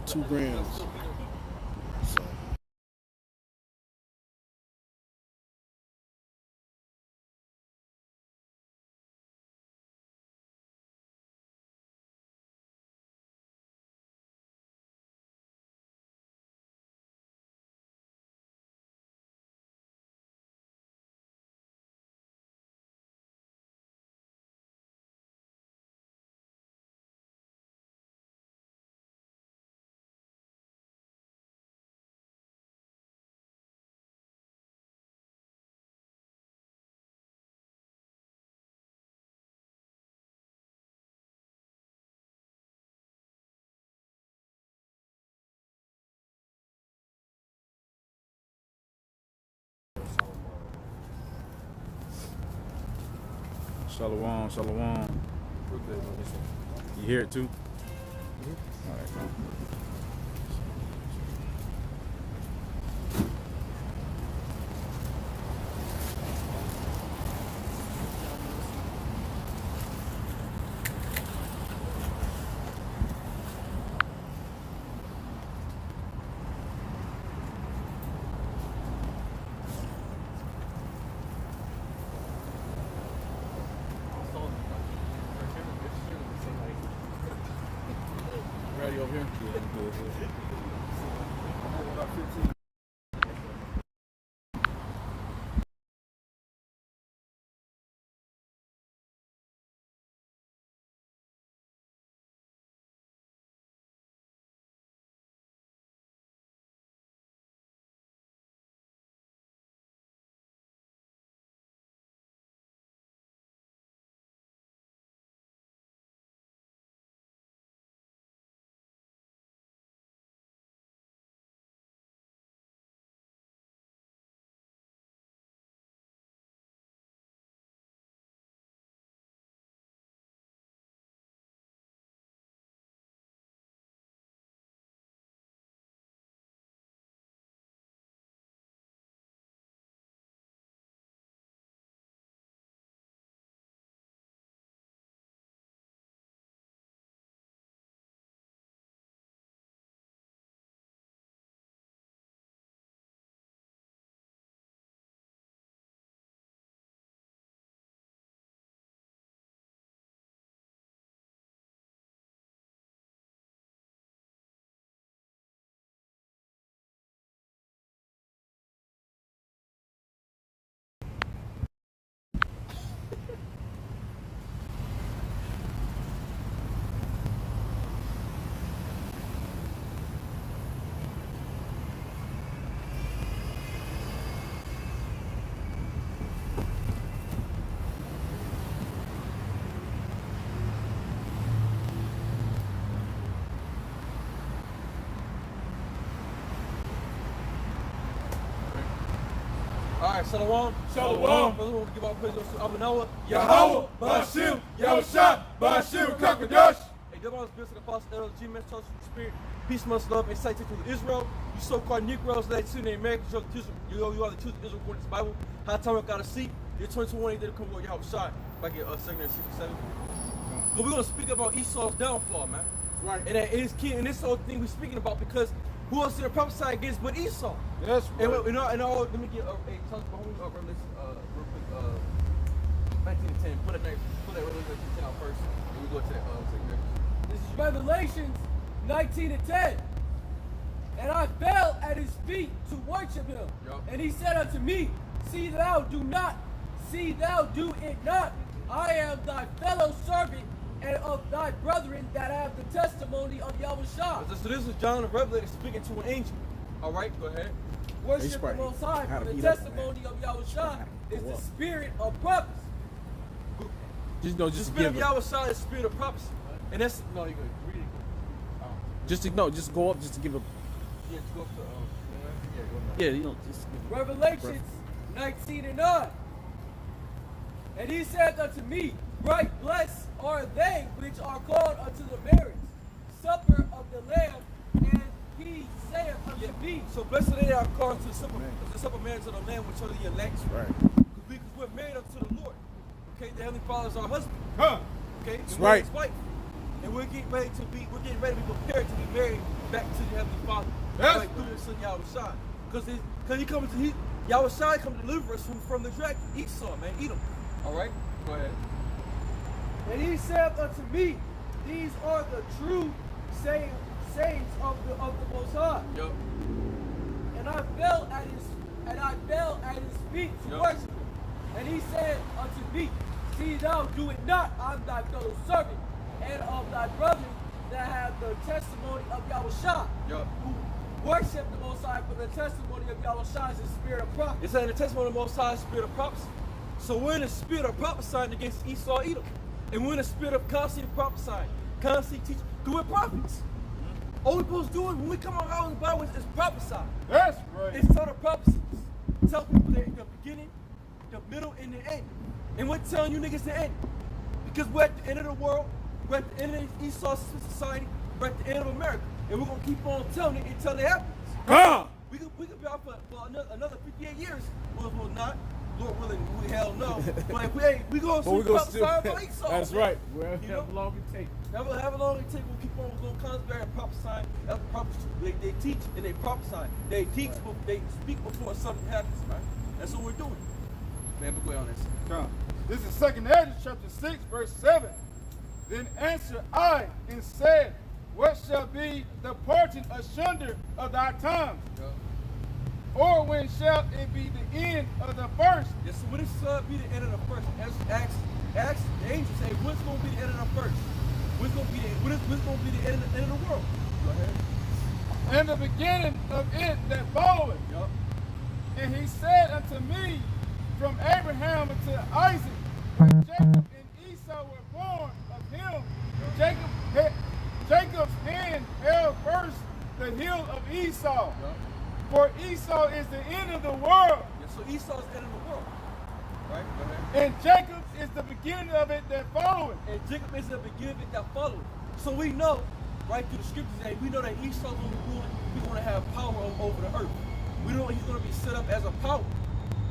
2 grams. So. Shalom, shalom. You hear it too? All right, cool. Ready over here? Alright, Shalom. Shalom. Brother, we'll give our praise to Abanawa. Yahweh, Bashim, Yahushua, Bashim, Kakadash. Hey, give our spirits to the Apostle Elder G. Man, trust in the Spirit. Peace, much love, and sight to Israel. You so-called Negroes, that to the Americans, you are the truth of Israel according to the Bible. High time we got a seat. You're 21, they come with Yahushua. If I get second and 67. But we're going to speak about Esau's downfall, man. Right. And that is key, and this whole thing we're speaking about because who else did the prophesy against but Esau? That's right. And let me get a talk about Revelation real quick. 19:10. Put that Revelation 10 out first, and we go to that second verse. This is Revelations 19:10. And I fell at his feet to worship him. Yep. And he said unto me, see thou do it not. I am thy fellow servant and of thy brethren that have the testimony of Yahushua. So this is John the Revelator speaking to an angel. All right, go ahead. Worship the Most High, for the testimony of Yahushua is the spirit of prophecy. The spirit of Yahushua is the spirit of prophecy. And that's, no, you go read it. Just go up just to give a. Yeah, just go up to, Just. Revelations 19:9. And he said unto me, right blessed are they which are called unto the marriage supper of the Lamb. And he saith unto me, so blessed are they that are called to the supper marriage of the Lamb, which are the elect. Right. Because we're married unto the Lord. Okay, the Heavenly Father is our husband. Huh. Okay, That's and we're right. his wife. and we're getting ready to be prepared to be married back to the Heavenly Father. That's like through His Son Yahushua. Because Yahushua comes to deliver us from the dragon, Esau, man, Edom. All right, go ahead. And he said unto me, these are the true sayings of the Most High. Yup. And I fell at his feet to worship him. And he said unto me, see thou do it not, I'm thy fellow servant, and of thy brethren that have the testimony of Yahushua, Yup. who worship the Most High, for the testimony of Yahushua is the spirit of prophecy. It's in the testimony of the Most High, spirit of prophecy. So we're in the spirit of prophesying against Esau, Edom. And we're in the spirit of constantly prophesying, constantly teaching. Because we're prophets. All we're supposed to do when we come out in the Bible is prophesy. That's right. It's tell the prophecies. Tell people the beginning, the middle, and the end. And we're telling you niggas the end. Because we're at the end of the world. We're at the end of Esau society. We're at the end of America. And we're going to keep on telling it until it happens. Come. We could be out for another 58 years. Well, not. Lord willing, we hell no. But if we going to prophesy about Esau. That's right. Well, How long it take? However long it take, we'll keep on going constantly prophesying. That's the prophecy. They teach and they prophesy. They teach, they speak before something happens, right? That's what we're doing. Man, but go on this. Come. This is 2nd Ezra chapter 6, verse 7. Then answered I and said, what shall be the portion asunder of thy times? Yeah. Or when shall it be the end of the first? Yes, so when it's be the end of the first, ask the angel, say, what's going to be the end of the first? What's going to be the end of the world? Go ahead. And the beginning of it that followeth. Yup. And he said unto me, from Abraham unto Isaac, when Jacob and Esau were born of him, Jacob's hand held first the heel of Esau. Yup. For Esau is the end of the world. Yeah, so Esau's the end of the world. Right? Go ahead. And Jacob is the beginning of it that followeth. And Jacob is the beginning of it that followed. So we know, right through the scriptures, that we know that Esau's going to be ruling. He's going to have power over the earth. We know he's going to be set up as a power.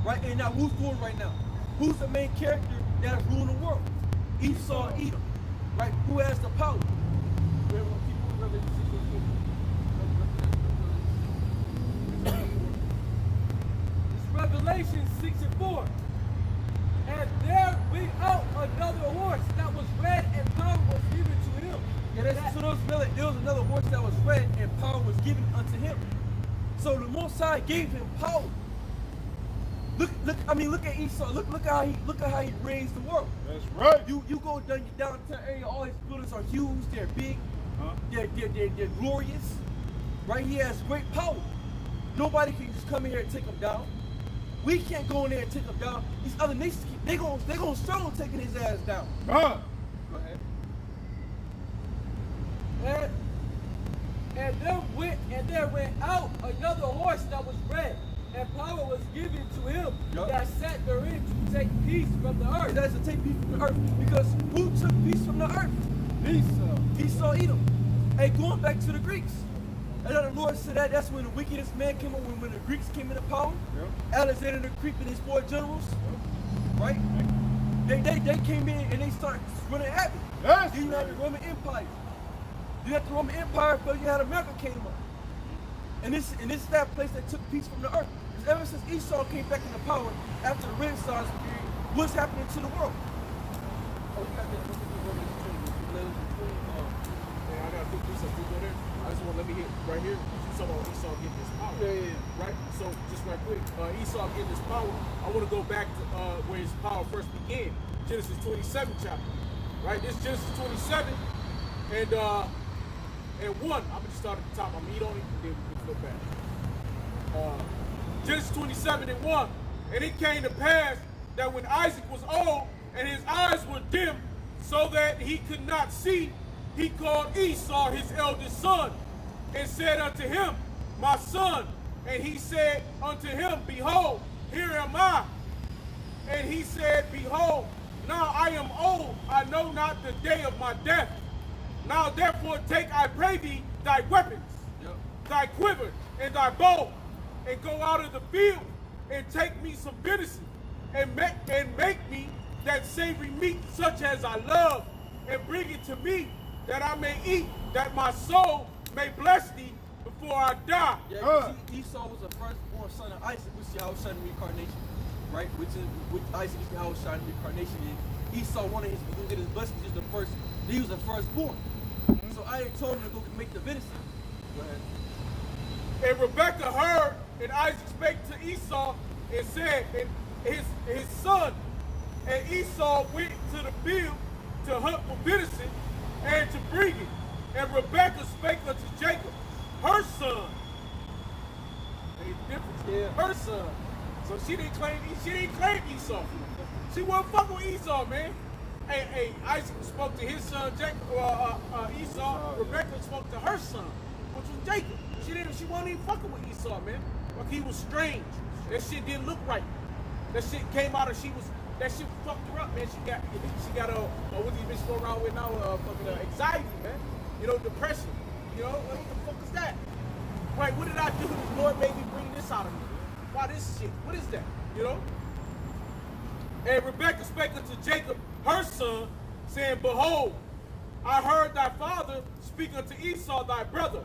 Right? And now who's ruling right now? Who's the main character that is ruling the world? Esau, Edom. Right? Who has the power? Revelation 6:4. And there went out another horse that was red, and power was given to him. Yeah, so there was another horse that was red, and power was given unto him. So the Most High gave him power. Look at Esau. Look how he raised the world. That's right. You go down your downtown area, all his buildings are huge, they're big, they're glorious. Right? He has great power. Nobody can just come in here and take him down. We can't go in there and take him down. These other nations, they gonna struggle taking his ass down. Huh. Go ahead. And there went out another horse that was red, and power was given to him that sat therein to take peace from the earth. That's to take peace from the earth. Because who took peace from the earth? Esau, Edom. Hey, going back to the Greeks. And then the Lord said that's when the wickedest man came up, when the Greeks came into power. Yep. Alexander the Greek and his 4 generals. Right? They came in and they started running at me. Yes. Then you had the Roman Empire. You had the Roman Empire, but you had America came up. And this is that place that took peace from the earth. Because ever since Esau came back into power after the Renaissance period, what's happening to the world? Oh, you got that. I got to do something there. I just want to let me hit right here. You talking about Esau getting this power. Yeah. Right? So, just right quick, Esau getting this power, I want to go back to where his power first began. Genesis 27 chapter. Right? This Genesis 27 and 1. I'm going to start at the top. I'm going to eat on it and then we can flip back. Genesis 27 and 1. And it came to pass that when Isaac was old and his eyes were dim so that he could not see, he called Esau his eldest son and said unto him, my son. And he said unto him, behold, here am I. And he said, behold, now I am old, I know not the day of my death. Now therefore take, I pray thee, thy weapons, thy quiver, and thy bow, and go out of the field, and take me some venison, and make me that savory meat such as I love, and bring it to me, that I may eat, that my soul may bless thee before I die. Yeah, 'cause Esau was the firstborn son of Isaac, which is Yahweh's son in reincarnation, right? Which Isaac is Yahweh's son in reincarnation. And Esau wanted his blessings. He was the firstborn. So Isaac told him to go make the venison. Go ahead. And Rebekah heard, and Isaac spake to Esau and said, and his son, and Esau went to the field to hunt for venison and to bring it. And Rebekah spake unto Jacob, her son. There's a difference. Yeah. Her son. So she didn't claim Esau. She wasn't fucking with Esau, man. Hey, Isaac spoke to his son Jacob, Esau. Rebekah spoke to her son, which was Jacob. She wasn't even fucking with Esau, man. Like, he was strange. That shit didn't look right. That shit came out of that shit fucked her up, man. She got what these bitches go around with now, fucking anxiety, man. You know, depression. You know, what the fuck is that? Right, what did I do? The Lord made me bring this out of me. Why this shit? What is that? You know? And Rebekah spake unto Jacob, her son, saying, behold, I heard thy father speak unto Esau thy brother,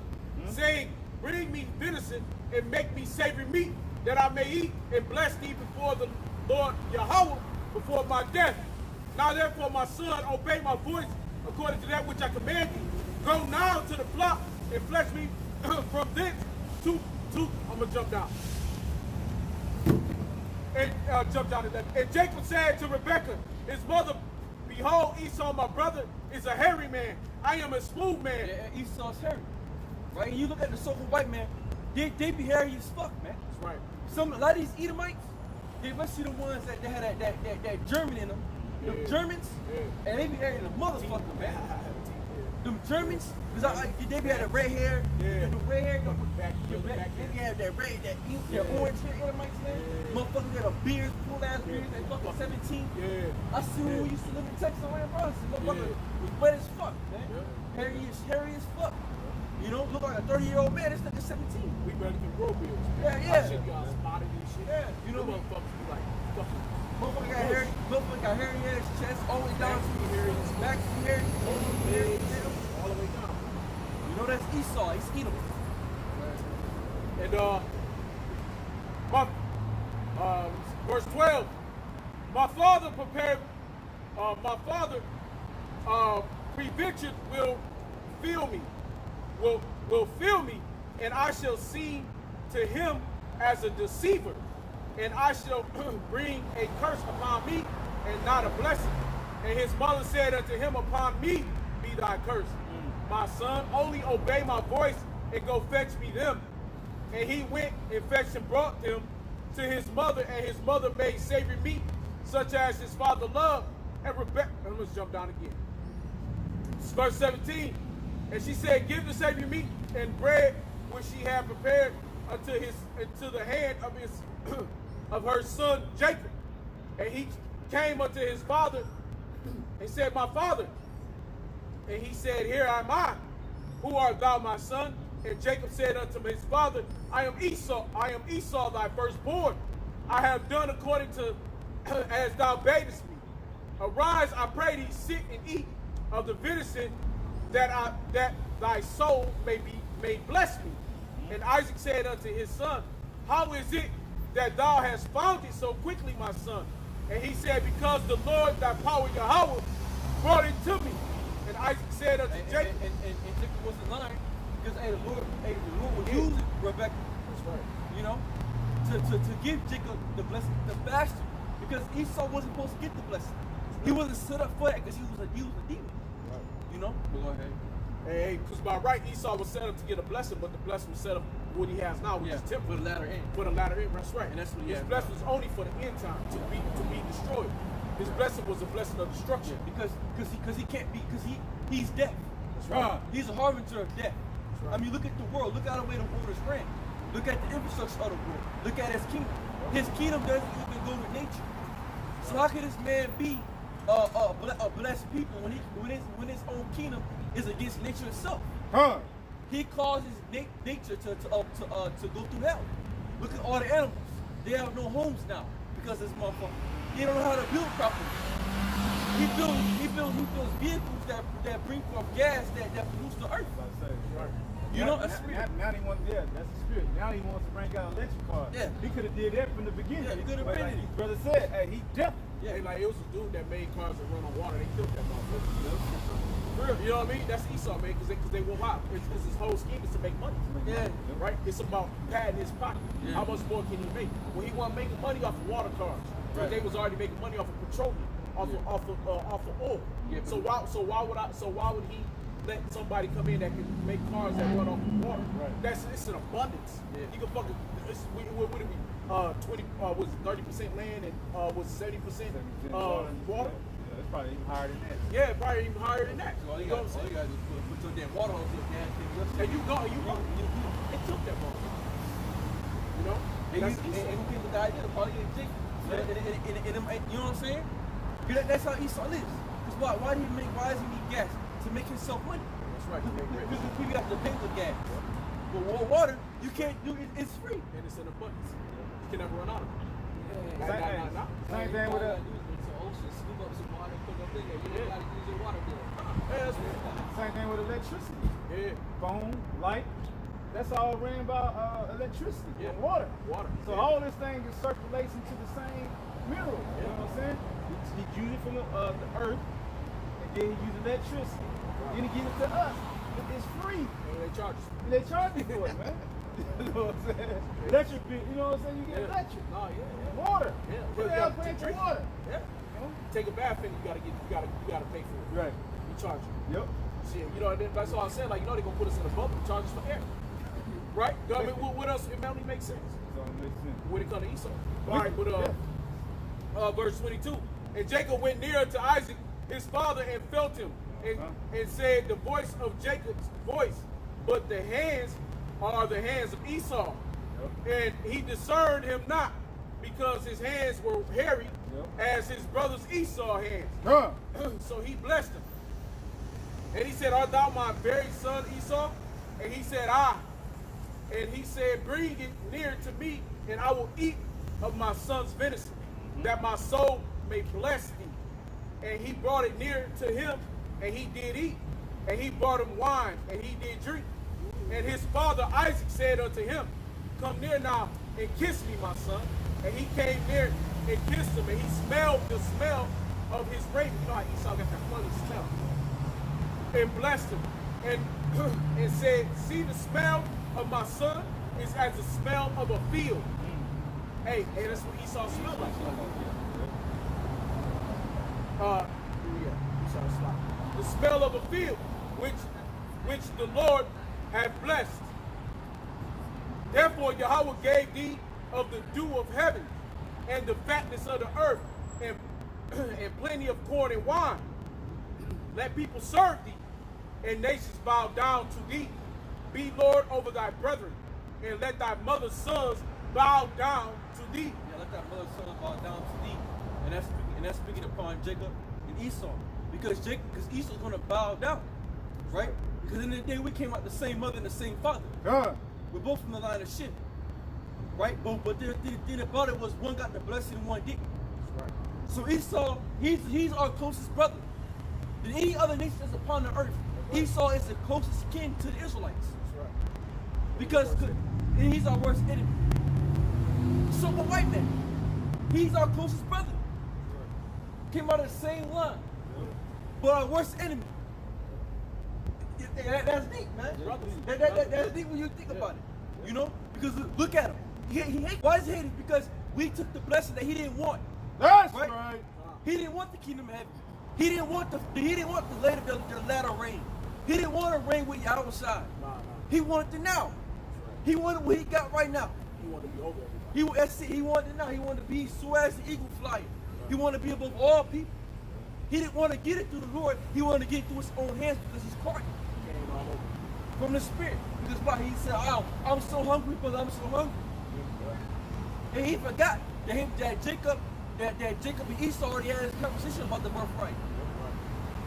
saying, bring me venison and make me savory meat, that I may eat and bless thee before the Lord Yahweh before my death. Now therefore, my son, obey my voice according to that which I command thee. Go now to the flock and fetch me from thence to I'm gonna jump down. And jump down to that. And Jacob said to Rebekah, his mother, behold, Esau my brother is a hairy man. I am a smooth man. Yeah, Esau's hairy. Right? And you look at the so-called white man, they be hairy as fuck, man. That's right. A lot of these Edomites, they must see the ones that had that German in them. Yeah. Them Germans, Yeah. and they be hairy the motherfucker, man. Them Germans, they be had the red hair, Yeah. the red hair, Back they have that red, that ink, that orange hair, Edomites, man. Motherfuckers got a beard, full ass beard, they fucking 17. Yeah. I see when we used to live in Texas on that process. Motherfucker was wet as fuck, man. Hairy as fuck. You know, look like a 30-year-old man. This nigga's 17. We better can grow beards. Yeah. Shit got spotted and shit. Yeah. You know, motherfuckers be like, fucking. Motherfucker got hairy in his chest all the way down to his back, hairy, All the way down. You know that's Esau. He's Edom. And verse 12. My father prepared. My father prevention will fill me. Will fill me, and I shall seem to him as a deceiver, and I shall bring a curse upon me, and not a blessing. And his mother said unto him, upon me be thy curse. My son, only obey my voice, and go fetch me them. And he went and fetched and brought them to his mother, and his mother made savory meat, such as his father loved. And Rebekah, let's jump down again. Verse 17. And she said, give the savory meat and bread which she had prepared into the hand of his of her son Jacob. And he came unto his father and said, my father. And he said, here am I. Who art thou, my son? And Jacob said unto his father, I am Esau thy firstborn. I have done according to as thou badest me. Arise, I pray thee, sit and eat of the venison, that thy soul may bless me. And Isaac said unto his son, how is it that thou hast found it so quickly, my son? And he said, because the Lord thy power Yahweh brought it to me. And Isaac said unto Jacob, and Jacob wasn't lying, because the Lord was using Rebekah. that's right. You know, to give Jacob the blessing, the bastard, because Esau wasn't supposed to get the blessing. He wasn't set up for that because he was a demon. Right. You know? But go ahead. Hey, because by right, Esau was set up to get a blessing, but the blessing was set up what he has now, which is temporary. For the latter end. For the latter end, that's right. And that's what he his has blessing now. was only for the end time, to be destroyed. His blessing was a blessing of destruction. Because he can't be, because he's death. That's right. He's a harbinger of death. That's right. I mean, look at the world. Look at the way the world is ran. Look at the infrastructure of the world. Look at his kingdom. His kingdom doesn't even go with nature. So how can this man be a blessed people when his own kingdom is against nature itself? He causes nature to go through hell. Look at all the animals. They have no homes now because this motherfucker. He don't know how to build properly. He feels vehicles that bring forth gas that pollutes the earth. Right. You know, a spirit. Now he wants, that's a spirit. Now he wants to bring out electric cars. Yeah. He could have did that from the beginning. Yeah, he could have But been like it. his brother said, hey, he deaf. Yeah, like it was a dude that made cars that run on water. They killed that motherfucker. You know what I mean? That's Esau, man, because they won't lie. Because his whole scheme is to make money. Yeah. Right? It's about padding his pocket. Yeah. How much more can he make? Well, he wasn't making money off of water cars. But they was already making money off of petroleum, off of oil. Yeah, so why would he let somebody come in that can make cars that run off of water? Right. It's an abundance. Yeah. You can fucking what did we 20 was 30% land and was 70% water. Yeah, it's probably even higher than that. Yeah, probably even higher than that. So all you know got what I'm to saying? do is put your damn water hose in your gas tank. And you go, it took that motherfucker. You know? And who came with the idea to probably get Jacob. You know what I'm saying? That's how Esau lives. Because why does he need gas? To make himself money. That's right. Because people have to pay for gas. But water, you can't do it, it's free. And it's in abundance. You can never run out of it. Same thing with a. Scoop up some water, put up in there. You don't gotta use your water bill. Yeah, that's right. Same thing with electricity. Yeah. Phone, light. That's all ran by electricity and water. Water. So all this thing is circulates into the same mineral. You know what I'm saying? He use it from the earth, and then he use electricity. Then he give it to us. It's free. And they charge us. And they charge you for it, man. You know what I'm saying? Electric bill. You know what I'm saying? You get electric. Oh yeah. Water. Yeah. Who the hell paying for water? Yeah. Take a bath in, you gotta pay for it. Right. You charge you. Yep. Shit, you know, that's all I'm saying. Like, you know, they're gonna put us in a bubble, charge us for air. Right? I mean, what else? It only makes sense So it makes sense. when it comes to Esau. All right, but verse 22. And Jacob went near to Isaac, his father, and felt him, and said, the voice of Jacob's voice, but the hands are the hands of Esau. And he discerned him not, because his hands were hairy, as his brother's Esau hands. So he blessed him. And he said, art thou my very son Esau? And he said, I. And he said, bring it near to me, and I will eat of my son's venison, that my soul may bless thee. And he brought it near to him, and he did eat. And he brought him wine, and he did drink. And his father Isaac said unto him, come near now, and kiss me, my son. And he came near and kissed him, and he smelled the smell of his raiment. You know how Esau got that funny smell. And blessed him, and said, see, the smell of my son is as the smell of a field. Hey, that's what Esau smelled like. Esau smelled. The smell of a field, which the Lord hath blessed. Therefore Yahweh gave thee of the dew of heaven, and the fatness of the earth, and plenty of corn and wine. Let people serve thee, and nations bow down to thee. Be Lord over thy brethren, and let thy mother's sons bow down to thee. Yeah, let thy mother's sons bow down to thee. And that's speaking upon Jacob and Esau. Because Esau's gonna bow down. Right? Because in the day we came out the same mother and the same father. We're both from the line of Shem. Right? But the thing about it was one got the blessing and one didn't. Right. So Esau, he's our closest brother. Than any other nation that's upon the earth. Esau is the closest kin to the Israelites. That's right. Because he's our worst enemy. So a white man, he's our closest brother. Came out of the same line. But our worst enemy. That's deep, man. That's deep when you think about it. You know? Because look at him. He hates. Why is he hating? Because we took the blessing that he didn't want. That's right. He didn't want the kingdom of heaven. He didn't want the latter rain. He didn't want to reign with Yahweh side. He wanted the now. He wanted what he got right now. He wanted to be over everybody. He wanted it now. He wanted to be so as the eagle flyer. He wanted to be above all people. He didn't want to get it through the Lord. He wanted to get it through his own hands because he's caught from the Spirit. Because why? He said, I'm so hungry because I'm so hungry. And he forgot that Jacob and Esau already had this conversation about the birthright.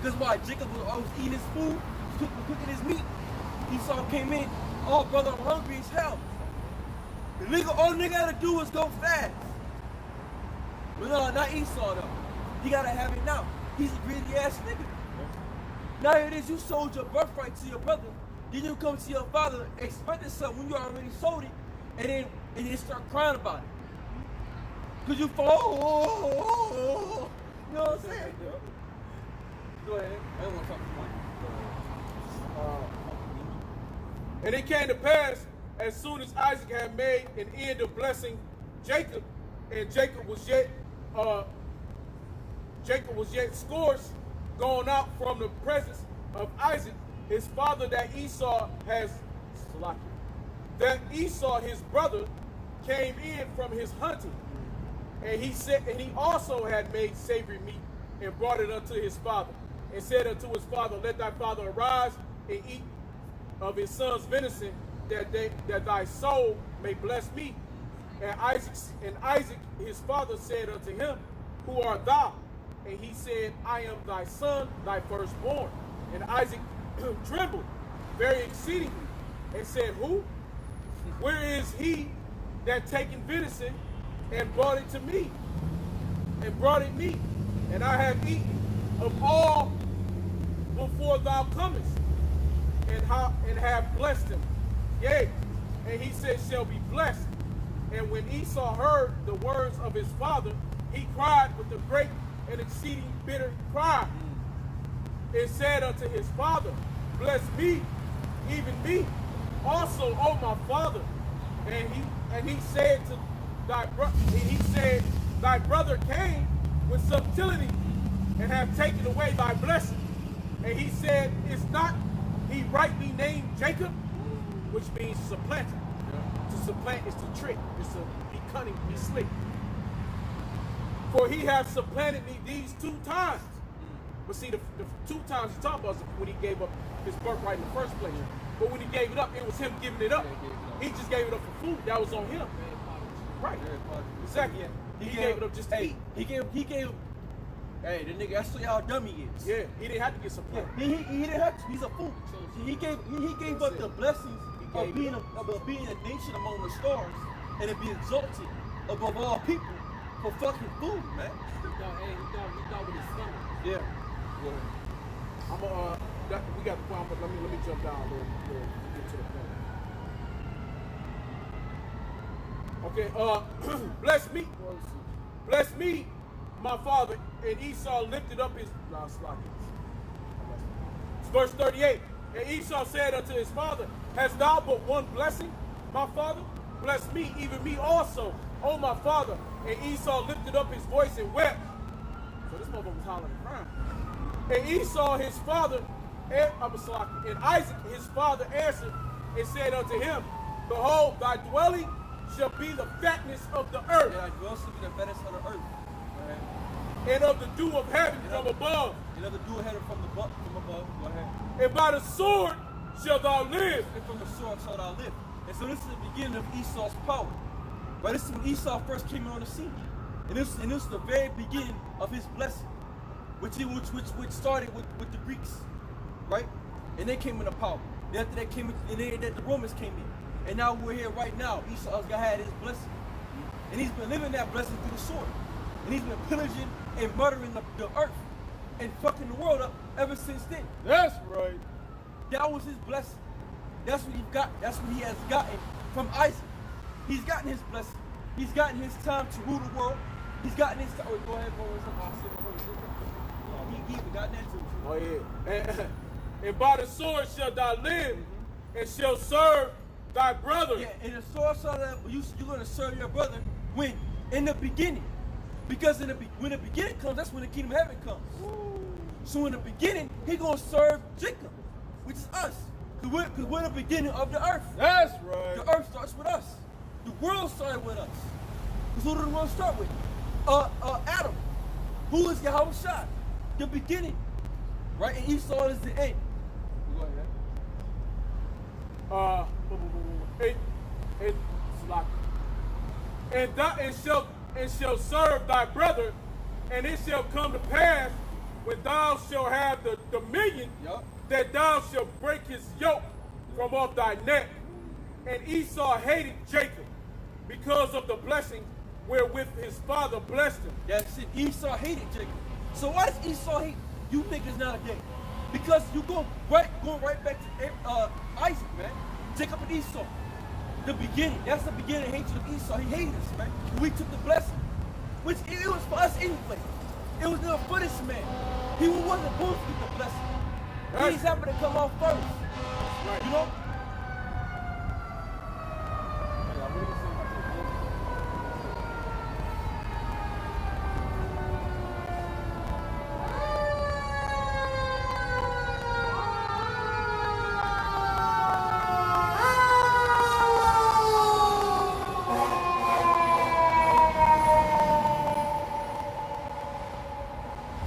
Because why? Jacob was always eating his food, cooking his meat. Esau came in, oh brother, I'm hungry as hell. All the nigga gotta do is go fast. But no, not Esau though. He gotta have it now. He's a greedy ass nigga. Now it is you sold your birthright to your brother, then you come to your father expecting something when you already sold it, and then start crying about it. Cause you fall. You know what I'm saying? Go ahead. I don't want to talk too much. And it came to pass, as soon as Isaac had made an end of blessing Jacob, and Jacob was yet scorched, gone out from the presence of Isaac, his father, that Esau his brother came in from his hunting, and he also had made savory meat and brought it unto his father, and said unto his father, let thy father arise and eat of his son's venison, that thy soul may bless me. And Isaac his father said unto him, who art thou? And he said, I am thy son, thy firstborn. And Isaac trembled very exceedingly, and said, who? Where is he that taken venison and brought it to me? And brought it me, and I have eaten of all before thou comest, and have blessed him. Yea, and he said, shall be blessed. And when Esau heard the words of his father, he cried with a great and exceeding bitter cry, and said unto his father, bless me, even me, also, O my father. And he said to thy brother came with subtlety, and have taken away thy blessing. And he said, is not he rightly named Jacob? Which means supplanter. To supplant is to trick. It's to be cunning, be slick. For he hath supplanted me these 2 times. But see, the 2 times he's talking about is when he gave up his birthright in the first place. But when he gave it up, it was him giving it up. He just gave it up for food. That was on him. Right. Exactly. He gave it up just to eat. He gave. Hey, the nigga, that's how dumb he is. Yeah, he didn't have to get supplanted. He didn't have to. He's a fool. He gave up the blessings of being a nation among the stars, and to be exalted above all people for fucking food, man. He thought with his stomach. Yeah. We got the point, but let me jump down a little get to the point. Okay, bless me, my father. And Esau lifted up his verse 38. And Esau said unto his father, hast thou but one blessing, my father? Bless me, even me also, O my father. And Esau lifted up his voice and wept. So this motherfucker was hollering and crying. And Esau his father, and Isaac his father answered and said unto him, behold, thy dwelling shall be the fatness of the earth. Yeah, thy dwelling shall be the fatness of the earth. And of the dew of heaven from above. And of the dew of heaven from above. Go ahead. And by the sword shalt thou live. And from the sword shalt thou live. And so this is the beginning of Esau's power. Right? This is when Esau first came on the scene. And this is the very beginning of his blessing. Which started with the Greeks. Right? And they came into power. And after that came in, and then the Romans came in. And now we're here right now. Esau's had his blessing. And he's been living that blessing through the sword. And he's been pillaging and murdering the earth and fucking the world up ever since then. That's right. That was his blessing. That's what he got. That's what he has gotten from Isaac. He's gotten his blessing. He's gotten his time to rule the world. He's gotten his time. Oh, go ahead, he even got that too. Oh yeah. And by the sword shalt thou live, and shall serve thy brother. Yeah, and the sword shall you're going to serve your brother when? In the beginning. Because when the beginning comes, that's when the kingdom of heaven comes. Ooh. So in the beginning, he's going to serve Jacob, which is us. Because we're the beginning of the earth. That's right. The earth starts with us. The world started with us. Because who did the world start with? Adam. Who is Yahweh Shai? The beginning. Right? And Esau is the end. Go ahead. And shall serve thy brother, and it shall come to pass when thou shalt have the dominion, that thou shalt break his yoke from off thy neck. And Esau hated Jacob because of the blessing wherewith his father blessed him. That's it. Esau hated Jacob So why does Esau hate you niggas nowadays? Because you going right back to Isaac, man. Jacob and Esau. The beginning. That's the beginning of hatred of Esau. He hated us, man. We took the blessing. Which it was for us anyway. It was never for this man. He wasn't supposed to get the blessing. He just happened to come off first. Right. You know?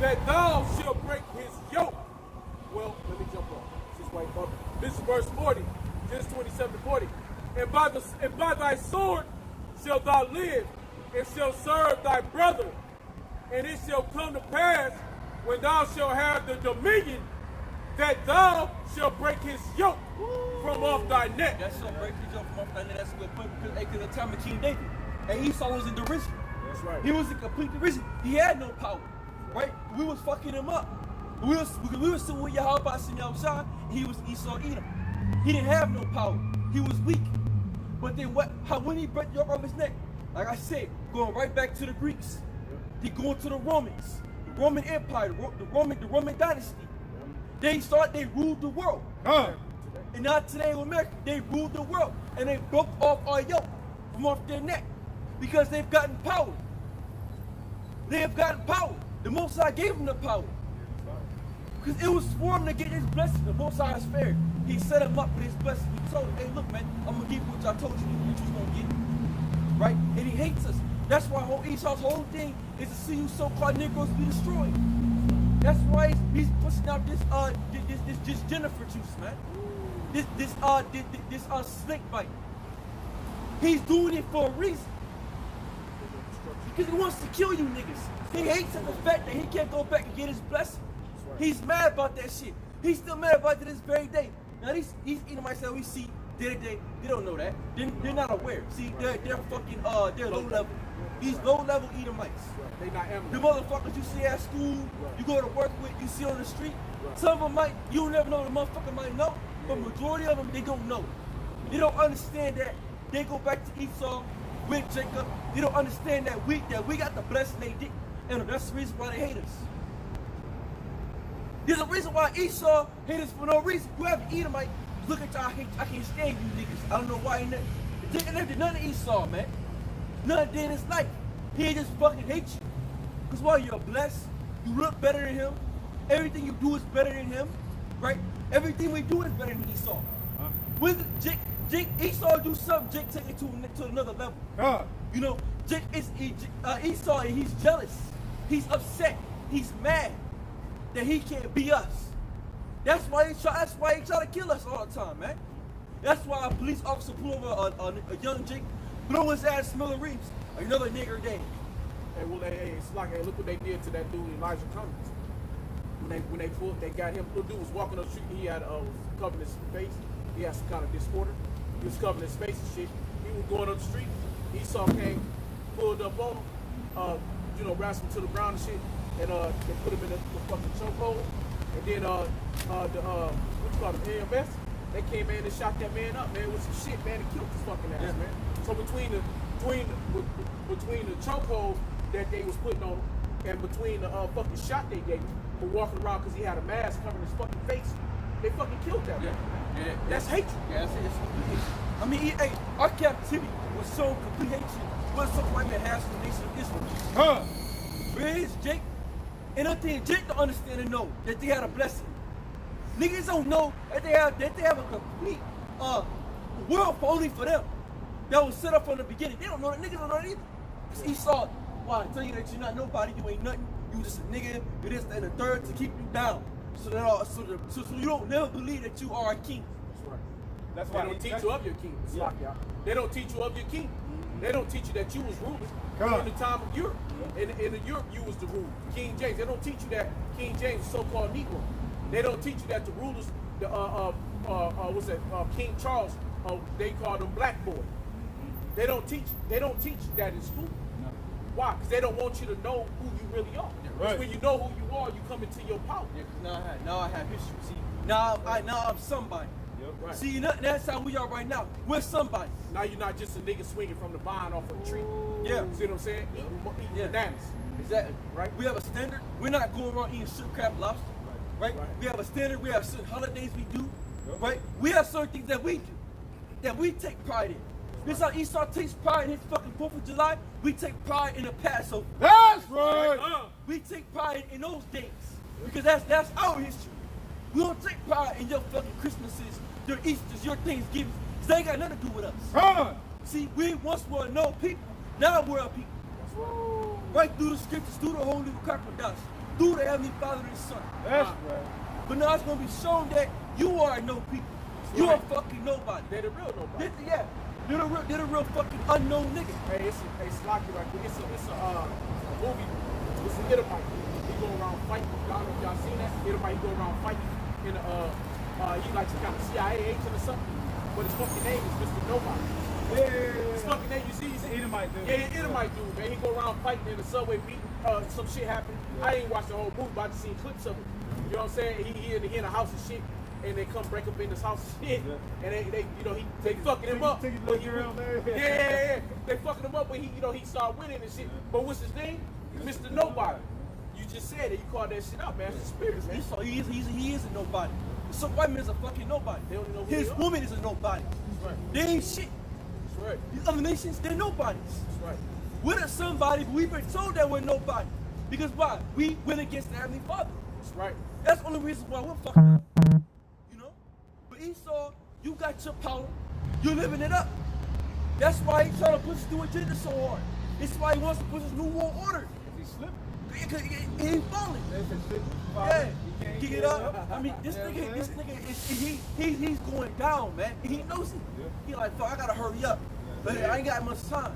That thou shalt break his yoke. Well, let me jump on. This is white bubble. This is verse 40, Genesis 27-40. And by thy sword shalt thou live, and shalt serve thy brother. And it shall come to pass, when thou shalt have the dominion, that thou shalt break his yoke from off thy neck. That's so break his yoke from off thy neck. That's a good point. Because at the time of King David, and Esau was in derision. That's right. He was in complete derision. He had no power. Right? We was fucking him up. We was sitting with Yahweh Shah, and he was Esau Edom. He didn't have no power. He was weak. But then when he broke the yoke off his neck, like I said, going right back to the Greeks. He going to the Romans, the Roman Empire, the Roman dynasty. They ruled the world. And not today in America, they ruled the world. And they broke off our yoke from off their neck. Because they've gotten power. They have gotten power. The Most High gave him the power. Because it was for him to get his blessing. The Most High is fair. He set him up with his blessing. He told him, hey, look, man, I'm going to give you what I told you what you was going to get. Right? And he hates us. That's why Esau's whole thing is to see you so-called Negroes be destroyed. That's why he's pushing out this Jennifer juice, man. This snake bite. He's doing it for a reason. Because he wants to kill you niggas. He hates the fact that he can't go back and get his blessing. He's mad about that shit. He's still mad about it to this very day. Now these Edomites that we see day to day, they don't know that. They're not aware. See, they're fucking they're low level. These low level Edomites. They not the motherfuckers you see at school, you go to work with, you see on the street. Some of them you'll never know, the motherfucker might know, but majority of them, they don't know. They don't understand that they go back to Esau with Jacob. They don't understand that we got the blessing they did. And that's the reason why they hate us. There's a reason why Esau hate us for no reason. You have an Edomite, look at y'all, I can't stand you niggas. I don't know why he never did none of Esau, man. None did in his life. He just fucking hates you. Because while you're blessed, you look better than him. Everything you do is better than him, right? Everything we do is better than Esau. When Esau do something, Jake take it to another level. You know, Esau, and he's jealous. He's upset. He's mad that he can't be us. That's why he try to kill us all the time, man. That's why a police officer pulled over a young Jake, blew his ass smithereens. Another nigger day. Hey, well, it's like, hey, look what they did to that dude Elijah Cummings. When they got him, little dude was walking on the street. He had covering his face. He had some kind of disorder. He was covering his face and shit. He was going up the street. Esau came, pulled up on him, wrestled him to the ground and shit, and they put him in the fucking chokehold. And then what you call them, AMS, they came in and shot that man up, man, with some shit, man, and killed his fucking ass, man. So between the chokehold that they was putting on him and between the fucking shot they gave him for walking around because he had a mask covering his fucking face, they fucking killed that man. Yeah. That's hatred. Yeah, that's complete hatred. I mean, our captivity was so complete hatred. What some white man has for the nation of Israel. Where is Jake? And I think Jake don't understand and know that they had a blessing. Niggas don't know that they have a complete world only for them. That was set up from the beginning. They don't know that. Niggas don't know that either. Because Esau, why? Tell you that you're not nobody, you ain't nothing. You just a nigga, you this, and the third to keep you down. So you don't never believe that you are a king. That's right. That's why they don't teach you of your king. They don't teach you of your king. They don't teach you that you was ruling in the time of Europe. In Europe, you was the ruler. King James. They don't teach you that King James was so-called Negro. They don't teach you that the rulers, King Charles, they called them black boy. They don't teach that in school. Why? Because they don't want you to know who you really are. Right. When you know who you are, you come into your power. Yeah, 'cause now I have history. See, now I'm somebody. Yep. Right. See, that's how we are right now. We're somebody. Now you're not just a nigga swinging from the vine off of a tree. Yeah. See what I'm saying? Eating Yeah. bananas. Exactly. Right. We have a standard. We're not going around eating shrimp, crab, lobster. Right. Right. We have a standard. We have certain holidays we do. Yep. Right. We have certain things that we do, that we take pride in. This how Esau takes pride in his fucking 4th of July. We take pride in the Passover. That's right. We take pride in those days because that's our history. We don't take pride in your fucking Christmases, your Easters, your Thanksgivings. 'Cause they ain't got nothing to do with us. Run. See, we once were no people. Now we're a people. Right through the scriptures, through the holy crocodiles, through the Heavenly Father and Son. That's right. But now it's gonna be shown that you are no people. You are fucking nobody. They're the real nobody. Yeah, they're the real fucking unknown niggas. Hey, it's like right quick. It's a movie. It's an Edomite. He go around fighting. Y'all know if y'all seen that? Edomite, he go around fighting. In he like some kind of CIA agent or something. But his fucking name is Mr. Nobody. His fucking name, you see, he's The Edomite dude. Yeah, Edomite dude, man. He go around fighting in the subway, beating. Some shit happened. I didn't watch the whole movie, but I just seen clips of it. You know what I'm saying? He in the house and shit. And they come break up in his house and shit, and they they fucking him up. Take his But little girl there. yeah, they fucking him up, but he started winning and shit. But what's his name? Mr. Nobody. You just said it. You called that shit out, man. It's the spirit, man. Esau, he is a nobody. Some white man's a fucking nobody. They don't know who His they are. woman is a nobody. That's right. They ain't shit. That's right. These other nations, they're nobodies. That's right. We're somebody, but we've been told that we're nobody. Because why? We went against the Heavenly Father. That's right. That's the only reason why we're fucking up. You know? But Esau, you got your power. You're living it up. That's why he's trying to push through agenda so hard. It's why he wants to push his new world order. He slipped. He ain't falling. Yeah, get it up. I mean, this nigga, he's going down, man. And he knows it. He like, fuck, I gotta hurry up. But I ain't got much time.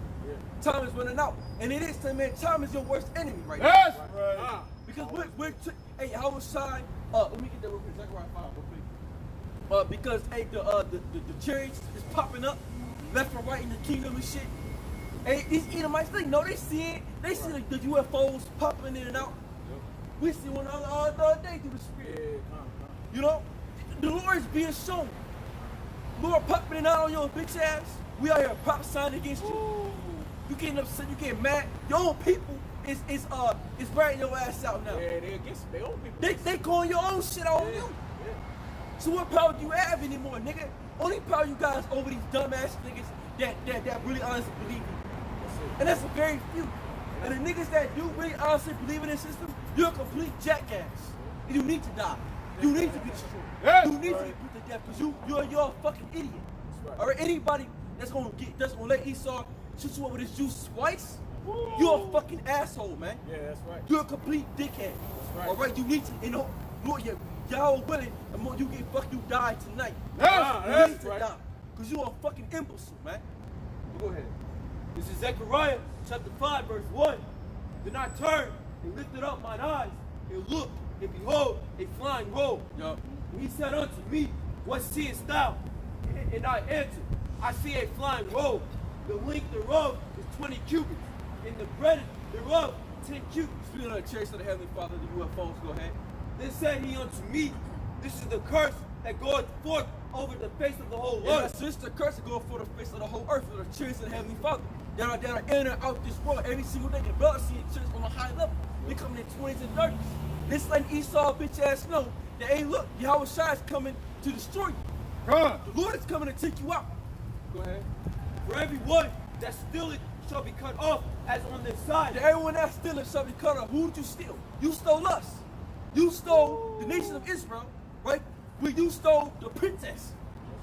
Time is running out. And it is, man, time is your worst enemy right now. That's right. Because hey, how much time? Let me get that real quick. Zechariah 5 real quick. Because hey, the chariots is popping up left and right in the kingdom and shit. Hey, these Edomites, they know, they see the UFOs popping in and out. We see one the other day through the spirit. You know, the Lord is being shown. Lord popping in and out on your bitch ass. We out here prophesying against you. You getting upset, you getting mad. Your own people is wearing your ass out now. Yeah, they against their own people. They calling your own shit on you. So what power do you have anymore, nigga? Only power you guys over these dumbass niggas that really honestly believe in. And that's a very few. And the niggas that do really honestly believe in this system, you're a complete jackass. And you need to die. You need to be destroyed. Yes. You need to be put to death because you're a fucking idiot. Alright, anybody that's gonna let Esau shoot you up with his juice twice, you're a fucking asshole, man. Yeah, that's right. You're a complete dickhead. right. Alright, you need to, you know, Lord, y'all willing, the more you get fucked, you die tonight. That's You need to right. die. Because you're a fucking imbecile, man. Go ahead. This is Zechariah chapter 5, verse 1. Then I turned and lifted up mine eyes and looked, and behold, a flying robe. Yup. And he said unto me, What seest thou? And I answered, I see a flying robe. The length thereof is 20 cubits, and the breadth thereof 10 cubits. Speaking of the church of the Heavenly Father, the UFOs, go ahead. Then said he unto me, This is the curse that goeth forth over the face of the whole Yeah, earth. that's just the curse to go for the face of the whole earth, for the church of the Heavenly Father. That are in and out this world every single day. And brother see church on a high level. They coming in 20s and 30s. This letting Esau bitch ass know that, hey, look, Yahweh Shai is coming to destroy you. Run. The Lord is coming to take you out. Go ahead. For every one that stealeth shall be cut off as on this side. To everyone that's stealing shall be cut off. Who did you steal? You stole us. You stole the nation of Israel, right? You stole the princess,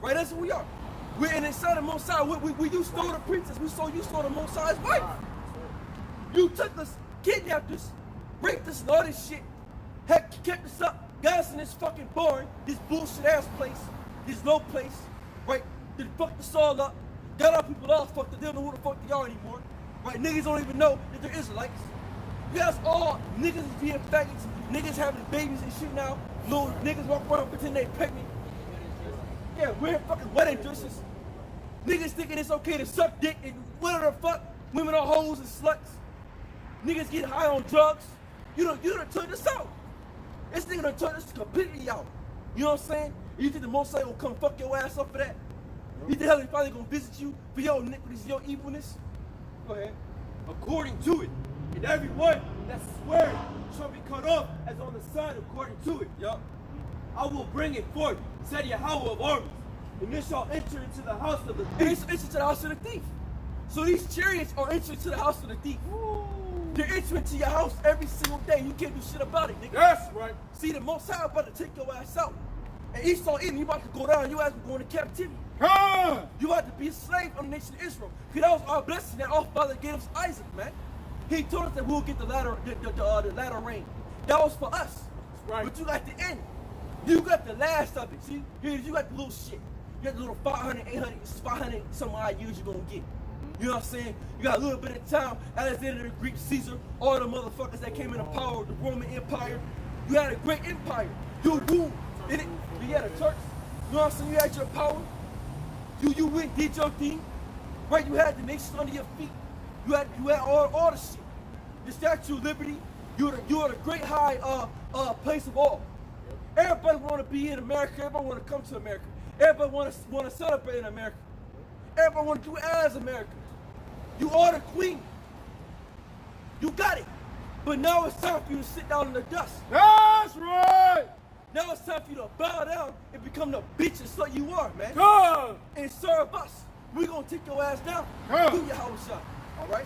right? That's who we are. We're in the son of Mosiah. You stole the princess. You stole the Mosiah's wife. You took us, kidnapped us, raped us, and all this shit. Kept us up, got us in this fucking barn, this bullshit ass place, this low place, right? Then fucked us all up. Got our people all fucked up. They don't know who the fuck they are anymore, right? Niggas don't even know that they're Israelites. You guys all niggas is being faggots, niggas having babies and shit now. Little niggas walk around pretending they pregnant. Yeah, wearing fucking wedding dresses. Niggas thinking it's okay to suck dick and whatever the fuck. Women are hoes and sluts. Niggas get high on drugs. You done turn this out. This nigga done turn this completely out. You know what I'm saying? You think the Most High gonna come fuck your ass up for that? You think Heavenly Father gonna visit you for your iniquities, your evilness? Go ahead. According to it, and everyone that swears shall be cut off as on the sun according to it. Yup. I will bring it forth, said Yahweh of armies, and it shall enter into the house of the And thief. it's entering to the house of the thief. So these chariots are entering to the house of the thief. They're entering to your house every single day. You can't do shit about it, nigga. That's right. See, the Most High about to take your ass out. And Esau Edom, you about to go down. Your ass will go into captivity. You about to be a slave of the nation of Israel. Because that was our blessing that our father gave us Isaac, man. He told us that we'll get the latter rain. That was for us. Right. But you got the end. You got the last of it. See, here you got the little shit. You got the little 500, 800, 500 some odd years you're gonna get. You know what I'm saying? You got a little bit of time. Alexander the Greek, Caesar, all the motherfuckers that came into power of the Roman Empire. You had a great empire. You ruled. You had a church. You know what I'm saying? You had your power. You went, did your thing. Right? You had the nation under your feet. You had all the shit. The Statue of Liberty. You're the great high place of all. Everybody want to be in America. Everybody want to come to America. Everybody want to celebrate in America. Everybody want to do as America. You are the queen. You got it. But now it's time for you to sit down in the dust. That's right. Now it's time for you to bow down and become the bitch and slut you are, man. Come. And serve us. We're going to take your ass down. Come. Do your house shot. All right?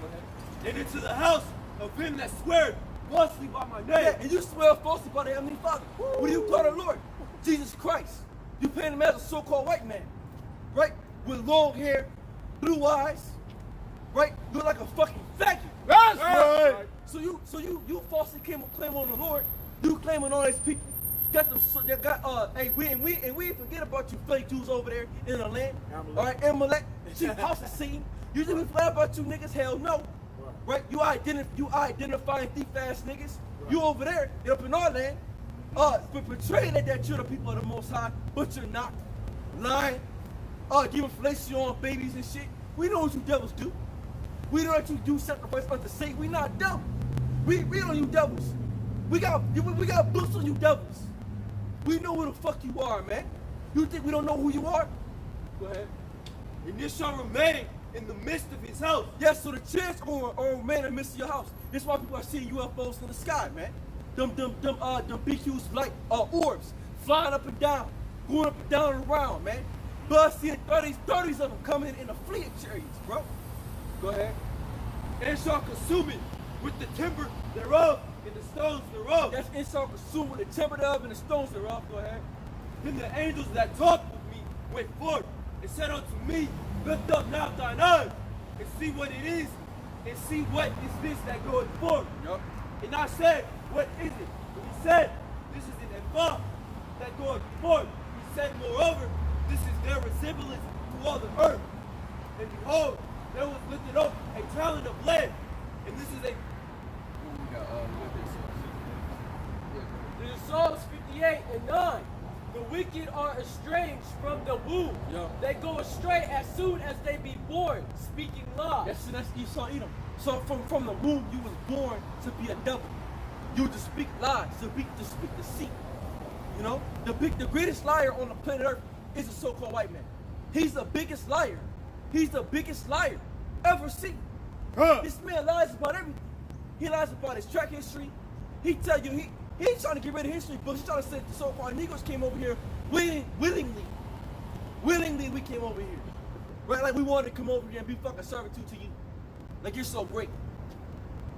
Go ahead. And into the house of him that swear falsely by my name. Yeah, and you swear falsely by the Heavenly Father. What do you call the Lord? Jesus Christ. You paint him as a so-called white man. Right? With long hair, blue eyes. Right? Look like a fucking faggot. That's right. So you falsely claim on the Lord. You claiming all these people. Got them. They got hey, we forget about you fake Jews over there in the land. Amalek. All right, Amalek, chief house of Satan. You think we forget about you niggas? Hell no. Right? You identifying thief ass niggas. Right. You over there up in our land, portraying that you're the people of the Most High, but you're not. Lying, giving fellatio on babies and shit. We know what you devils do. We know that you do sacrifice unto Satan. We not dumb. We don't you devils. We got books on you devils. We know who the fuck you are, man. You think we don't know who you are? Go ahead. And this shall remain in the midst of his house. Yes, so the chance or remain in the midst of your house. That's why people are seeing UFOs in the sky, man. Them BQs like orbs flying up and down, going up and down and around, man. But seeing 30s of them coming in the fleet chariots, bro. Go ahead. And shall consume it with the timber thereof and the stones thereof. That's insult consumed with the timber thereof and the stones thereof. Go ahead. Then the angels that talked with me went forth and said unto me, lift up now thine eyes and see what it is, and see what is this that goeth forth. Yup. And I said, what is it? And he said, this is an ephah that goeth forth. He said, moreover, this is their resemblance to all the earth. And behold, there was lifted up a talent of lead, and this is a This is Psalms 58 and 9. The wicked are estranged from the womb. Yeah. They go astray as soon as they be born, speaking lies. That's Esau Edom. So from the womb you was born to be a devil. You to speak lies, to speak deceit. You know, the greatest liar on the planet Earth is a so-called white man. He's the biggest liar. He's the biggest liar ever seen. This man lies about everything. He lies about his track history. He tell you he's trying to get rid of history books. He's trying to say the so-called Negroes came over here willingly. Willingly we came over here. Right? Like we wanted to come over here and be fucking servitude to you. Like you're so great.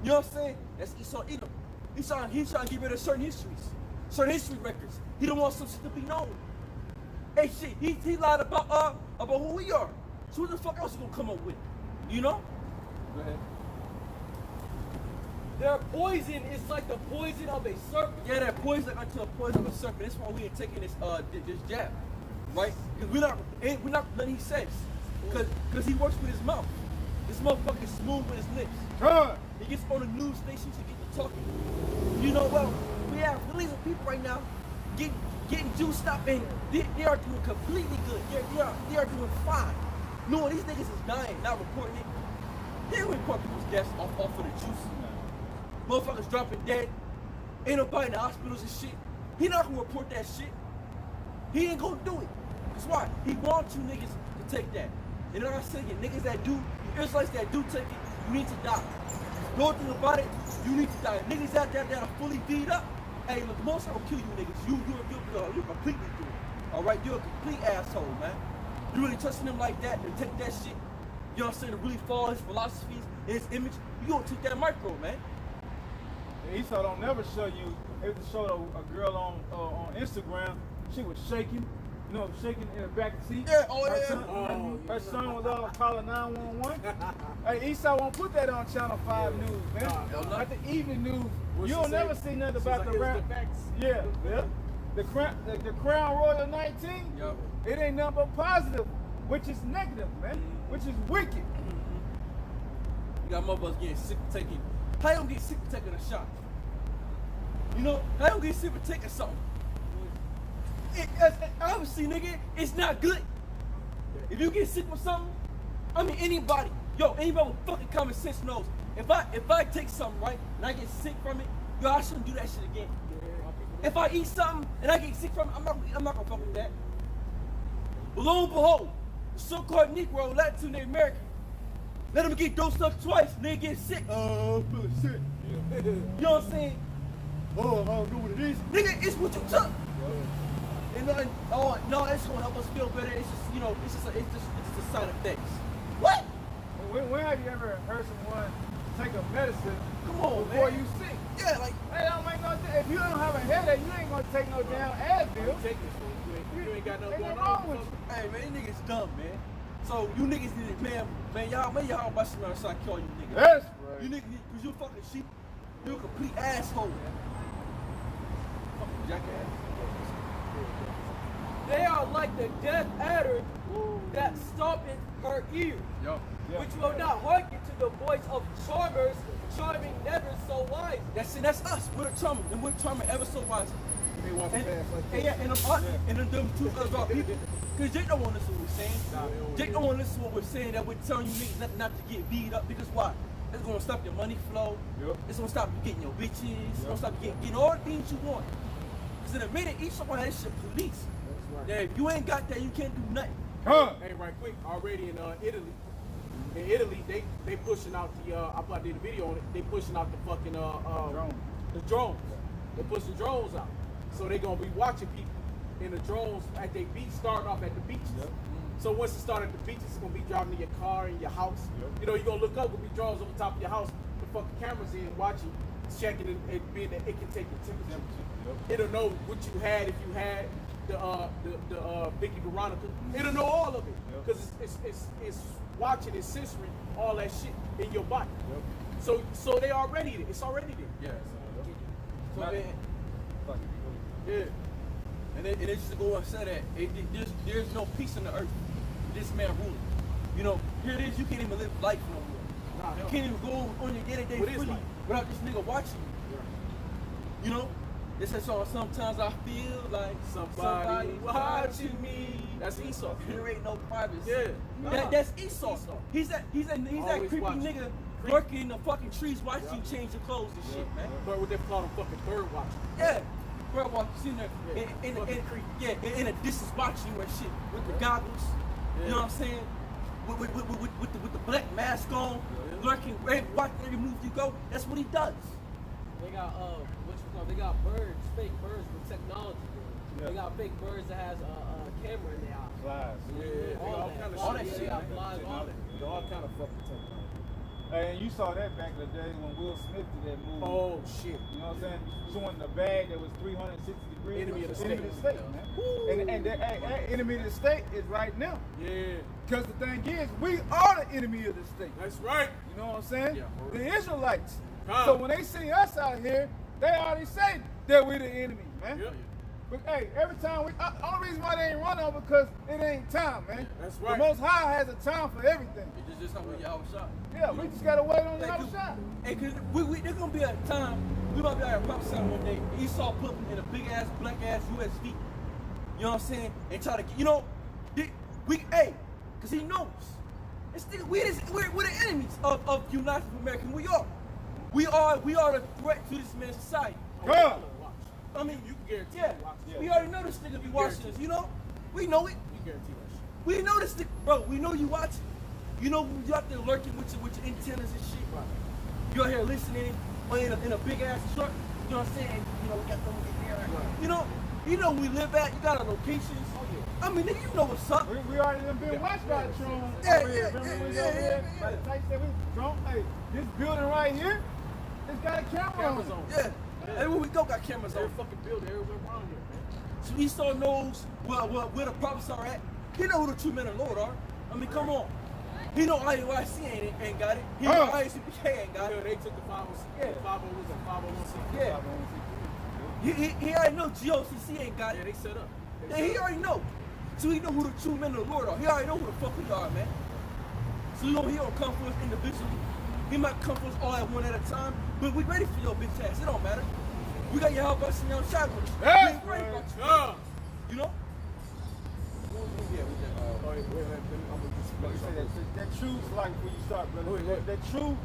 You know what I'm saying? That's Esau Edom. He's trying to get rid of certain histories. Certain history records. He don't want some shit to be known. Hey shit, he lied about who we are. So what the fuck else he gonna come up with? You know? Go ahead. Their poison is like the poison of a serpent. Yeah, that poison unto a poison of a serpent. That's why we ain't taking this jab, right? Because we're not letting he says, because he works with his mouth. This motherfucker is smooth with his lips. He gets on the news stations to get to talking. You know, well, we have millions of people right now getting juiced up, and they are doing completely good. They are doing fine. Knowing these niggas is dying, not reporting it. He ain't report people's deaths off of the juice. Motherfuckers dropping dead. Ain't nobody in the hospitals and shit. He not gonna report that shit. He ain't gonna do it. That's why he wants you niggas to take that. And like I said, you niggas that do, you Israelites that do take it, you need to die. No thing about it, you need to die. Niggas out there that are fully beat up, hey, look, most will kill you niggas. You're completely through it. Alright, you're a complete asshole, man. You really trusting him like that and take that shit, you know what I'm saying, to really follow his philosophies and his image, you gonna take that micro, man. Esau don't never show you. They just showed a girl on Instagram. She was shaking, you know, shaking in the back seat. Yeah, Her son was calling 911. Hey, Esau won't put that on Channel 5 News, man. At the evening news, you'll never see nothing about the rap. Yeah. The Crown Royal 19. Yep. It ain't nothing but positive, which is negative, man. Which is wicked. You got motherfuckers getting sick of taking. How you gonna get sick of taking a shot? You know, how you gonna get sick of taking something? Obviously, nigga, it's not good. If you get sick of something, I mean anybody with fucking common sense knows. If I take something, right, and I get sick from it, yo, I shouldn't do that shit again. If I eat something and I get sick from it, I'm not gonna fuck with that. But lo and behold, the so-called Negro, Latin, they American, let them get dosed up twice and they get sick. Oh, I'm feeling sick. Yeah. You know what I'm saying? Oh, I don't know what it is. Nigga, it's what you took. And no, it's gonna help us feel better. It's just, you know, it's just a side effects. What? When have you ever heard someone take a medicine before you sick? Yeah, like, hey, don't make no sense. If you don't have a headache, you ain't gonna take no damn Advil. Take this one. You ain't got nothing going wrong on with you. hey man, these niggas dumb, man. So you niggas need it, man, y'all about to start kill you niggas. That's right. You niggas, cause you fucking sheep, you a complete asshole, man. Fucking jackass. They are like the deaf adder that stoppeth her ears, which will not hearken to the voice of charmers, charming never so wise. That's us. We're the charmer, and we're charming ever so wise. They walk past like And them two other people, because Jake don't want to listen to what we're saying. Jake don't want to listen to what we're saying, that we're telling you niggas not to get beat up, because why? It's going to stop your money flow. It's going to stop you getting your bitches. It's going to stop you getting all the things you want. Because in a minute, each someone has shit police. Yeah, if you ain't got that, you can't do nothing. Hey, right quick, already in Italy. In Italy, they pushing out the I did a video on it. They pushing out the fucking the drones. They're pushing drones out. So they're gonna be watching people in the drones at their beach, starting off at the beaches. So once it started at the beaches, it's gonna be driving in your car, in your house. You know, you're gonna look up, gonna be drones over top of your house, the fucking cameras in, watching, checking and being that it can take your temperature. It'll know what you had if you had the Vicky Veronica. It'll know all of it because it's watching, it's censoring all that shit in your body. So they already there. It's already there. So man, yeah. And it's just to go and say that there's no peace in the earth. This man ruling. You know, here it is. You can't even live life no more. You can't even go on your day-to-day freely without this nigga watching you. You know. This is song. Sometimes I feel like somebody watching me. That's Esau. There ain't no privacy. Yeah. That's Esau. He's that creepy nigga lurking in the fucking trees watching you change your clothes and shit, man. But what they call them fucking bird watching. Yeah. Bird watching, sitting there in a distance watching you and shit with the goggles. You know what I'm saying? With the black mask on, lurking, watching every move you go. That's what he does. They got they got birds, fake birds with technology. They got fake birds that has a camera in their eye. Flies. All that shit. They got flies, all that. All kind of fucking technology. Hey, and you saw that back in the day when Will Smith did that movie. Oh shit. You know what I'm saying? Showing the bag that was 360 degrees. Enemy of the state, man. And that enemy of the state is right now. Yeah. Because the thing is, we are the enemy of the state. That's right. You know what I'm saying? Yeah, the Israelites. So when they see us out here, they already say that we're the enemy, man. Yeah. But hey, every time only reason why they ain't run over because it ain't time, man. That's right. The Most High has a time for everything. It's just how we y'all shot. Yeah, we just gotta wait on the other shot. Hey, cause there's gonna be a time we might be out here prophesying one day. Esau put him in a big ass black ass USV. You know what I'm saying? And try to get, cause he knows. And still, we're the enemies of United American. We are the threat to this man's society. Come. I mean, You can guarantee yeah, he watches. we already know this nigga be watching us, you know? We know it. You guarantee that shit. We know this nigga, bro. We know you watching. You know you out there lurking with your antennas and shit. Right. You out here listening in a big ass truck. You know what I'm saying? You know, we got them there. Right. You know we live at. You got our locations. Oh, yeah. I mean, nigga, you know what's up. We already done been watched by the drone. Yeah, over here. yeah, Remember we was yeah, over there? yeah. By the type said we drone. Hey, this building right here, it's got a camera Cameras on. on. Yeah. Everywhere we go, got cameras Every on. fucking building, everywhere around here, man. So Esau knows where the prophets are at. He know who the true men of the Lord are. I mean, come on. He know IUIC ain't got it. He know IUCPK ain't got Yeah, it. they took the 501c. Yeah. 501c. Yeah. He already know GOCC ain't got Yeah, it. they set up. Yeah, he already know. So he know who the true men of the Lord are. He already know who the fuck we are, man. So he don't come for us individually. He might come for us all at one at a time, but we ready for your bitch ass. It don't matter. We got your help us and your shot with us. Hey! We ain't worried about you. Yeah. You know? Oh, wait, I'm gonna just You say that truth, like when you start, brother. Wait, wait. That true,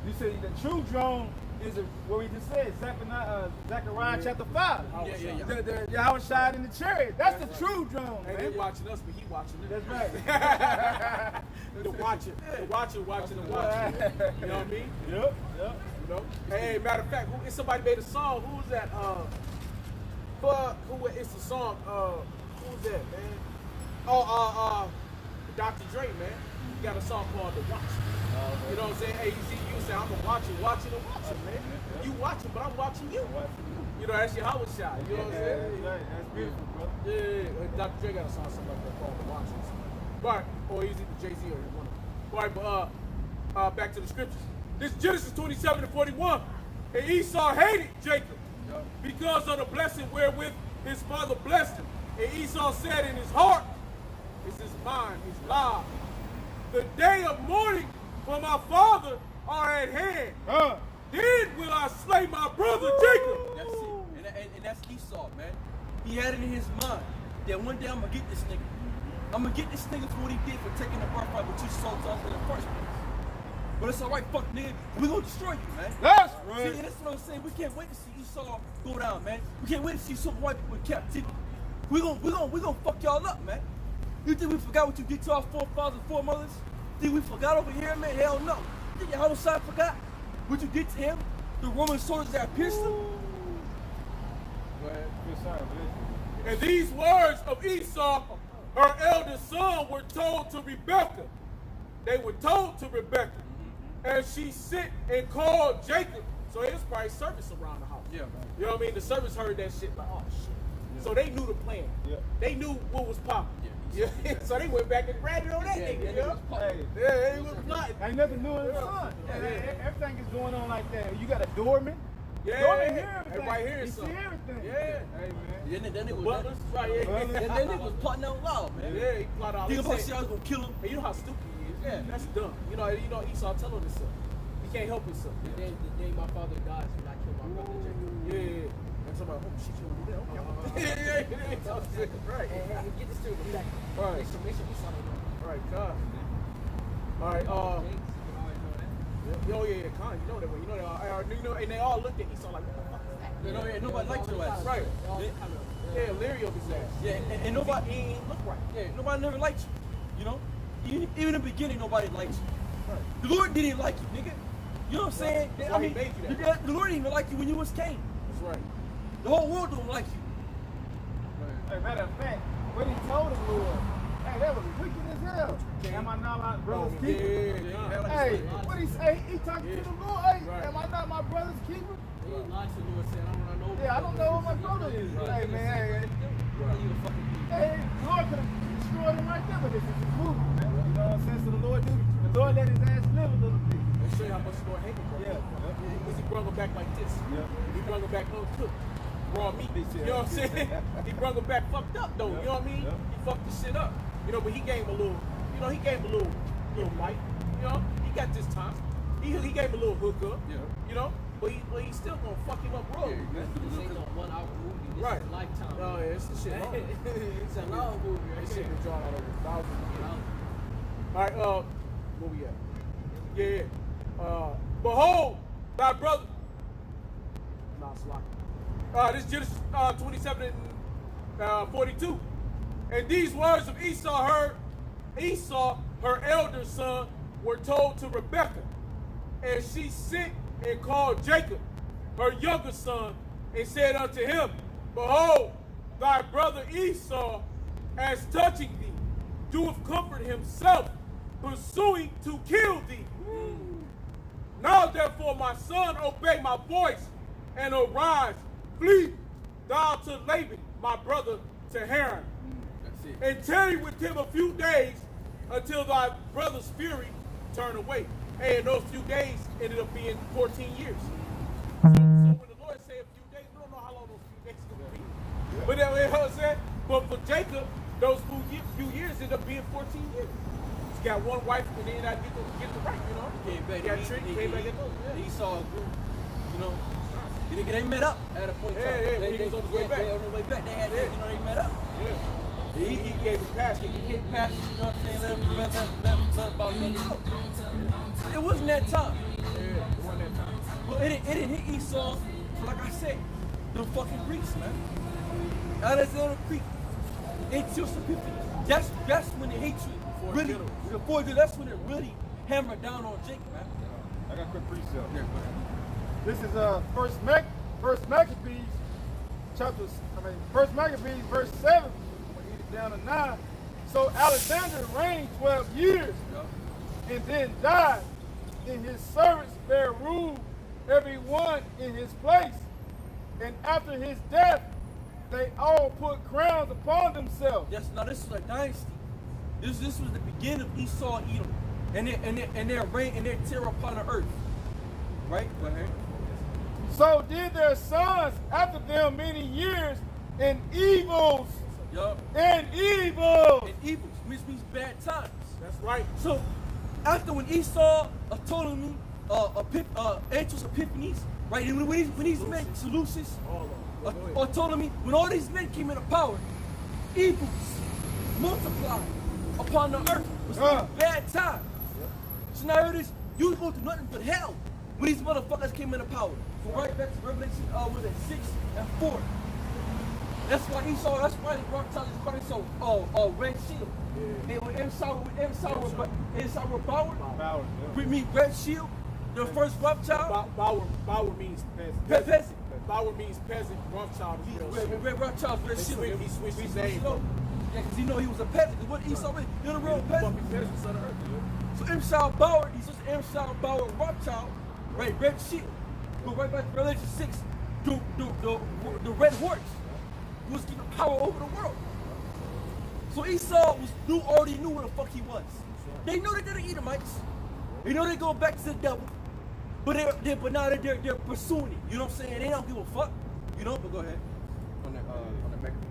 you say the true drone is what we just said, Zechariah chapter 5. Yeah. The Yahushua in the chariot. That's the true drone, Hey, man. they watching us, but he watching them. That's right. The watching. You know what I mean? Yep. You know? Hey, matter of fact, somebody made a song. Who was that? It's a song. Who was that, man? Dr. Dre, man. He got a song called The Watch. You know what I'm saying? Hey, you say, I'm a watching, man. You watching, but I'm watching you. You know, that's your Howard shot. You know what I'm saying? That's beautiful, bro. Yeah, Dr. Dre got a song something like that called The Watchers. Right, or he's either Jay-Z or one of them. Right, but back to the scriptures. This Genesis 27:41. And Esau hated Jacob because of the blessing wherewith his father blessed him. And Esau said in his heart, this is mine, his life. The day of mourning for my father are at hand. Then will I slay my brother Jacob. That's it. And that's Esau, man. He had it in his mind that one day I'm going to get this nigga. I'm going to get this nigga for what he did for taking the birthright what you sold to us in the first place. But it's all right, fuck nigga. We're going to destroy you, man. That's See, right. and that's what I'm saying. We can't wait to see Esau go down, man. We can't wait to see some white people in captivity. We're gonna fuck y'all up, man. You think we forgot what you did to our forefathers and foremothers? Think we forgot over here, man? Hell no. You think your homicide forgot what you did to him? The Roman soldiers that pierced him? Go ahead. Good son, good. And these words of Esau, her eldest son, were told to Rebekah. They were told to Rebekah. And she sent and called Jacob. So it was probably service around the house. Yeah. You know what I mean? The servants heard that shit like, oh shit. Yeah. So they knew the plan. Yeah. They knew what was popping. Yeah. So they went back and grabbed it on that nigga. You know? Hey, Yeah, they was plotting. ain't nothing new in the sun. Everything is going on like that. You got a doorman. Yeah. Doorman hear everything. Everybody hearing He something. see everything. Yeah. Hey, man. Then it was Butlers, right? Yeah. then it was plotting out loud, man. Yeah, he plotted out. He He about to said- say I was gonna kill him. Hey, you know how stupid he is? Yeah, that's dumb. You know Esau telling himself. He can't help himself. The day my father dies, when I kill my brother Jacob. Yeah. And somebody, oh shit, you don't do that. Okay. Yeah. Right. Hey, get this to me. Like, Right. make sure Esau don't know. All right, God. All right. James, you always know that. Oh yeah, Con. You know that way. You know, and they all looked at Esau like, what the fuck is that? You know, yeah, nobody liked your ass. Right. They all kind of, Yeah, Larry of his ass. Yeah, and nobody, He ain't look right. yeah, nobody never liked you. You know, even in the beginning, nobody liked you. Right. The Lord didn't like you, nigga. You know what I'm saying? That's I why he mean, made you that. the Lord didn't even like you when you was Cain. That's right. The whole world don't like you. Hey, matter of fact, when he told the Lord, hey, that was wicked as hell. Am I not my brother's Oh, keeper? yeah. Hey, what he say? He talking Yeah. to the Lord. Hey, Right. am I not my brother's keeper? he lied to the Lord, said, I don't know. Yeah, I don't know who my brother is. Hey, man, hey, hey, the Lord could have destroyed him right there, but this is his movement, man. You know what I'm saying? So the Lord let his ass live a little bit. Let's show you how much the Lord hated him. Yeah. Because he brought him back like this. Yeah. He brought him back uncooked. Raw meat. You know what I'm saying? He brought him back fucked up though. You know what I mean? Yeah. He fucked the shit up. You know, but he gave him a little, little bite. You know, he got this time. He gave him a little hookup. Yeah. You know, but he's still gonna fuck him up raw. This ain't no 1 hour movie. This Right. is a lifetime. Oh yeah, it's the shit. long. It's a long movie. This shit been drawn out over thousands of years. You know? All right, Where we at? Yeah. Behold, thy brother. Nah, Slocky. This is Genesis 27 and 42. And these words of Esau, her elder son, were told to Rebekah. And she sent and called Jacob, her younger son, and said unto him, Behold, thy brother Esau, as touching thee, doeth comfort himself, pursuing to kill thee. Now therefore, my son, obey my voice, and arise, flee thou to Laban, my brother, to Haran, and tarry with him a few days until thy brother's fury turn away. And in those few days ended up being 14 years. So when the Lord said a few days, we don't know how long those few days are going to be. But you know what I'm saying? But for Jacob, those few years ended up being 14 years. He's got one wife, and then I get the right, you know? Came back, he got tricked, came back and those. Esau grew, you know. They met up at a point in time. He was on his way back. They on their way back. They had, you know, they met up. Yeah. He gave his pass. He gave pass, you know what I'm saying? Let him about it. It wasn't that time. Yeah, it wasn't that time. Well, it didn't hit Esau, like I said, the fucking Greeks, man. Alexander Creek. It's just the people. That's when the hatred really, that's when it really hammered down on Jake, man. I got a quick precept. Yeah, go ahead. This is First Maccabees, First Maccabees, verse 7, down to 9. So Alexander reigned 12 years, and then died, and his servants bare rule, every one in his place. And after his death, they all put crowns upon themselves. Yes, now this was a dynasty. This was the beginning of Esau, Edom, and their reign and their terror upon the earth. Right? Go ahead. So did their sons after them many years, and evils. Yup. And evils. And evils, which means bad times. That's right. So after when Esau, Ptolemy, Antiochus Epiphanes, right? And when these men, Seleucus, Ptolemy, when all these men came into power, evils multiplied upon the earth. It was bad times. So now hear this, you was going through nothing but hell when these motherfuckers came into power. So right back to Revelation, was it 6 and 4? That's why Esau, that's why the Rothschild is calling so Red Shield. And when Esau were Bauer, we mean Red Shield, the first Rothschild. Bauer means peasant. Bauer means peasant. Rothschild is Red Rothschild, Red Shield. He switched his name. Yeah, because you know he was a peasant. What Esau was, you're the real peasant. Son of earth. So Esau Bauer, he's just Esau Bauer Rothschild, right? Red Shield. Go right back to Revelation 6. The red horse was giving power over the world. So Esau already knew where the fuck he was. They know that they're the Edomites. They know they're going back to the devil. But now they're pursuing it. You know what I'm saying? They don't give a fuck. You know, but go ahead. On the Maccabees.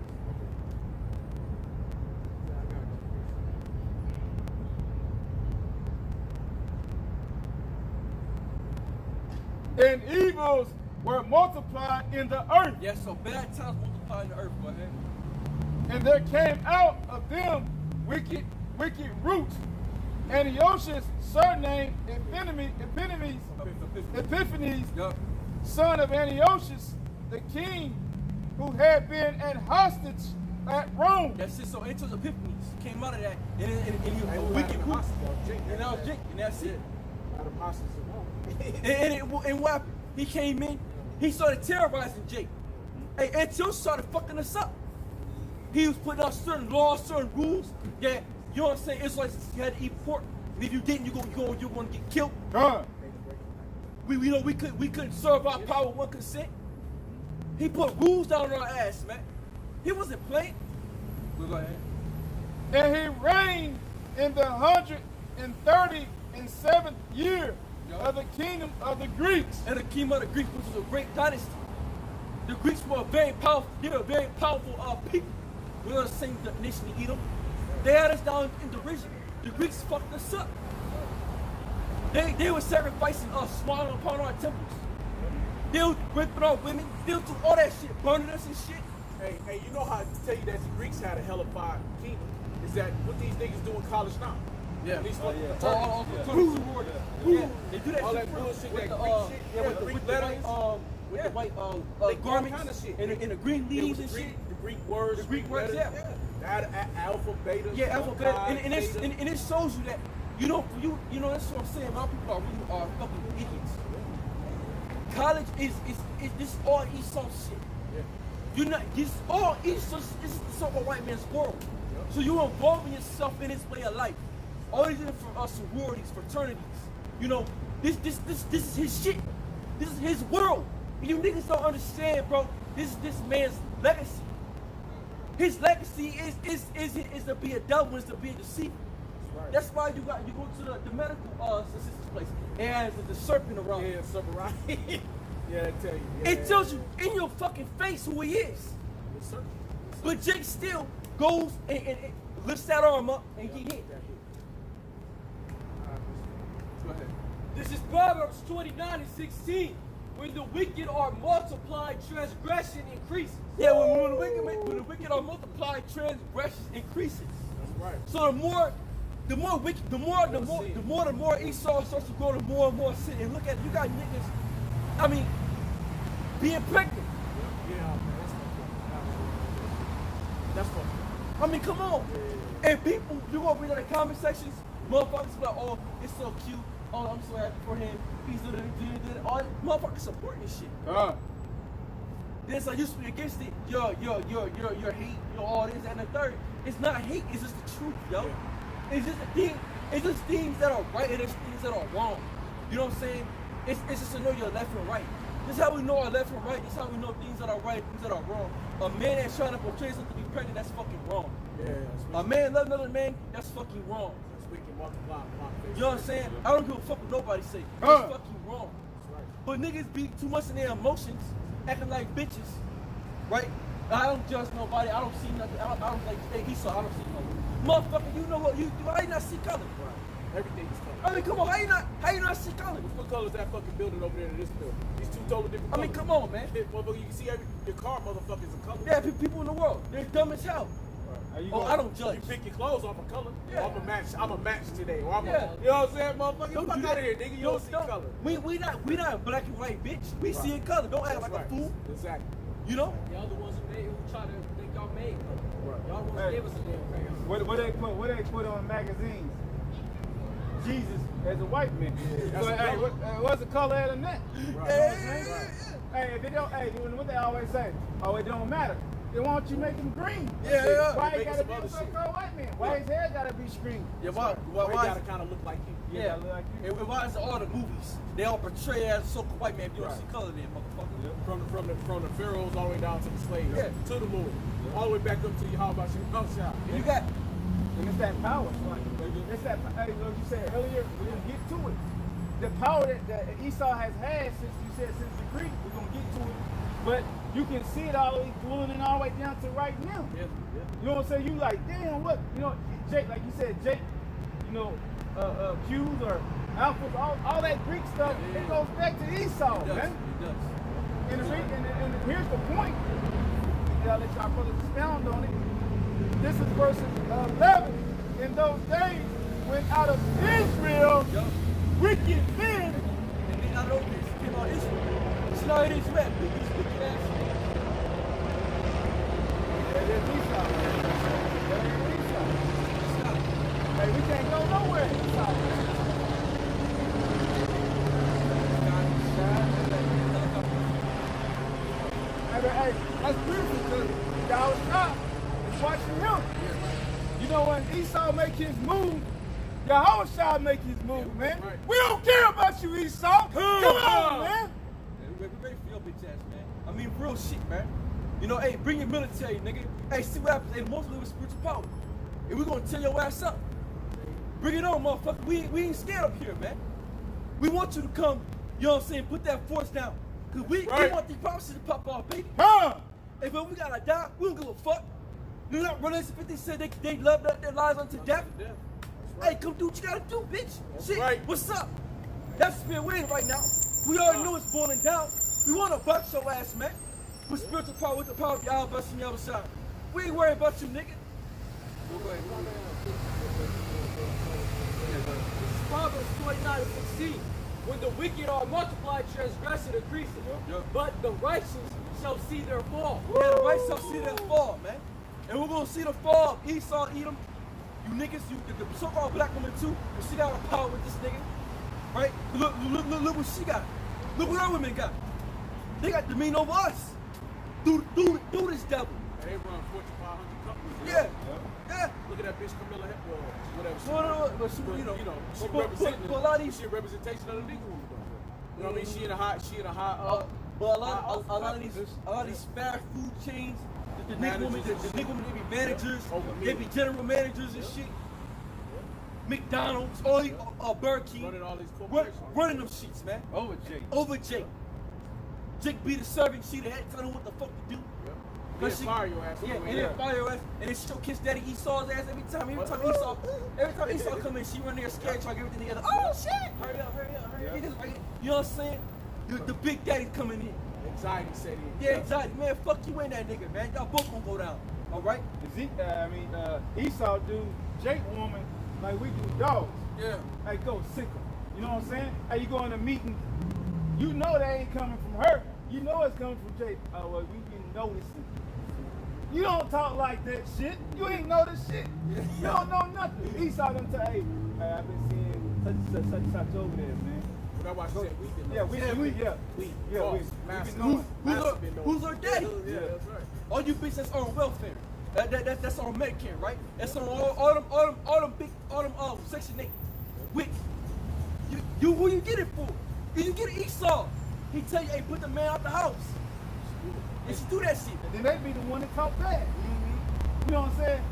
And evils were multiplied in the earth. Yes, so bad times multiply in the earth. Go ahead. And there came out of them wicked roots. Antiochus, surnamed Epiphanes, son of Antiochus, the king, who had been an hostage at Rome. That's it. So Antiochus Epiphanes came out of that, and he was a wicked roots. And that was Jake, and that's it. And what happened? He came in, he started terrorizing Jake. Hey, Antiochus started fucking us up. He was putting out certain laws, certain rules that, you know what I'm saying, Israelites had to eat pork. And if you didn't, you're gonna get killed. We couldn't serve our power with one consent. He put rules down on our ass, man. He wasn't playing. We'll go ahead. And he reigned in the 137th year of the kingdom of the Greeks. And the kingdom of the Greeks, which was a great dynasty. The Greeks were very powerful. They were a very powerful people. We were the same nation to Edom. They had us down in derision. The Greeks fucked us up. They were sacrificing us, swallowing upon our temples. They were raping our women. They were doing all that shit, burning us and shit. Hey, you know how to tell you that the Greeks had a hellified kingdom? Is that what these niggas do in college now? Yeah. These fucking All fraternities. fraternities, sororities. Yeah, they do that All shit that bullshit, with that the, Greek shit. yeah, with the Greek white, letters. with the white They garments kind of shit. and the green Yeah, leaves with and shit. The Greek words. The Greek words, letters. yeah. Alpha, beta. Yeah, alphabet, Chi, and theta. it shows you that you know that's what I'm saying. A lot of people are fucking idiots. College is this is all Esau shit. Yeah. You're not this all Esau. This is the so-called white man's world. So you're involving yourself in his way of life. All these different sororities, fraternities. You know, this is his shit. This is his world. And you niggas don't understand, bro. This is this man's legacy. His legacy is to be a devil, is to be a deceiver. Right. That's why you go to the medical assistance place. It has the serpent around. Yeah, something right. Yeah, I tell you. Yeah, It tells you in your fucking face who he is. It's certain. But Jake still goes and lifts that arm up and get hit. Go ahead. This is Proverbs 29:16. When the wicked are multiplied, transgression increases. Yeah, when the wicked are multiplied, transgressions increases. That's right. So the more wicked, the more Esau starts to grow, the more and more sin. And look at you got niggas. I mean, being pregnant. Yeah, man, that's fucked up. I mean, come on. And people, you go read in the comment sections, motherfuckers be like, oh, it's so cute. Oh, I'm so happy for him. He's doing it. All motherfuckers supporting this shit. Then so you speak against it. You're hate. You're all this and the third. It's not hate. It's just the truth, yo. Yeah. It's just a thing. It's just things that are right and there's things that are wrong. You know what I'm saying? It's just to know your left and right. This is how we know our left and right. This is how we know things that are right, things that are wrong. A man that's trying to portray something to be pregnant, that's fucking wrong. Yeah, A man love another man, that's fucking wrong. You know what I'm saying? I don't give a fuck what nobody say. It's fucking wrong. But niggas be too much in their emotions, acting like bitches, right? I don't judge nobody. I don't see nothing. I don't like, hey, he saw. I don't see nothing. Motherfucker, you know what you do? How you not see color? Everything is color. I mean, come on. How you not see color? What color is that fucking building over there to this building? These two totally different I colors. mean, come on, man. Motherfucker, you can see your car, motherfuckers, a color. Yeah, people in the world, they're dumb as hell. I don't judge. You pick your clothes off of color. Yeah. Oh, I'm a match today. Or I'm Yeah. you know what I'm saying, motherfucker? Don't Fuck do out that. of here, nigga. You don't see color. We not black and white, bitch. We see in color. Don't act like a fool. Exactly. You know? Y'all the ones who try to think y'all made. Right. Y'all the ones who gave us a damn crayon. What they put on magazines? Jesus as a white man. Yeah, So, that's hey, what's the color of the net? Right. You know what I'm saying? Hey, if they don't, hey, what they always say? Oh, it don't matter. Then why don't you make him green? Yeah. Why They he gotta making be some a other shit. so-called white man? Why his hair gotta be screened? Yeah, Why why gotta kind of look like you? Yeah, look like you. and why is all the movies they all portray as a so-called white man if you don't see color in, motherfucker? From the pharaohs all the way down to the slaves, Yeah. to the moon, all the way back up to you. How about you? And you got And it's that power. It's that, hey, what you said earlier, we're going to get to it. The power that Esau has had since the Greek, we're going to get to it. But you can see it all the way flowing and all the way down to right now. Yeah. You know what I'm saying? You like, damn, what? You know, Jake, like you said, Jake, you know, Q's or alphas, all that Greek stuff, it goes back to Esau, it does. man. It does. And here's the point. I'll let y'all brothers expound on it. This is verse 11. In those days, when out of Israel, wicked men. And then I know this came out Israel. It's not it is man. Wicked ass. That is Esau. That ain't Esau. Hey, we can't go nowhere, Esau. Hey, that's beautiful because y'all stop and watching him. You know when Esau make his move, Yahushua make his move, man. Right. We don't care about you, Esau. Come on, man. We ready for your bitch ass, man. I mean, real shit, man. You know, hey, bring your military, nigga. Hey, see what happens. Hey, most live with spiritual power. And we gonna tear your ass up. Bring it on, motherfucker. We ain't scared up here, man. We want you to come, you know what I'm saying, put that force down. Cause we want these promises to pop off, baby. Hey, but we gotta die, we don't give a fuck. You know, Revelation 50 said they love their lives unto death. Hey, come do what you gotta do, bitch. Shit, what's up? That's the spirit we're in right now. We already know it's boiling down. We wanna box your ass, man. With spiritual power, with the power of Yahweh on the other side. We ain't worried about you, nigga. Go ahead. Proverbs 29 and 16. When the wicked are multiplied, transgression increases. But the righteous shall see their fall. Yeah, the righteous shall see their fall, man. And we're gonna see the fall of Esau, Edom. You niggas, the so-called black woman too, and she got a power with this nigga. Right? Look what she got. Look what our women got. They got dominion over us. Do this devil. And they run Fortune 500 companies. Yeah. Look at that bitch Camilla, whatever. No, but she, she but representing. a lot of these, She a representation of the nigga woman, though. You know what I mean? She in a high. but a lot of these fast food chains, the nigga women, they be managers, they be general managers and shit. McDonald's, Burger King, Running all these corporations. running them sheets, man. Over Jake. Jake be the servant, she the head, tell him what the fuck to do. They fire your ass. Yeah, and then fire your ass, and then she'll kiss Daddy Esau's ass every time Esau come in, she run there scared, trying to get everything together. Oh shit! Hurry up. You know what I'm saying? The big daddy's coming in. Anxiety set in. Yeah, anxiety. Man, fuck you and that nigga, man. Y'all both gonna go down. Alright? Esau do Jake woman like we do dogs. Yeah. Hey, go sick 'em. You know what I'm saying? Hey, you go in a meeting, you know they ain't coming from her. You know it's coming from Jake. Oh, well, we been noticing. You don't talk like that shit. You ain't know this shit. You don't know nothing. Esau done tell, hey, I've been seeing such and such over there, man. That's why she said we been. Who's our daddy? Yeah, that's right. All you bitches that's on welfare. That's on Medicare, right? That's on all them Section 8. Wait, who you get it for? You get it Esau. He tell you, hey, put the man out the house. And she do that shit. And then they be the one that talk bad. You know what I'm saying?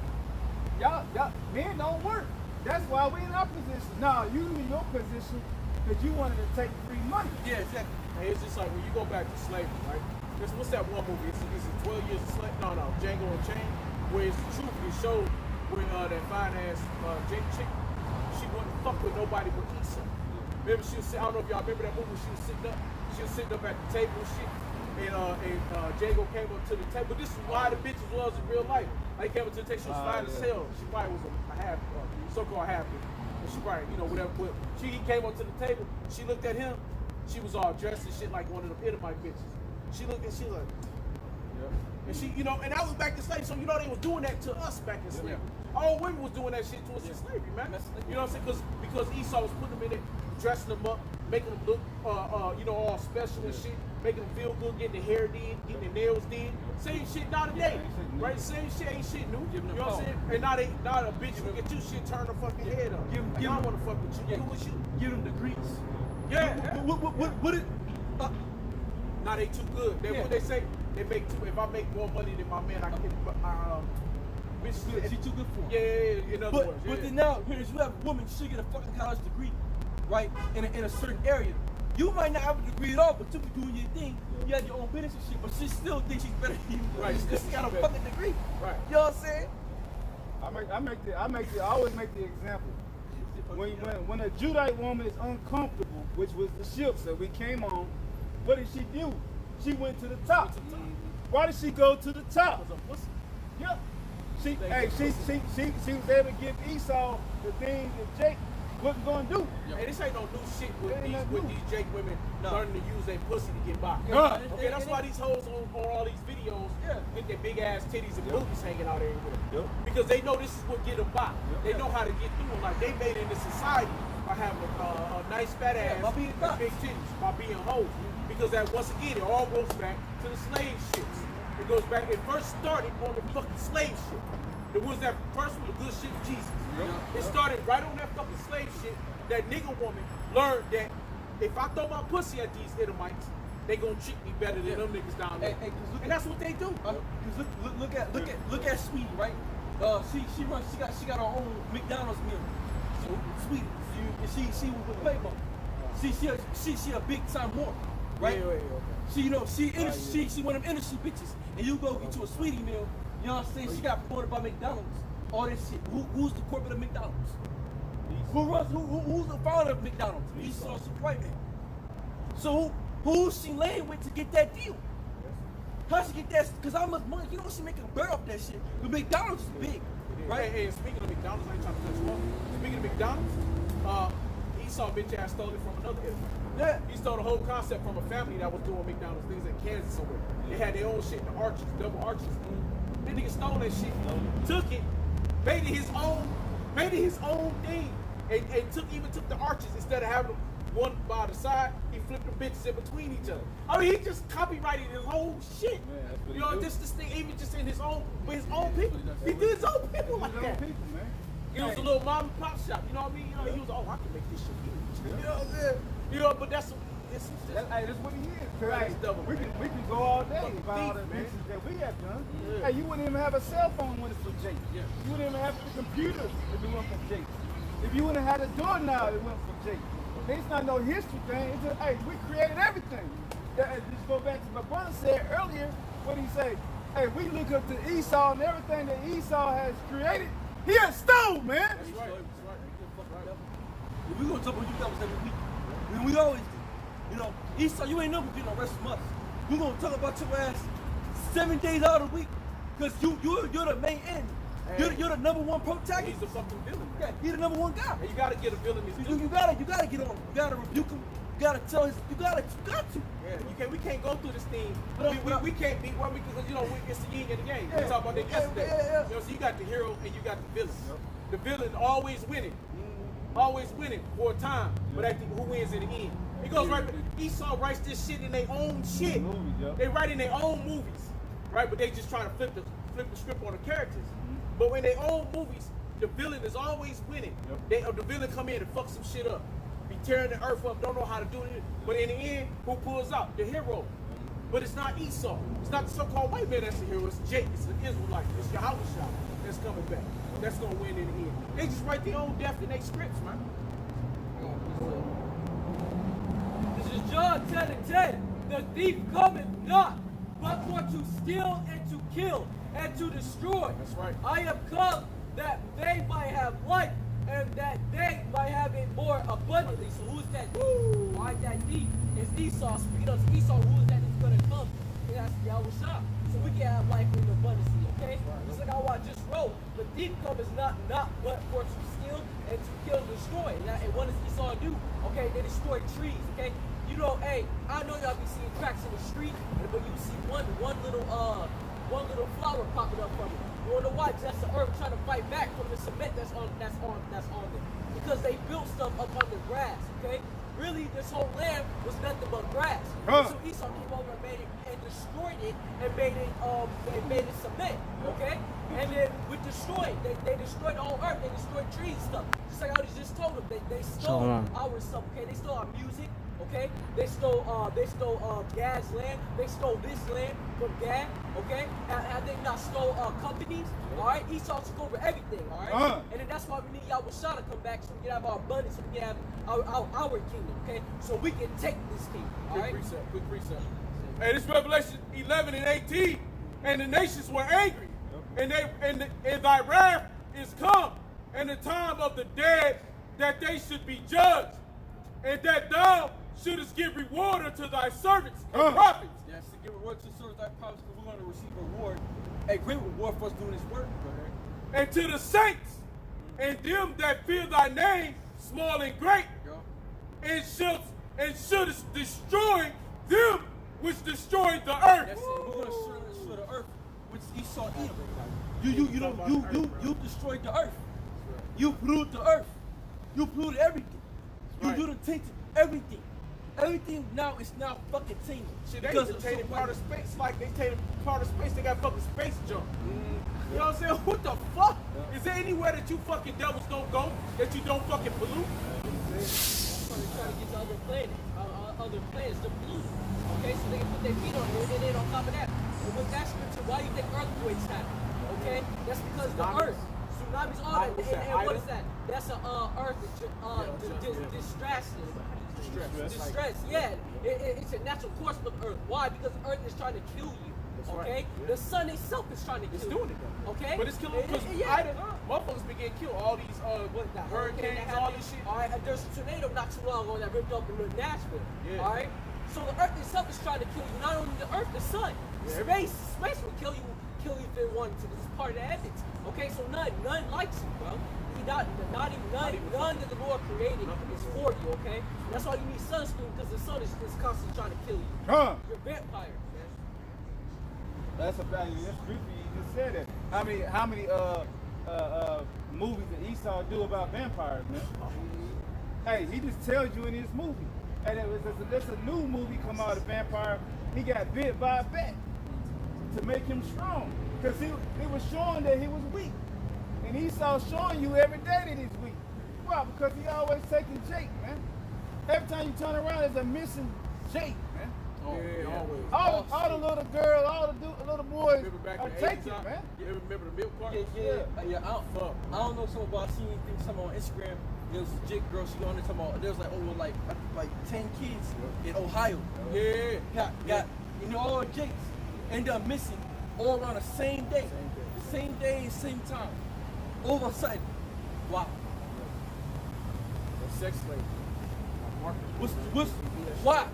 Y'all, men don't work. That's why we in our position. Nah, you in your position because you wanted to take free money. Yeah, exactly. Hey, it's just like when you go back to slavery, right? What's that one movie? Is it 12 Years a Slave? No, Django Unchained. Where it's the truth. It showed where that fine ass Jake chick, she wouldn't fuck with nobody but Esau. Remember she was sitting, I don't know if y'all remember that movie. She was sitting up at the table and shit. And Django came up to the table. This is why the bitches was in real life. Like, came up to the table, she was fine as hell. She probably was a half, so-called half. But she probably, whatever. But he came up to the table. She looked at him. She was all dressed and shit like one of the Edomite bitches. She looked and she like, and she, and that was back in slavery. So they was doing that to us back in slavery. All women was doing that shit to us in slavery, man. You know what I'm saying? Because Esau was putting them in there, dressing them up, making them look, all special and shit, making them feel good, getting their hair did, getting their nails did. Same shit now today, right? Same shit ain't shit new. You know what I'm saying? And now a bitch will get you shit, turn her fucking head up. I don't want to fuck with you. Who was you? Give them the grease. Yeah. What it? Now they too good. What they say? They make too. If I make more money than my man, I can. Bitch, She too good for him. Yeah. In other words, But then now, here's you have a woman, she get a fucking college degree, right? In a certain area. You might not have a degree at all, but you be doing your thing. You have your own business and shit, but she still thinks she's better than you. Right. Because she got a fucking degree. Right. You know what I'm saying? I always make the example. When a Judite woman is uncomfortable, which was the ships that we came on, what did she do? She went to the top. Why did she go to the top? Yeah. She was able to give Esau the things that Jake wasn't gonna do. Hey, this ain't no new shit with these Jake women learning to use their pussy to get by. Okay, that's why these hoes on all these videos with their big ass titties and boobies hanging out everywhere. Because they know this is what get them by. They know how to get through them. Like they made it in the society by having a nice fat ass and big titties, by being hoes. Because that once again, it all goes back to the slave ships. It goes back. It first started on the fucking slave ship. It was that first one, the good shit, Jesus. It started right on that fucking slave shit. That nigga woman learned that if I throw my pussy at these Edomites, they gonna treat me better than them niggas down there. And that's what they do. Look at Sweetie, right? She got her own McDonald's meal. So Sweetie, and she was with Playboy. She a big time whore, right? She one of them industry bitches, and you go get you a Sweetie meal. You know what I'm saying? She got promoted by McDonald's. All this shit. Who's the corporate of McDonald's? Who's the founder of McDonald's? Esau White man. So who's she laying with to get that deal? How she get that? Because how much money? You know she making a bird off that shit. The McDonald's is big, right? Hey, speaking of McDonald's, I ain't trying to cut you off. Speaking of McDonald's, Esau bitch ass stole it from another Israel. Yeah. He stole the whole concept from a family that was doing McDonald's things in Kansas somewhere. They had their own shit, the arches, double arches. That nigga stole that shit, took it, made it his own thing, and took the arches instead of having them one by the side. He flipped the bitches in between each other. I mean, he just copyrighted his whole shit. You know, this thing even just in his own people. He did his own people like that. It was a little mom and pop shop. You know what I mean? You know, he was I can make this shit huge. You know what I'm saying? You know, but that's what he is. Right. We can go all day about all the business that we have done. Yeah. Hey, you wouldn't even have a cell phone when it's for Jake. Yeah. You wouldn't even have the computer if it went for Jake. If you wouldn't have had a door now, it went for Jake. It's not no history thing. It's just, hey, we created everything. Just go back to my brother said earlier. What he say? Hey, we look up to Esau and everything that Esau has created. He has stole, man. That's right. We're gonna talk about you devils every week. I mean, we always do. You know, Esau, you ain't never getting no rest from us. We're gonna talk about your ass 7 days out of the week. Cause you're the main enemy. Hey. You're the number one protagonist. He's the fucking villain. Yeah, he's the number one guy. And you gotta get a villain. You gotta get on him. You gotta rebuke him. You gotta tell his. You got to. Yeah, we can't go through this thing. We can't be one because you know it's the yin and the yang. We talked about that yesterday. Yeah. You know, so you got the hero and you got the villain. The villain always winning, always winning for a time. But who wins in the end? It goes right. Esau writes this shit in their own shit. They write in their own movies, right? But they just try to flip the script on the characters. But when their own movies, the villain is always winning. The villain come in and fuck some shit up. Be tearing the earth up, don't know how to do it. But in the end, who pulls out? The hero. But it's not Esau. It's not the so-called white man that's the hero. It's Jake. It's the Israelite. It's Yahweh that's coming back. That's going to win in the end. They just write their own death in their scripts, man. This is John 10:10. The thief cometh not, but for to steal and to kill and to destroy. That's right. I have come that they might have life and that they might have it more abundantly. So who is that? Alright, that thief is Esau. Speaking of Esau, who is that that's going to come? And that's Yahweh. So we can have life in abundance, okay? Just like I just wrote, the thief cometh not but for to steal and to kill and destroy. And what does Esau do? Okay, they destroy trees, okay? You know, hey, I know y'all be seeing cracks in the street, but you see one little flower popping up from it. You wanna know why? That's the earth trying to fight back from the cement that's on there. Because they built stuff up on the grass, okay? Really, this whole land was nothing but grass. So Esau came over and made it and destroyed it and made it cement, okay? And then with destroying, they destroyed the whole earth. They destroyed trees and stuff. Just like I just told them, they stole our stuff, okay? They stole our music. Okay, they stole Gad's land. They stole this land from Gad. Okay, have they not stole companies? All right, Esau took over everything. All right, and then that's why we need Yahweh to come back so we can have our abundance, so we can have our kingdom. Okay, so we can take this kingdom. All right. Quick precept. Hey, this Revelation 11 and 18, and the nations were angry, and thy wrath is come, and the time of the dead that they should be judged, and that thou shouldest give reward unto thy servants and prophets. Yes, to give reward to the servants thy prophets, because we're going to receive a reward, a great reward for us doing this work. And to the saints and them that fear thy name, small and great, and shouldest destroy them which destroyed the earth. Yes, we're going to destroy the earth, which Esau Edom. You destroyed the earth. You polluted the earth. You polluted everything. You done tainted everything. Everything now is now fucking tainted. Shit, they even tainted part of space. Like they tainted part of space. They got fucking space junk. You know what I'm saying? What the fuck? Is there anywhere that you fucking devils don't go that you don't fucking pollute? They're trying to get to other planets to pollute. Okay, so they can put their feet on it and then on top of that. And with that scripture, why do you think earthquakes happen? Okay, that's because the earth. Tsunamis, all that. And what is that? That's an earth distress. Yeah, it's a natural course of the earth. Why? Because the earth is trying to kill you. Okay, the sun itself is trying to kill you. It's doing it though. Okay, but it's killing because motherfuckers begin to kill all these hurricanes, all this shit. All right, there's a tornado not too long ago that ripped up in Nashville. Yeah. All right, so the earth itself is trying to kill you. Not only the earth, the sun. Space will kill you if it wanted to. This is part of the ethics. Okay, so none likes you, bro. none that the Lord created is for you, okay? That's why you need sunscreen, because the sun is constantly trying to kill you. Huh? You're vampires, man. That's a value. That's creepy. You just said that. How many movies that Esau do about vampires, man? Hey, he just tells you in his movie. And there's a new movie come out of vampire. He got bit by a bat to make him strong. Because he was showing that he was weak. And Esau showing you every day that he's weak. Why? Because he always taking Jake, man. Every time you turn around, there's a missing Jake, man. Always. All the little girls, all the little boys are taken, man. You ever remember the milk cartons? Yeah. I don't know something about. I seen something on Instagram. There was a chick girl. She on there talking about. There was over like 10 kids in Ohio. Got all the Jakes ended up missing all around the same day. Same day, same time. All of a sudden, wow. Sex slave. Why?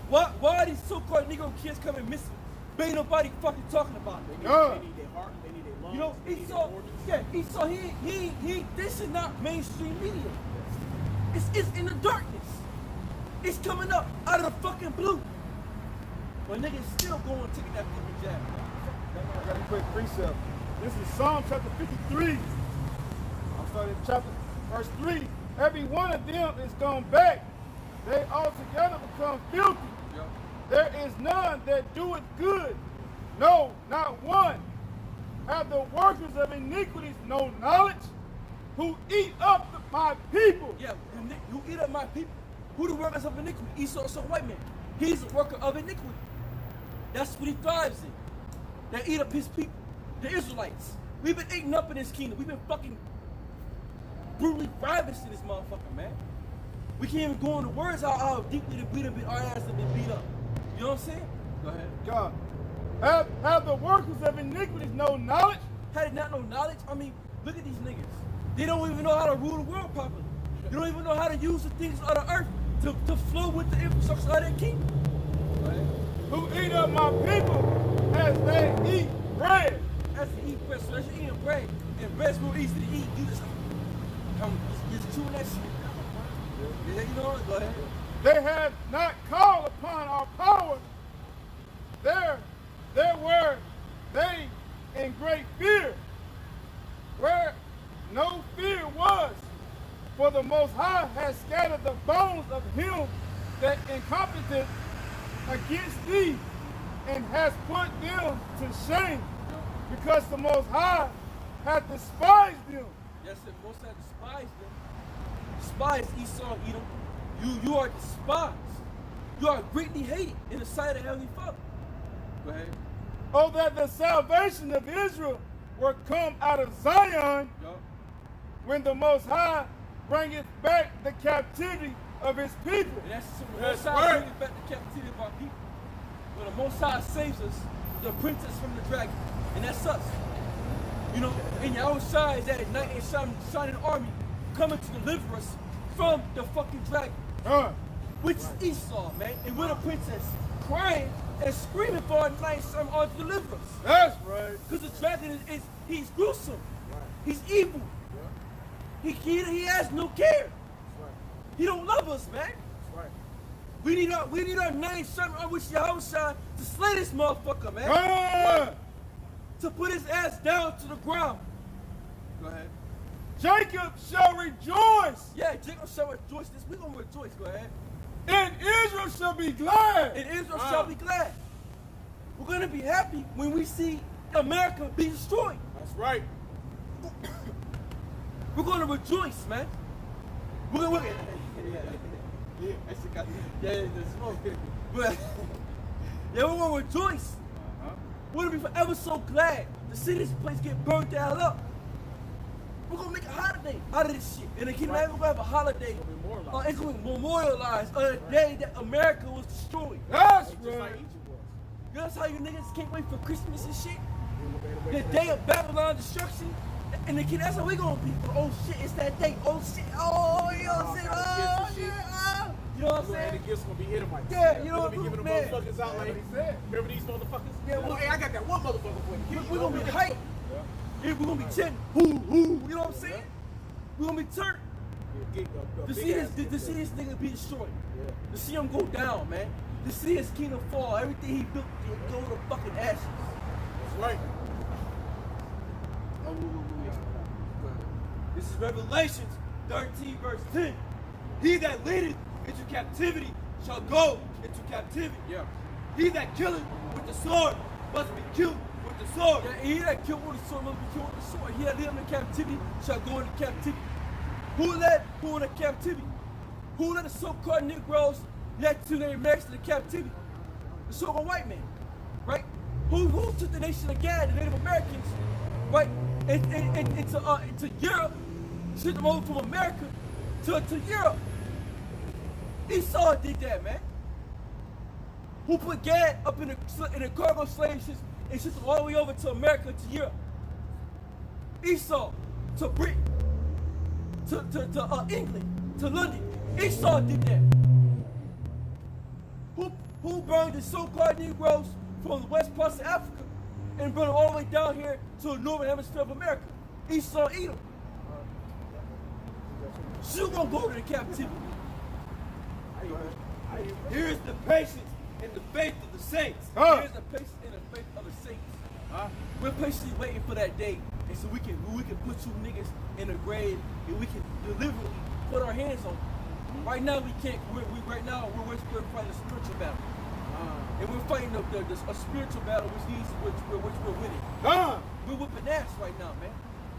Why are these so-called Negro kids coming missing? But ain't nobody fucking talking about it. They need their heart, they need their lungs. You know, Esau, this is not mainstream media. It's in the darkness. It's coming up out of the fucking blue. But niggas still going taking that fucking jab. I got a quick precept. This is Psalm chapter 53. I'm starting chapter verse 3. Every one of them is gone back. They altogether become filthy. Yep. There is none that doeth good. No, not one. Have the workers of iniquities no knowledge? Who eat up my people. Yeah, who eat up my people. Who the workers of iniquity? Esau is a white man. He's a worker of iniquity. That's what he thrives in. They eat up his people. The Israelites. We've been eating up in this kingdom. We've been fucking brutally ravaged in this motherfucker, man. We can't even go into words how deeply our ass have been beat up. You know what I'm saying? Go ahead. God. Have the workers of iniquities no knowledge? Had it not no knowledge? I mean, look at these niggas. They don't even know how to rule the world properly. They don't even know how to use the things of the earth to flow with the infrastructure of their kingdom. Right? Who eat up my people as they eat bread. As they eat bread, so as you're eating bread, and bread's real easy to eat, you just chewing that shit. Yeah, you know what? Go ahead. They have not called upon our power. There were they in great fear, where no fear was. For the Most High has scattered the bones of him that incompetent against thee, and has put them to shame, because the Most High hath despised them. Yes, the Most High despised them. Despised Esau, Edom. You are despised. You are greatly hated in the sight of the Heavenly Father. Go ahead. Oh, that the salvation of Israel were come out of Zion, when the Most High bringeth back the captivity of his people. And that's when the Most High brings back the captivity of our people. When the Most High saves us, the princess from the dragon. And that's us. You know, and Yahushua is at night and shining army coming to deliver us from the fucking dragon. Which is Esau, man. And we're the princess crying and screaming for a night shining army to deliver us. That's right. Because the dragon he's gruesome. He's evil. He has no care. He don't love us, man. We need our name shining on with Yahushua to slay this motherfucker, man. To put his ass down to the ground. Go ahead. Jacob shall rejoice. Yeah, Jacob shall rejoice. We're gonna rejoice. Go ahead. And Israel shall be glad. And Israel shall be glad. We're gonna be happy when we see America be destroyed. That's right. We're gonna rejoice, man. We're gonna we're gonna rejoice. We're gonna be forever so glad to see this place get burned the hell up. We're gonna make a holiday out of this shit. And the kingdom we're gonna have a holiday. It's gonna be memorialized on the day that America was destroyed. That's Just like right. Egypt was. You know how you niggas can't wait for Christmas and shit? The day of Babylon destruction. And the kid, that's how we gonna be. Oh shit, it's that day. Oh shit. Oh, you know what I'm saying? Oh, yeah. You know what I'm saying? And the gifts gonna be Edomites. Yeah, you know what I'm what, giving the man. motherfuckers out like he said. Remember these motherfuckers? Yeah, well, hey, I got that one motherfucker for you. We're gonna be hype. Yeah, we're gonna be chanting, hoo, hoo. You know what I'm saying? We're gonna be turned. To see this nigga be destroyed. Yeah. To see him go down, man. To see his kingdom fall. Everything he built go to fucking ashes. That's right. This is Revelations 13, verse 10. He that leadeth into captivity shall go into captivity. Yeah. He that killeth with the sword must be killed with the sword. Yeah, he that killed with the sword must be killed with the sword. He that led into captivity shall go into captivity. Who led who into captivity? Who led the so-called Negroes Latin Americans into captivity? The so-called white man, right? Who took the nation of Gad, the Native Americans, right, into Europe, sent them over from America to Europe. Esau did that, man. Who put Gad up in the cargo slave ships and shipped them all the way over to America, to Europe. Esau to Britain, to England, to London. Esau did that. Who brought the so-called Negroes from the west parts of Africa and brought them all the way down here to the northern hemisphere of America? Esau Edom. You gonna go to the captivity. Here is the patience and the faith of the saints. Here's the patience and the faith of the saints. We're patiently waiting for that day, and so we can put you niggas in the grave, and we can deliberately put our hands on you. Right now we can't. We're fighting a spiritual battle, and we're fighting a spiritual battle which we're winning. We're whipping ass right now, man.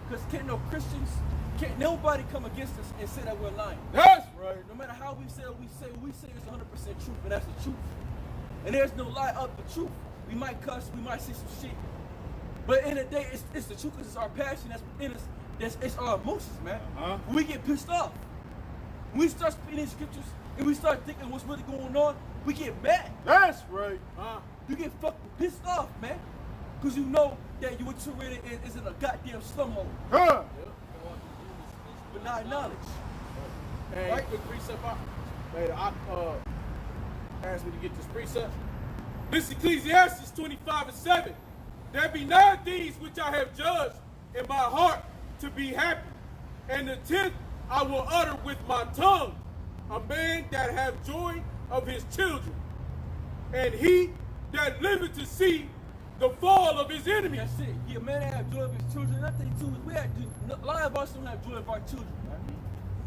Because can't nobody come against us and say that we're lying. That's right. No matter how we say it's 100% truth, and that's the truth. And there's no lie of the truth. We might cuss, we might say some shit, but in the day, it's the truth because it's our passion that's within us. It's our emotions, man. When we get pissed off, when we start speaking these scriptures and we start thinking what's really going on, we get mad. That's right. You get fucking pissed off, man, because you know that what you're in is in a goddamn slumhole. But not knowledge. Hey, Right? quick precept out. Hey, I asked me to get this precept. This Ecclesiastes 25:7. There be 9 things which I have judged in my heart to be happy, and the 10th I will utter with my tongue. A man that have joy of his children, and he that liveth to see the fall of his enemies. That's it. Yeah, man, have joy of his children. Another thing too is a lot of us don't have joy of our children, man.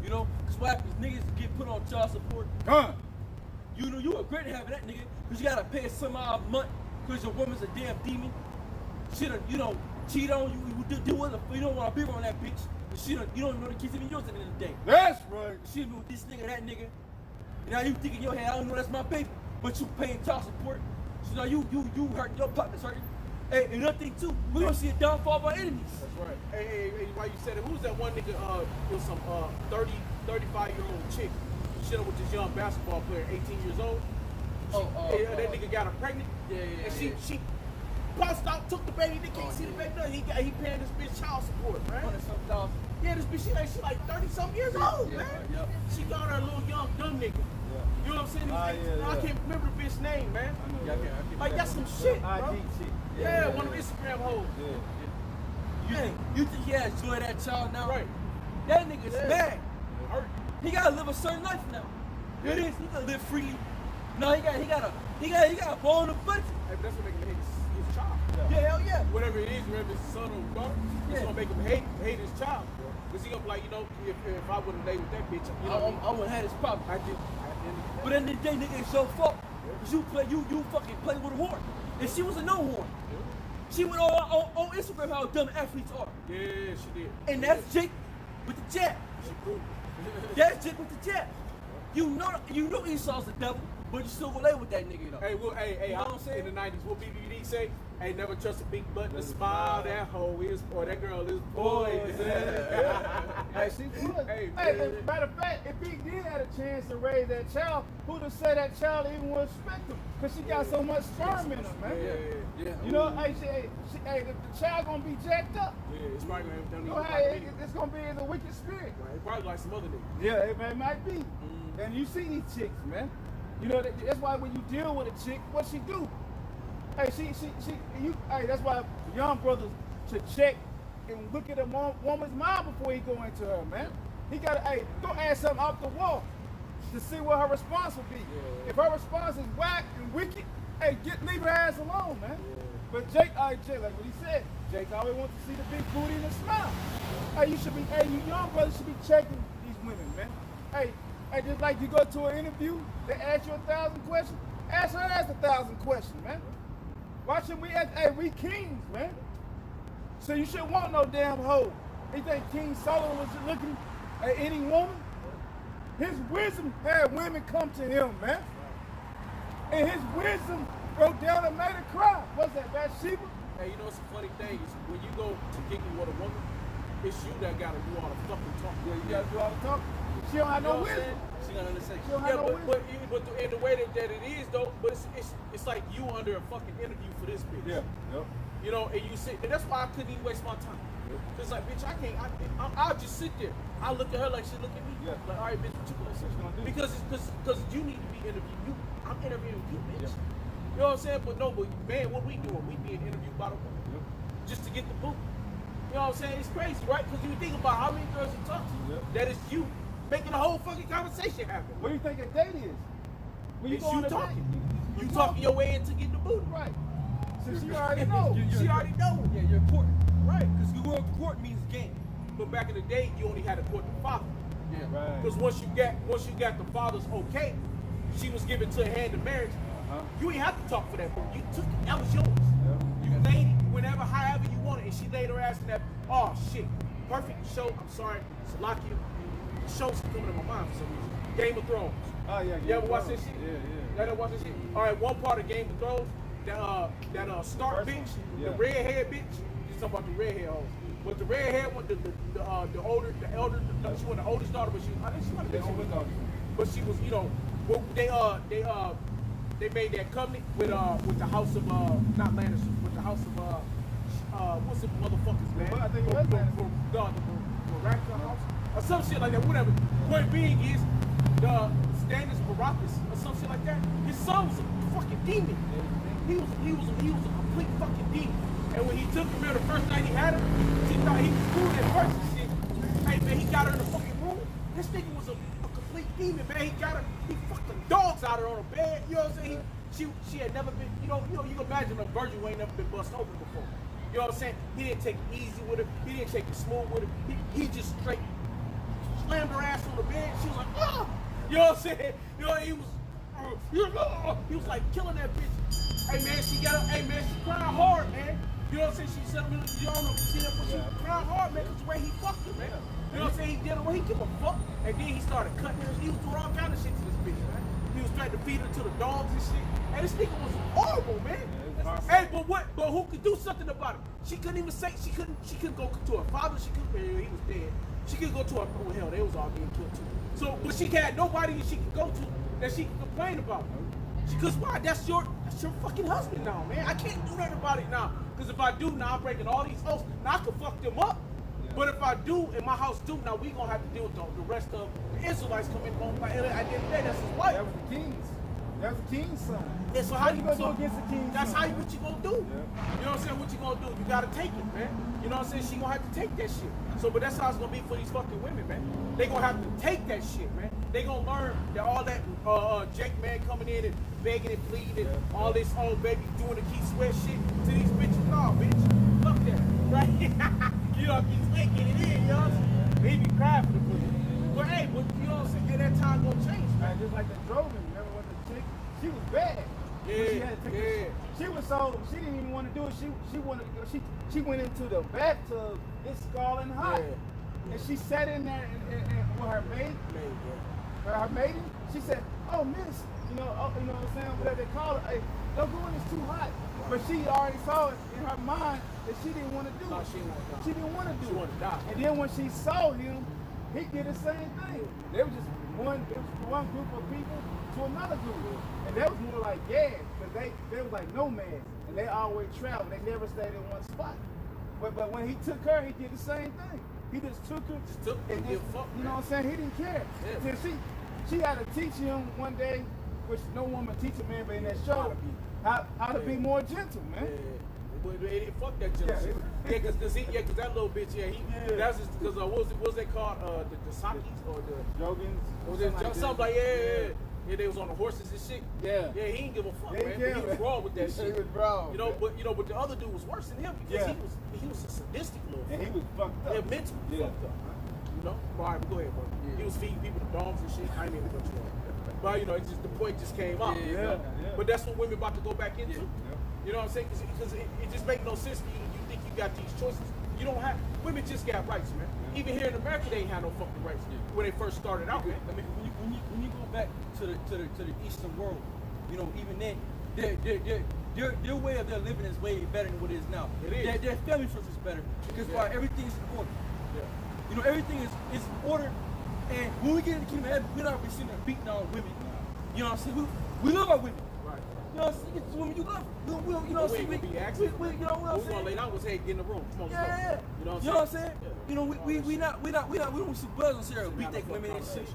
You know, because what happens, niggas get put on child support. You know, you regret having that nigga because you gotta pay some odd month because your woman's a damn demon. She done, cheat on you. You don't want to be around that bitch. But you don't know the kids even yours at the end of the day. That's right. She done with this nigga, that nigga. And now you think in your head, I don't know that's my baby, but you paying child support. So now you hurt your pockets, hurting. Hey, and another thing too, we're gonna see a downfall of our enemies. That's right. Hey, why you said it? Who was that one nigga? It was some 35-year-old chick. She with this young basketball player, 18 years old. That nigga got her pregnant. Yeah. And she bust out, took the baby. They can't see the baby. No, he paying this bitch child support, man. $100,000. Yeah, this bitch, she like 30-something years old, man. Yeah. She got her a little young dumb nigga. You know what I'm saying? I can't remember the bitch name, man. Like that's some shit, bro. Yeah, one of them Instagram hoes. You think he has joy of that child now? Right. That nigga's mad. Hurt. He gotta live a certain life now. It is. He gotta live freely. No, he got a ball in the budget. Hey, but that's what make him hate his child. Yeah, hell yeah. Whatever it is, whether it's his son or daughter, it's gonna make him hate his child. Because he gonna be like, if I would have laid with that bitch, I wouldn't have this problem. I did. But at the end of the day, nigga, it's your fault. Cause you fucking play with a horn. And she was a no horn. She went on Instagram how dumb athletes are. Yeah, she did. And that's Jake with the jab. She proved it. That's Jake with the jab. You know Esau's the devil, but you still gonna lay with that nigga though. Hey, You know what I'm saying? in the 90s, what BBD say? Hey, never trust a big butt to smile. That hoe is, or that girl is poison. Hey, she would. Hey, Hey, matter of fact, if he did have a chance to raise that child, who'd have said that child even would respect him? Because she got so much sperm in her, man. Yeah. You know, the child gonna be jacked up. Yeah, it's probably gonna You know, hey, it's gonna be in the wicked spirit. It probably like some other niggas. Yeah, it might be. And you see these chicks, man. You know, that's why when you deal with a chick, what she do? Hey, hey, that's why young brothers should check and look at a woman's mind before he go into her, man. He gotta, hey, go ask something off the wall to see what her response will be. Yeah. If her response is whack and wicked, hey, leave her ass alone, man. Yeah. But Jake, Jake, like what he said, Jake always wants to see the big booty and the smile. Hey, you young brothers should be checking these women, man. Hey, just like you go to an interview, they ask you 1,000 questions. Ask her 1,000 questions, man. Why should we ask? Hey, we kings, man. So you shouldn't want no damn hoe. You think King Solomon was looking at any woman? His wisdom had women come to him, man. And his wisdom broke down and made her cry. What's that, Bathsheba? Hey, you know, it's a funny thing. Is when you go to kicking with a woman, it's you that got to do all the fucking talking. Yeah, you got to do all the talking. She don't have no wisdom. She got nothing to say. She don't have no wisdom. But in the way that it is, though, but it's like you under a fucking interview for this bitch. Yeah, yep. You know, and you sit, and that's why I couldn't even waste my time. Cause like, bitch, I can't. I'll just sit there. I look at her like she look at me. Yeah. Like, all right, bitch, what you gonna do? Because you need to be interviewed. I'm interviewing you, bitch. Yeah. You know what I'm saying? But no, but man, what we doing? We being interviewed by the woman just to get the boot. You know what I'm saying? It's crazy, right? Because you think about how many girls you talk to, that is you making the whole fucking conversation happen. What do you think a date is? When It's go on you a talking. date, You talking your way into getting the boot. Right. So she already knows. She already know. Yeah, you're courting. Right. Because the word court means game. But back in the day, you only had to court the father. Yeah. Right. Because once you got the father's okay, she was given to a hand in marriage. You ain't have to talk for that book. You took it. That was yours. You laid it whenever, however you wanted, and she laid her ass in that. Oh shit, perfect show. I'm sorry, Salakia. The show's coming to my mind for some reason. Game of Thrones. Oh yeah. You ever watch that shit? Yeah. You ever watch that shit? All right, one part of Game of Thrones, that Stark bitch, Yeah. the redhead bitch. You talking about the redhead hoe? But the redhead one, the elder, she was the oldest daughter, but I think she might have been the oldest daughter. But she was, you know, they made that covenant with the house of not Lannister, with the house of what's the motherfuckers, man? Well, I think it was Lannister. The Baratheon house or some shit like that. Whatever. Point being is the Stannis Baratheon or some shit like that. His son was a fucking demon. He was a complete fucking demon. And when he took her there the first night he had her, she thought he was cool at first and shit. Hey man, he got her in the fucking room. This nigga was a complete demon, man. He fucked the dogs out of her on the bed. You know what I'm saying? She had never been, you know, you can imagine a virgin who ain't never been bust open before. You know what I'm saying? He didn't take it easy with her. He didn't take it smooth with her. He just straight slammed her ass on the bed. She was like, oh! You know what I'm saying? You know, he was like killing that bitch. Hey man, she cried hard, man. You know what I'm saying? She said, you don't know, see that, but she cried hard, man, because the way he fucked her, man. You know what I'm saying? He did it, well, he give a fuck. And then he started cutting her. He was doing all kind of shit to this bitch, man. He was trying to feed her to the dogs and shit. And this nigga was horrible, man. Hey, but who could do something about it? She couldn't even say, she couldn't go to her father, he was dead. She couldn't go to her, oh hell, they was all being killed too. So, but she had nobody that she could go to that she could complain about. Because why? That's your fucking husband now, man. I can't do nothing about it now. Because if I do, now I'm breaking all these oaths. Now I can fuck them up. But if I do, and my house do, now we gonna have to deal with the rest of the Israelites coming home. At the end of the day, that's his wife. That was the king's. That was the king's son. Yeah, so how you gonna do against the king's That's son? what you gonna do. Yeah. You know what I'm saying? What you gonna do? You gotta take it, man. You know what I'm saying? She gonna have to take that shit. So, but that's how it's gonna be for these fucking women, man. They gonna have to take that shit, man. They gonna learn that all that Jake man coming in and begging and pleading, all this old baby doing the Keith Sweat shit to these bitches. No, bitch, fuck that, right? You know, Keith Sweat getting it in, you know what I'm saying? They be crying for the pussy. But hey, but you know what I'm saying? And that time gonna change, man. Just like the Drogon, remember when the chick, she was bad. She was so, she didn't even want to do it. She went into the bathtub, it's scalding hot. Yeah. And she sat in there and with her maid, her maiden, she said, oh miss, you know what I'm saying, whatever they call it, hey, don't go in, it's too hot. But she already saw it in her mind that she didn't want to do it. She didn't want to do it. She wanted to die. And then when she saw him, he did the same thing. There was just one group of people to another group. And that was more like gads, because they was like nomads. And they always traveled. They never stayed in one spot. But when he took her, he did the same thing. He just took her. And just, you know what I'm saying? He didn't care. Yeah. She had to teach him one day, which no woman teach a man, but in that show, how to be more gentle, man. But fuck that jealousy. Yeah, cause that little bitch, that's just because what was they called? The Sakis or the Jogans? Something like yeah. Yeah, they was on the horses and shit. Yeah. Yeah, he didn't give a fuck, Yeah, man. But he was raw with that shit. He was raw. But the other dude was worse than him because he was a sadistic little. And he was fucked up. Yeah, mentally fucked up. You know? All right, go ahead, bro. He was feeding people the dogs and shit. I ain't even gonna try. But it's just the point just came out. Yeah. But that's what women about to go back into. Yeah. You know what I'm saying? Because it just makes no sense. You think you got these choices. You don't have. Women just got rights, man. Even here in America, they ain't had no fucking rights when they first started out, man. I mean, when you go back to the Eastern world, even then, their way of their living is way better than what it is now. It is. Their family structure is better because why everything is in order. Yeah. Everything is in order. And when we get in the kingdom of heaven, we're not sitting there beating on women. You know what I'm saying? We love our women. Right. You know what I'm saying? It's women you love. You know what I'm saying? We ain't gonna be asking. You know what I'm saying? We're gonna lay down with hey, get in the room. Come on, let's go. Yeah. You know what I'm saying? Yeah. We don't see brothers on here beat that women and shit.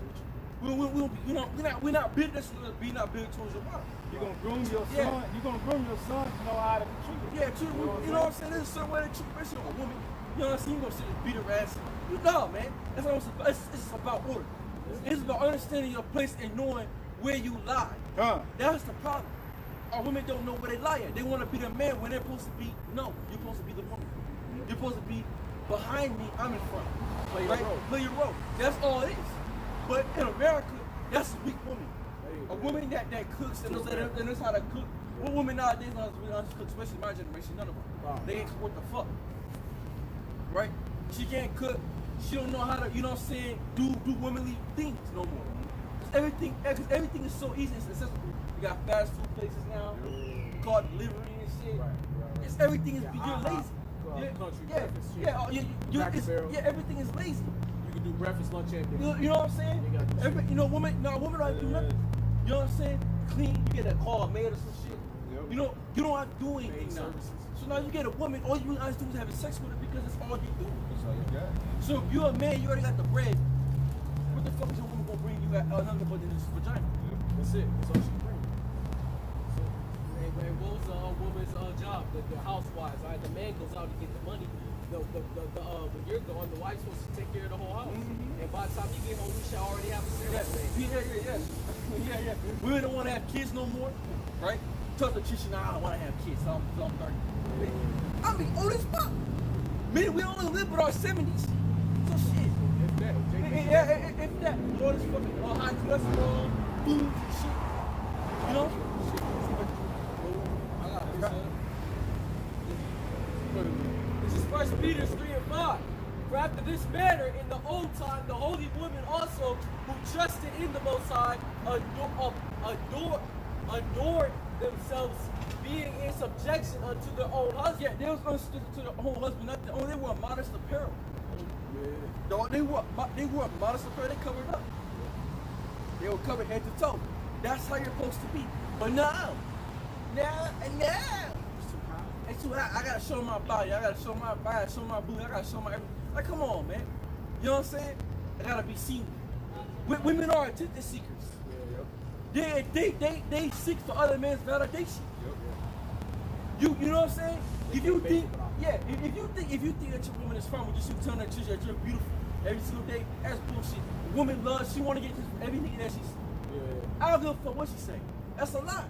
We're not built towards your wife. You're gonna groom your son. You're gonna groom your son to know how to be treated. Yeah, true. You know what I'm saying? There's a certain way to treat especially a woman. You know what I'm saying? You gonna sit and beat her ass. No, man. That's what it's about. It's about order. It's about understanding your place and knowing where you lie. That's the problem. Our women don't know where they lie at. They want to be the man when they're supposed to be. No, you're supposed to be the woman. You're supposed to be behind me. I'm in front. Play your role. That's all it is. But in America, that's a weak woman. A woman that cooks and knows how to cook. What woman nowadays knows how to cook, especially my generation? None of them. Wow. They ain't what the fuck. Right? She can't cook. She don't know how to, do womanly things no more. Cause everything is so easy and accessible. You got fast food places now, car delivery and shit. Right. It's everything is you're lazy. Everything is lazy. You can do breakfast, lunch, and dinner. You know what I'm saying? Women don't do nothing. You know what I'm saying? Clean, you get a car made or some shit. Yep. You don't have to do anything now. So now you get a woman, all you guys do is having sex with her because that's all you do. That's all you got. So if you're a man, you already got the bread. What the fuck is your woman gonna bring you another but in this vagina? That's it. That's all she brings. Man, what was a woman's job? The housewives, right? The man goes out to get the money. When you're gone, the wife's supposed to take care of the whole house. And by the time you get home, you should already have a serious Yeah. Women don't want to have kids no more, right? Tell the teacher, I don't want to have kids, so I'm 30. I mean, old as fuck. Man, we only live with our 70s. So shit. If that. All this fucking high cholesterol, foods and shit. You know? I got this, This is 1 Peter 3:5. For after this manner, in the old time, the holy women also, who trusted in the Most High, adored themselves, being in subjection unto their own husband. Yeah, they was unsubject to their own husband. They wore modest apparel. They wore modest apparel. They covered up. They were covered head to toe. That's how you're supposed to be. But now, it's too hot. I gotta show my body. I gotta show my body. Show my booty. I gotta show my everything. Like, come on, man. You know what I'm saying? I gotta be seen. Women are attention seekers. They seek for other men's validation. You know what I'm saying? If you think that your woman is fine with you telling her that you're beautiful every single day, that's bullshit. A woman loves, she wanna get everything that she's. I don't give a fuck what she say. That's a lie.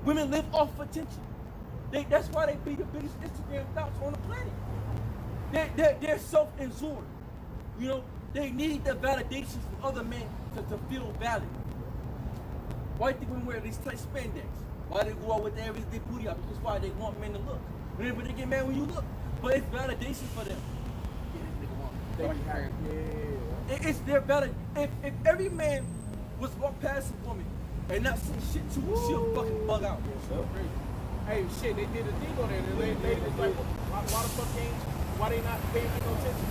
Women live off attention. That's why they be the biggest Instagram thoughts on the planet. They're self-absorbed. You know, they need the validations from other men to feel valid. Why do you think women wear these tight spandex? Why they go out with their everyday booty out? Because why they want men to look. But they get mad when you look. But it's validation for them. It's their validation. If every man was walk past a woman and not say shit to her, she'll fucking bug out. Hey, shit, they did a thing on there. The lady was like, why the fuck why they not paying me no attention?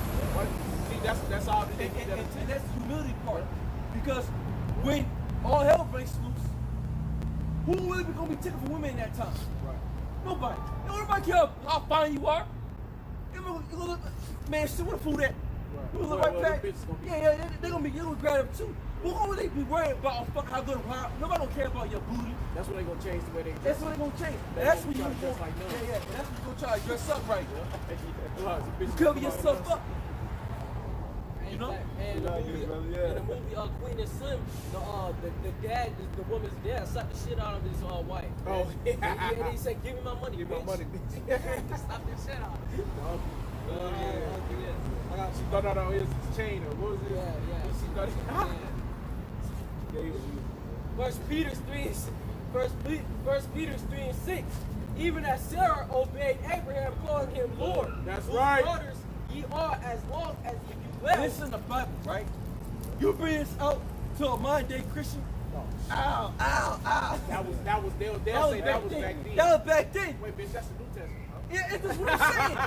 See, that's all they did. And that's the humility part. Because when all hell breaks loose, who really gonna be taking for women in that time? Right. Nobody. Nobody care how fine you are. Man, shit, where the food at? Right. You look right back. They're gonna grab them too. Why would they be worried about how good how nobody don't care about your booty? That's when they gonna change the way they dress. That's what they gonna change. They And that's gonna when you try to gonna dress like nuns. yeah, and that's when you gonna try to dress up right. You Cover yourself up. You know? And the movie, Queen and Slim, the dad, the woman's dad, slapped the shit out of his wife. Oh, yeah. And he said, "Give me my money, Give me bitch." my money, bitch. Slap the shit out. She thought out his chain or what was it? Yeah. She thought First Peter 3:6. Even as Sarah obeyed Abraham, calling him Lord. That's whose right. daughters ye are as long as ye do well. This is in the Bible, right? You bring this out to a modern day Christian. Ow. That was they'll say that was back then. That was back then. Wait, bitch, that's the New Testament. Yeah, it's just what I'm saying.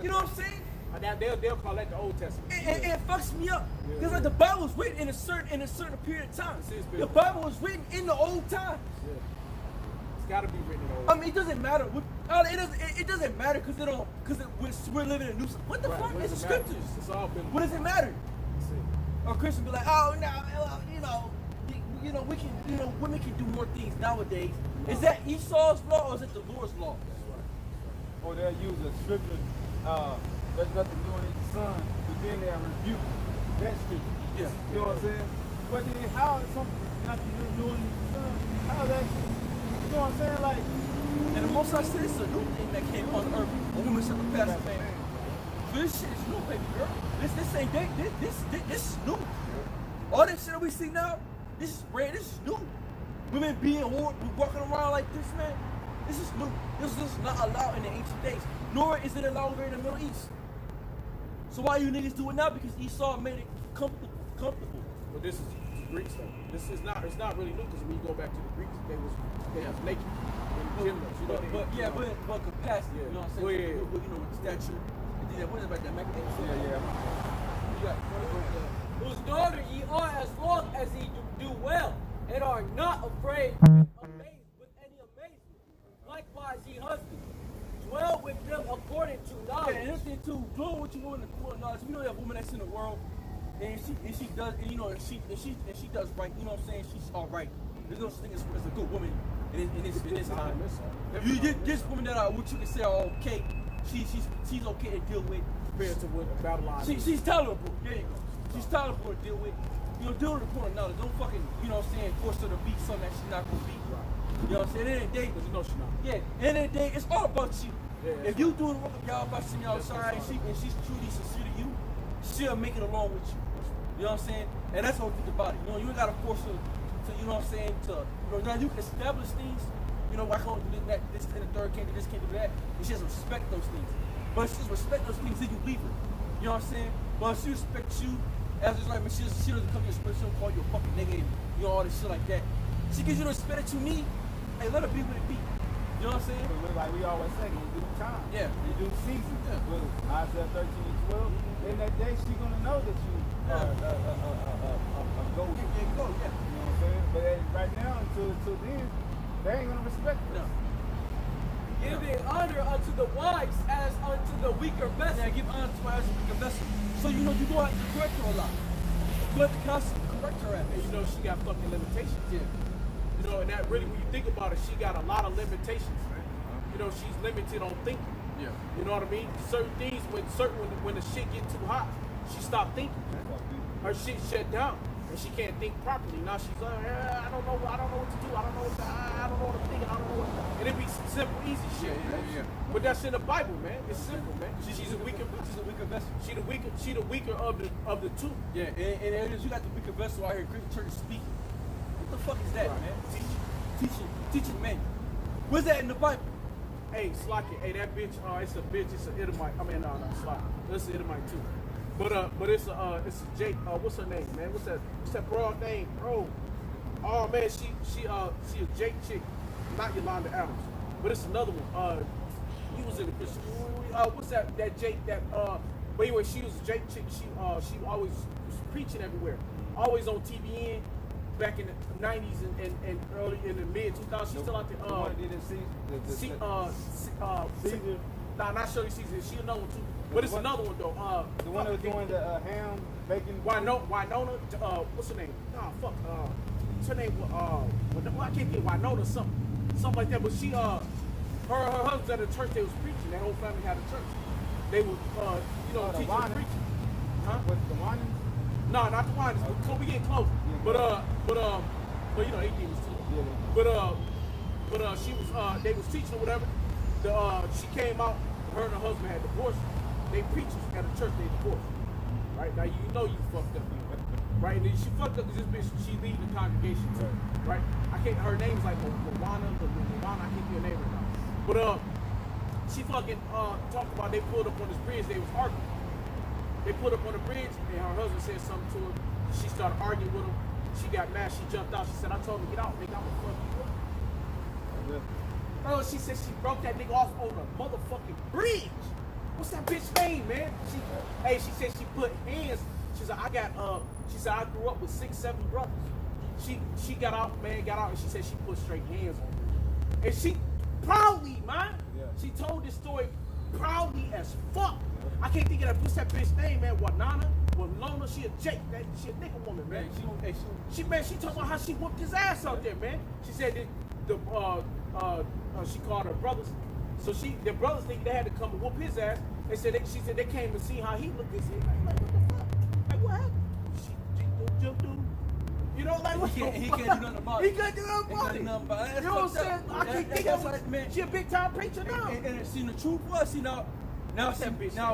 You know what I'm saying? Now they'll call that the Old Testament. It fucks me up. Because like the Bible was written in a certain period of time. The Bible was written in the old time. Yeah. It's gotta be written in the old. I mean, it doesn't matter. It doesn't matter because we're living in a new. What the fuck? It's the scriptures. It's all been. What does it matter? Or Christian be like, oh no, women can do more things nowadays. Is that Esau's law or is it the Lord's law? Or they'll use a scripture, there's nothing doing in the sun, but then they'll rebuke that scripture. Yeah. You know what I'm saying? But then how is something nothing doing in the sun? How is that? You know what I'm saying? Like, And the most I said, it's a new thing that came on earth. A woman said the past man. This shit is new, baby girl. This ain't this is new. All that shit that we see now, this is rare. This is new. Women being walking around like this, man. This is new. This is not allowed in the ancient days. Nor is it allowed over in the Middle East. So why you niggas do it now? Because Esau made it comfortable. But this is Greek stuff. It's not really new because when you go back to the Greeks, they was naked in gymnasts. You know, But capacity. You know what I'm saying? Well, yeah. With stature. And then what is about that mechanism? yeah. Whose daughter ye are as long as ye do well, and are not afraid and amazed with any amazement. Likewise, ye husbands, dwell with them according to knowledge. Yeah, and this thing too, dwell with you in the core knowledge. You know that woman that's in the world, and she does, and you know, and she does right. You know what I'm saying? She's all right. There's no such thing as a good woman in this time. This woman that what you can say are okay. She's okay to deal with. compared to what Babylon. She's tolerable. There you go. She's tolerable to deal with. You know, deal with the point of knowledge. Don't fucking, you know what I'm saying, force her to be something that she's not gonna be. You know what I'm saying? At the end of the day, Because you know she's not. yeah, at the end of the day, it's all about you. Yeah, If you do the work of y'all by sitting outside and she's truly sincere to you, she'll make it along with you. You know what I'm saying? And that's what we think about it. You know, you ain't gotta force her to, you know what I'm saying, now you can establish things. You know, I can't do this and the third, can't do this, can't do that. And she has to respect those things. But if she just respect those things, then you leave her. You know what I'm saying? But if she respects you, as it's like, she doesn't come to your spirit, she don't call you a fucking nigga and you know, all this shit like that. She gives you the respect that you need. Hey, let her be what it be. You know what I'm saying? But like we always say, you do time. Yeah. You do season. Yeah. With Isaiah 13 and 12. In that day, she's going to know that you are a goat. Yeah, go, yeah. You know what I'm saying? But right now, until then, they ain't going to respect her. No. Giving honor unto the wise as unto the weaker vessel. Yeah, give honor to my as a weaker vessel. So, you know, you go out and correct her a lot. You have to constantly correct her at And you know she got fucking limitations. Yeah. You know, and that really, when you think about it, she got a lot of limitations. You know, she's limited on thinking. Yeah. You know what I mean? Certain things, when the shit get too hot, she stopped thinking. Her shit shut down, and she can't think properly. Now she's like, I don't know what to do. I don't know what to think. I don't know what. And it be simple, easy shit. Yeah. But that's in the Bible, man. It's simple, man. She's a weaker vessel. She's a weaker vessel. She the weaker of the two. Yeah, and it is, you got the weaker vessel out here, Greek church speaking. What the fuck is that, Right. man? Teaching men. Where's that in the Bible? Hey, Slocky, hey, that bitch, it's a bitch, it's an Edomite. I mean, no, Slocky. It's an Edomite too. But it's a Jake, what's her name, man? What's that broad name, bro? Oh man, she a Jake chick, not Yolanda Adams. But it's another one. He was in the Christian. What's that Jake but anyway, she was a Jake chick. She always was preaching everywhere. Always on TVN. Back in the 90s and early in the mid 2000s, she's still out there. Caesar. Nah, not Shirley Caesar. She another one too. But it's another one though. The one that was doing the ham bacon. Winona. What's her name? Nah, fuck. What's her name? I can't get Winona something like that. But she her husband's at a church. They was preaching. That whole family had a church. They were the teaching and preaching. Huh? What, the Winans? No, not the Winans. We getting close. Yeah. But you know they demons too. Yeah. But she was they was teaching or whatever. She came out. Her and her husband had divorced. They preachers at a church. They divorced. Right now you know you fucked up. Right, and then she fucked up because this bitch she leading the congregation too. Right. I can't. Her name's like Moana. I can't get her name right now. But she fucking talked about they pulled up on this bridge. They was arguing. They pulled up on the bridge and her husband said something to her. She started arguing with him. She got mad. She jumped out. She said, "I told him to get out, nigga. I'm gonna fuck you up." Oh, she said she broke that nigga off on a motherfucking bridge. What's that bitch name, man? She said she put hands. She said she said I grew up with 6, 7 brothers. She got out, and she said she put straight hands on him. And she proudly, man. Yeah. She told this story proudly as fuck. I can't think of that. What's that bitch name, man? Winona. She a Jake. She a nigga woman, man. She talking about how she whooped his ass out there, man. She said that she called her brothers. So their brothers think they had to come and whoop his ass. She said they came to see how he looked and said, like what the fuck? Like what happened? You know, like what? He can't do nothing about it. He can't do nothing about it. You know what I'm saying? I can't think of it. Man. She a big time preacher now. And see, the truth was, now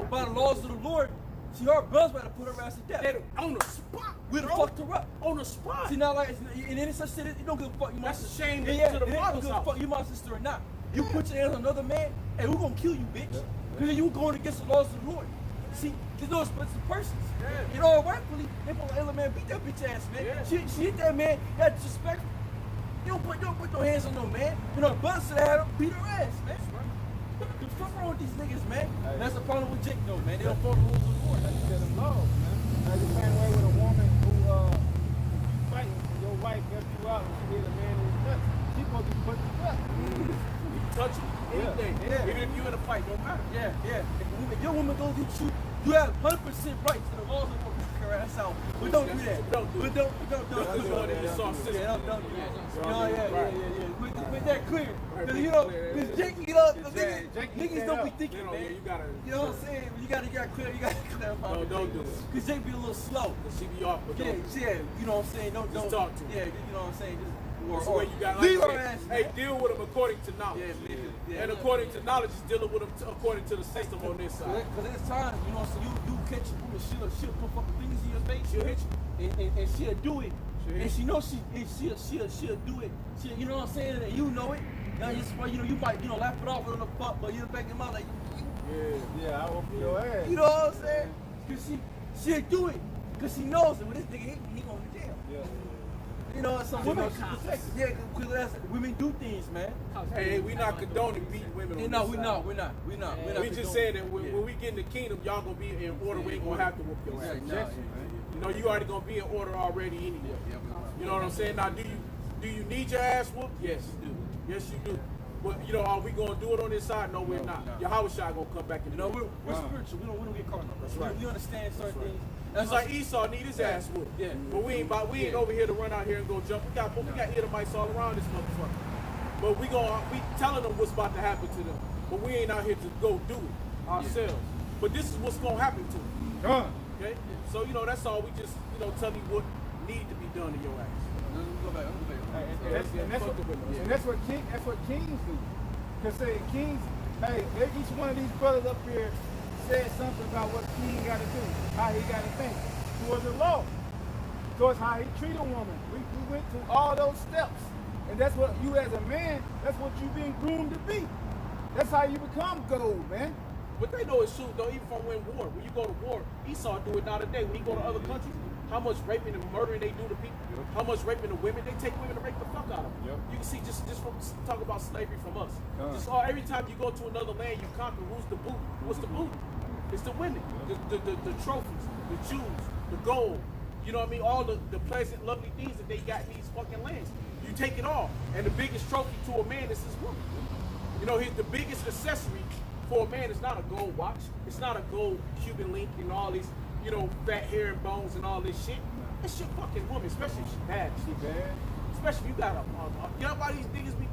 by the laws of the Lord, see, her brothers better put her ass to death. On the spot. We'd have fucked her up. On the spot. See, now, like, and then it's such shit, you don't give a fuck. That's a shame to the father's father's house. Fuck you, my sister, or not. You put your hands on another man, and we're gonna kill you, bitch. Because you going against the laws of the Lord. See, there's no expensive persons. You know, rightfully, they put like, man, beat that bitch ass, man. Yeah. She hit that man, that's disrespectful. You don't put no hands on no man. You know, the brothers should have had her beat her ass, man. The fuck wrong with these niggas, man? And that's the problem with Jake, though, man. They don't follow the rules of the Lord. That's just them laws, man. That's the same way with a woman who fighting your wife left you out and she hit a man in his nuts. She supposed to put you up. Touch you, anything. Yeah. Even if you in a fight, don't matter. Yeah. If your woman goes to shoot, you have 100% right to the laws of the Lord. That's how. We don't do that. Don't do it. Don't do Don't do it in the soft system. Yeah, don't do that. Yeah. Make that clear. Right, Because, make you know, it clear, because yeah. Jake, you know, Jake niggas don't be thinking, You know, man. you gotta. You know what I'm saying? You gotta clarify. No, don't do it. Because Jake be a little slow. She be off, but don't. Yeah, you know what I'm saying? Don't talk to him. Yeah, you know what I'm saying? That's the way you got. Leave her Like, ass. hey, deal with them according to knowledge. Yeah. And according to knowledge, is dealing with them according to the system on this side. Because there's times, you know, so you catch a woman, she'll put fucking fingers in your face, she'll hit you, and she'll do it. And she knows she'll do it. You know what I'm saying? And you know it. Now you might laugh it off with the fuck, but you're back in my like, Yeah, I whoop your ass. you know what I'm saying? Because she'll do it. Because she knows that when this nigga hit me, he going to jail. Yeah. You know, some women, because women do things, man. Hey, we not condoning beating women on No, this we're side. not. We're not We just said that when we get in the kingdom, y'all gonna be in order. We ain't gonna have to whoop your ass. You know, you already gonna be in order already anyway. You know what I'm saying? Now, do you need your ass whooped? Yes, you do. Yes, you do. But you know, are we gonna do it on this side? No, we're not. Your house shot gonna come back and You know, we're spiritual. We don't get caught up. That's right. We understand certain things. It's like Esau need his ass whooped. Yeah. But we ain't over here to run out here and go jump. We got Edomites all around this motherfucker. But we telling them what's about to happen to them. But we ain't out here to go do it ourselves. But this is what's gonna happen to them. Okay? So that's all. We just tell you what need to be done to your ass. And that's what kings do. Cause say kings, hey, each one of these brothers up here said something about what king got to do, how he got to think towards the law, towards how he treat a woman. We went through all those steps, and that's what you as a man, that's what you being groomed to be. That's how you become gold, man. But they know it's true though. Even from when you go to war, Esau do it now today. When he go to other countries, how much raping and murdering they do to people, how much raping to women, they take women to rape the fuck out of them. You can see just from talk about slavery from us. Just every time you go to another land, you conquer. Who's the booty? What's the booty? It's the women, the trophies, the jewels, the gold. You know what I mean? All the pleasant, lovely things that they got in these fucking lands. You take it all, and the biggest trophy to a man is his woman. You know, the biggest accessory for a man, it's not a gold watch. It's not a gold Cuban link and all these, you know, fat hair and bones and all this shit. It's your fucking woman, especially if she's bad. She bad. Especially if you got you know why these niggas be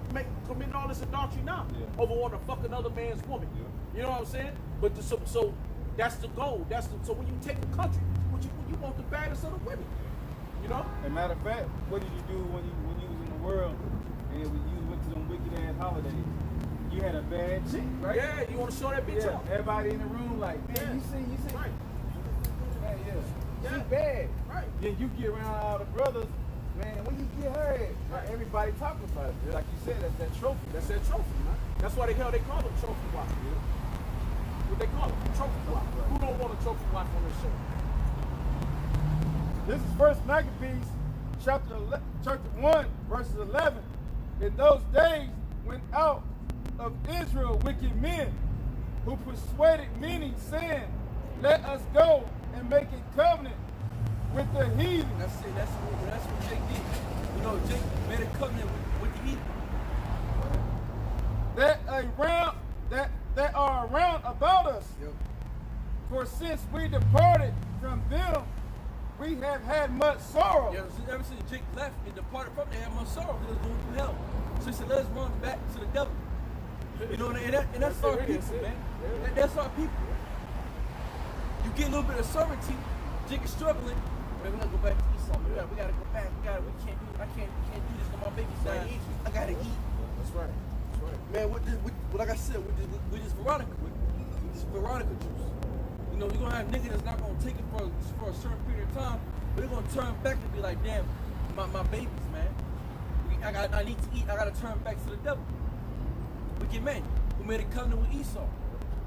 committing all this adultery now? Yeah. Over wanting to fuck another man's woman. Yeah. You know what I'm saying? But so that's the goal. So when you take a country, you want the baddest of the women. You know? As a matter of fact, what did you do when you was in the world and when you went to them wicked ass holidays? You had a bad chick, right? Yeah, you want to show that bitch Yeah. off. Everybody in the room like, man, Yeah. you see. Right. Man, yeah. Yeah. She bad. Right. Then you get around all the brothers, man, when you get her at? Right. Everybody talking about it. Like you said, that's that trophy. That's that trophy, man. That's why they call them trophy wife. What they call it? Trophy wife. Who don't want a trophy wife on this show? This is First Maccabees, chapter 1, verses 11. In those days went out of Israel wicked men who persuaded many, saying, let us go and make a covenant with the heathen. That's it. That's what Jake did. You know, Jake made a covenant with the heathen. That are around about us. Yep. For since we departed from them, we have had much sorrow. Yeah, ever since Jake left and departed from there, had much sorrow. He was going through hell. So he said, let's run back to the devil. You know, and that's our people, man. That's our people. You get a little bit of sovereignty. Jake is struggling. Man, we gotta go back to Esau. Man. We gotta go back. We can't do this on my baby's side. I gotta eat. That's right. That's right. Man, like I said, with this Veronica juice. You know, you're gonna have niggas that's not gonna take it for a certain period of time, but they're gonna turn back and be like, damn, my babies, man. I need to eat. I gotta turn back to the devil. Wicked man who made a covenant with Esau.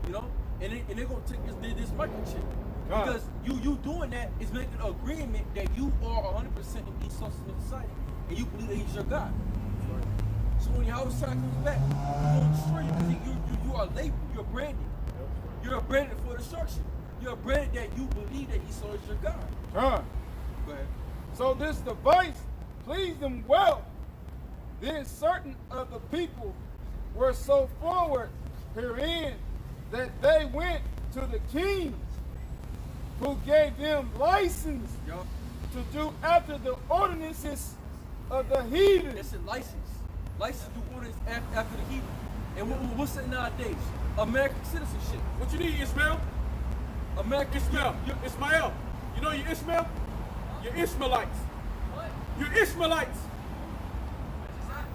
You know, and they're gonna take this microchip. Because you doing that is making an agreement that you are 100% in Esau's society, and you believe that he's your God. So when your house child comes back, you're going to destroy you because you are labeled, you're branded. You're branded for destruction. You're branded that you believe that Esau is your God. Go ahead. So this device pleased them well. Then certain of the people were so forward herein that they went to the king, who gave them license to do after the ordinances of the heathen. That's a license. License to do ordinance after the heathen. And what's that nowadays? American citizenship. What you need, Ishmael? American Ishmael. Ishmael. You know you're Ishmael? You're Ishmaelites. What? You're Ishmaelites.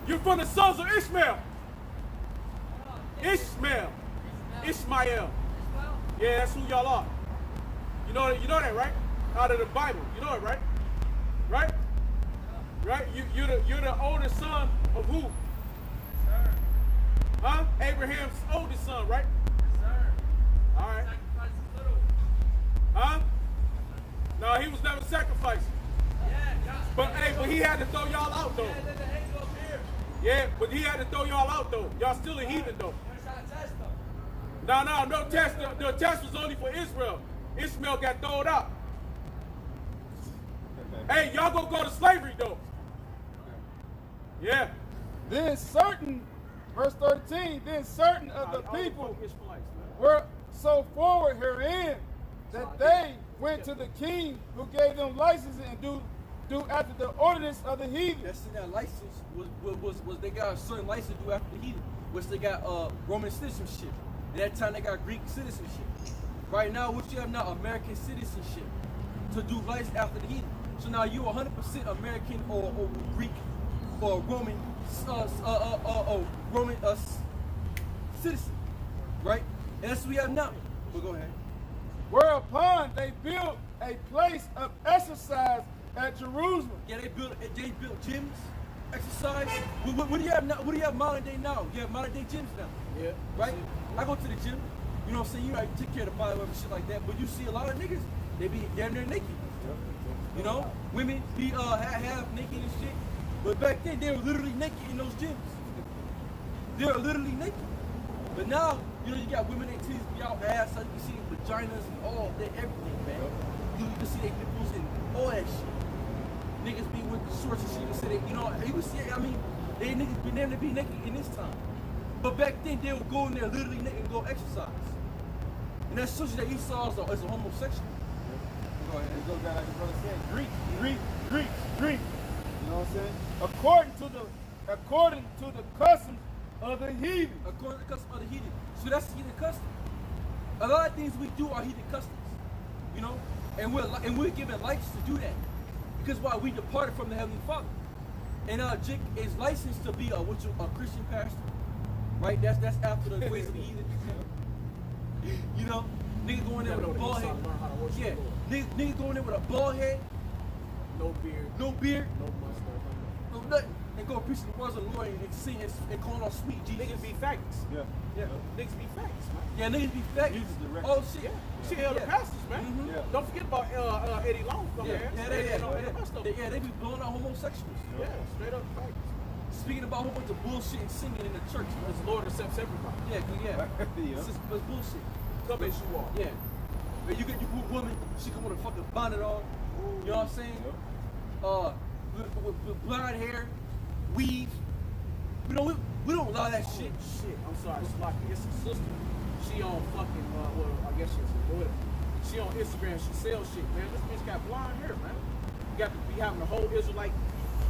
You're from the sons of Ishmael. Ishmael. Ishmael. Yeah, that's who y'all are. You know that, right? Out of the Bible. You know it, right? Right? Right? You're the oldest son of who? Sir. Huh? Abraham's oldest son, right? Sir. All right. Sacrifice is little. Huh? No, he was never sacrificed. Yeah, But he had to throw y'all out though. Yeah, then the angel appeared. Yeah, but he had to throw y'all out though. Y'all still a heathen though. We're trying to test them. No test. The test was only for Israel. Ishmael got thrown out. Hey, y'all gonna go to slavery though. Yeah. Then certain, verse 13, then certain of the people were so forward herein that they went to the king, who gave them license and do after the ordinance of the heathen. That's in that license was they got a certain license to do after the heathen, which they got Roman citizenship. At that time they got Greek citizenship. Right now, what you have now, American citizenship to do life after the heathen. So now you're 100% American or Greek or Roman citizen, right? And that's what we have now. But go ahead. Whereupon they built a place of exercise at Jerusalem. Yeah, they built gyms, exercise. What do you have now? What do you have modern day now? You have modern day gyms now. Yeah. Right? I go to the gym. You know what I'm saying? You know, you take care of the body and shit like that. But you see a lot of niggas, they be damn near naked. You know, women be half naked and shit. But back then they were literally naked in those gyms. They were literally naked. But now, you know, you got women that titties be out ass, so you can see vaginas and all that, everything, man. You can see their nipples and all that shit. Niggas be with the shorts and shit. You can see they, you know, you can see. I mean, they niggas be damn to be naked in this time. But back then, they would go in there literally naked and go exercise. And that shows you that Esau is a homosexual. Go ahead. It goes down like the brother said, Greek. You know what I'm saying? According to the customs of the heathen. According to the customs of the heathen. So that's heathen custom. A lot of things we do are heathen customs. You know? And we're given license to do that. Because why? We departed from the Heavenly Father. And Jake is licensed to be a Christian pastor. Right? That's after the ways of the heathen. You know? Nigga going there with a bald head. Yeah. Nigga going there with a bald head. No beard. No beard. No mustache. No nothing. And go preach the words of the Lord and sing and call on sweet Jesus. Niggas be facts. Yeah. Niggas be facts, man. Yeah, niggas be fat. Oh shit. Yeah. Shit, the pastors, man. Mm-hmm. Yeah. Don't forget about Eddie Long, man. They be blowing out homosexuals. Yeah, straight up facts. Speaking about a whole bunch of bullshit and singing in the church. Because the Lord accepts everybody. Yeah. It's bullshit. Come as you are. Yeah. But you get your woman, she come with a fucking bonnet on. You know what I'm saying? With blonde hair, weave. We don't allow that shit. I'm sorry, it's like it's a sister. She on fucking well, I guess she's a daughter. She on Instagram, she sells shit, man. This bitch got blonde hair, man. You got to be having a whole Israelite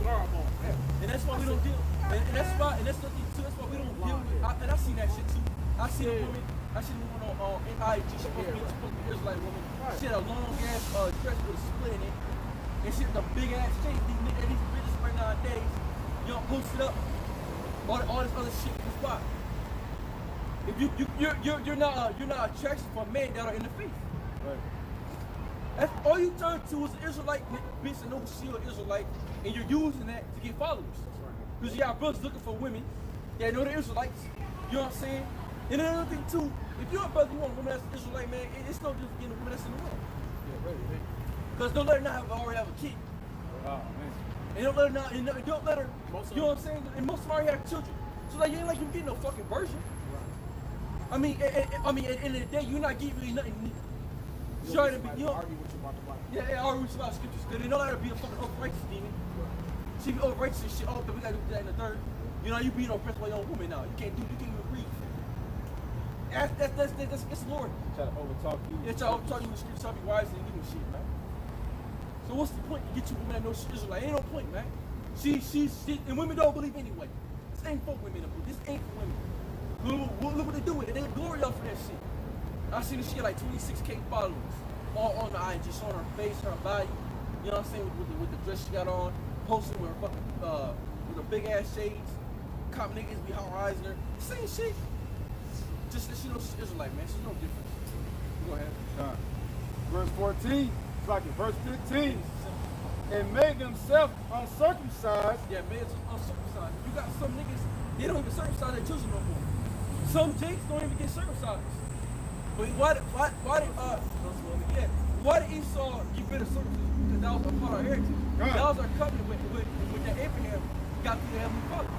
garb on, man. And that's why we don't deal. And that's why we don't deal with. And I seen that shit too. I seen a woman on IG. She supposed to be an Israelite woman. She had a long ass dress with a split in it, and she had a big ass shape. These bitches right nowadays, you know, post it up. All this other shit is why. If you're not attracted for a man that are in the faith. Right. That's all you turn to is an Israelite bitch and no shield Israelite, and you're using that to get followers. Because you got brothers looking for women that know they're Israelites. You know what I'm saying? And another thing too, if you're a brother, you want a woman that's Israelite, man, it's no different getting a woman that's in the world. Because don't let her not already have a kid. Oh, man. And don't let her not, and don't let her, you know what I'm saying? And most of them already have children. So like, you ain't like you getting no fucking virgin. I mean, at the end of the day, you're not getting really nothing. Sure, you know, argue with you about the Bible. yeah, argue with you about scriptures. Because they don't let her be a fucking righteous demon. She be righteous and shit. Oh, but we gotta do that in the third. You know, you being oppressed by your own woman now. You can't even breathe. That's Lord. Try to overtalk you. Yeah, try to overtalk you with scripture, try to be wise and you shit, man. So what's the point to get you a woman that knows she Israelite? Ain't no point, man. She, and women don't believe anyway. This ain't for women. This ain't for women. Look what they do with it. They glory up for that shit. I seen this shit like 26K followers all on the IG, showing her face, her body. You know what I'm saying? With the dress she got on, posting with her fucking with her big ass shades. Cop niggas be harassing her. Same shit. Just that she knows she's Israelite, man. She's no different. Go ahead. Verse 14, it's like in verse 15. And made themselves uncircumcised. Yeah, man, it's uncircumcised. You got some niggas, they don't even circumcise their children no more. Some jakes don't even get circumcised. But why did Esau get rid of circumcision? Because that was a part of our heritage. Right. That was our covenant with that Abraham got through the Heavenly Father.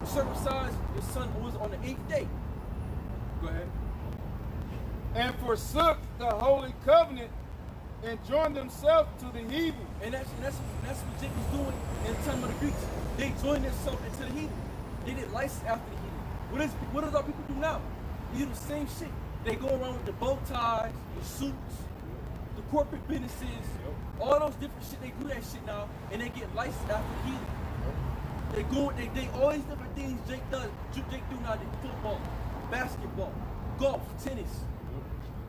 Circumcised his son was on the 8th day. Go ahead. And forsook the holy covenant and joined themselves to the heathen. And that's what Jacob was doing in the time of the Greeks. They joined themselves into the heathen. They did license after the heathen. What does our people do now? They do the same shit. They go around with the bow ties, the suits, the corporate businesses, all those different shit. They do that shit now, and they get licensed after the heathen. They all these different things Jake do now. They football, basketball, golf, tennis.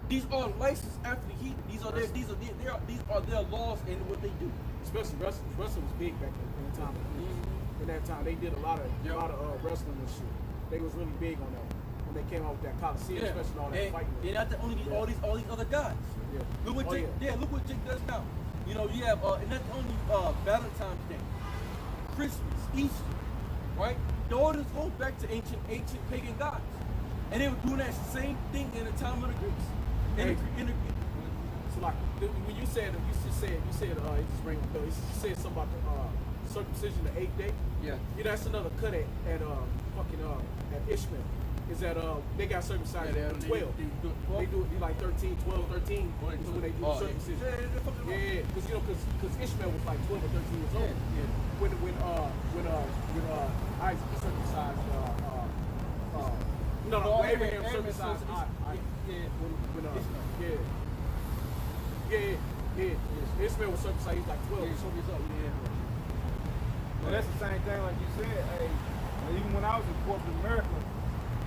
These are licensed after the heathen. These are their laws and what they do. Especially wrestling. Wrestling was big back in the time. In that time, they did a lot of wrestling and shit. They was really big on that when they came out with that Coliseum, especially all that fighting. They're not the only all these other guys. Yeah. Look what Jake does now. You know, you have and not only Valentine's Day, Christmas, Easter, right? All this goes back to ancient pagan gods, and they were doing that same thing in the time of the Greeks. So like when you said it just rang a bell. You said something about the circumcision the 8th day. Yeah. You know, that's another cut at Ishmael. Is that they got circumcised at 12. They do it like 13, 12, 13 is when they do circumcision. Yeah, because Ishmael was like 12 or 13 years old. Yeah. When Isaac circumcised No, Abraham Abraham circumcised. Ishmael was circumcised. He was like 12. Well, that's the same thing like you said. Hey, even when I was in corporate America,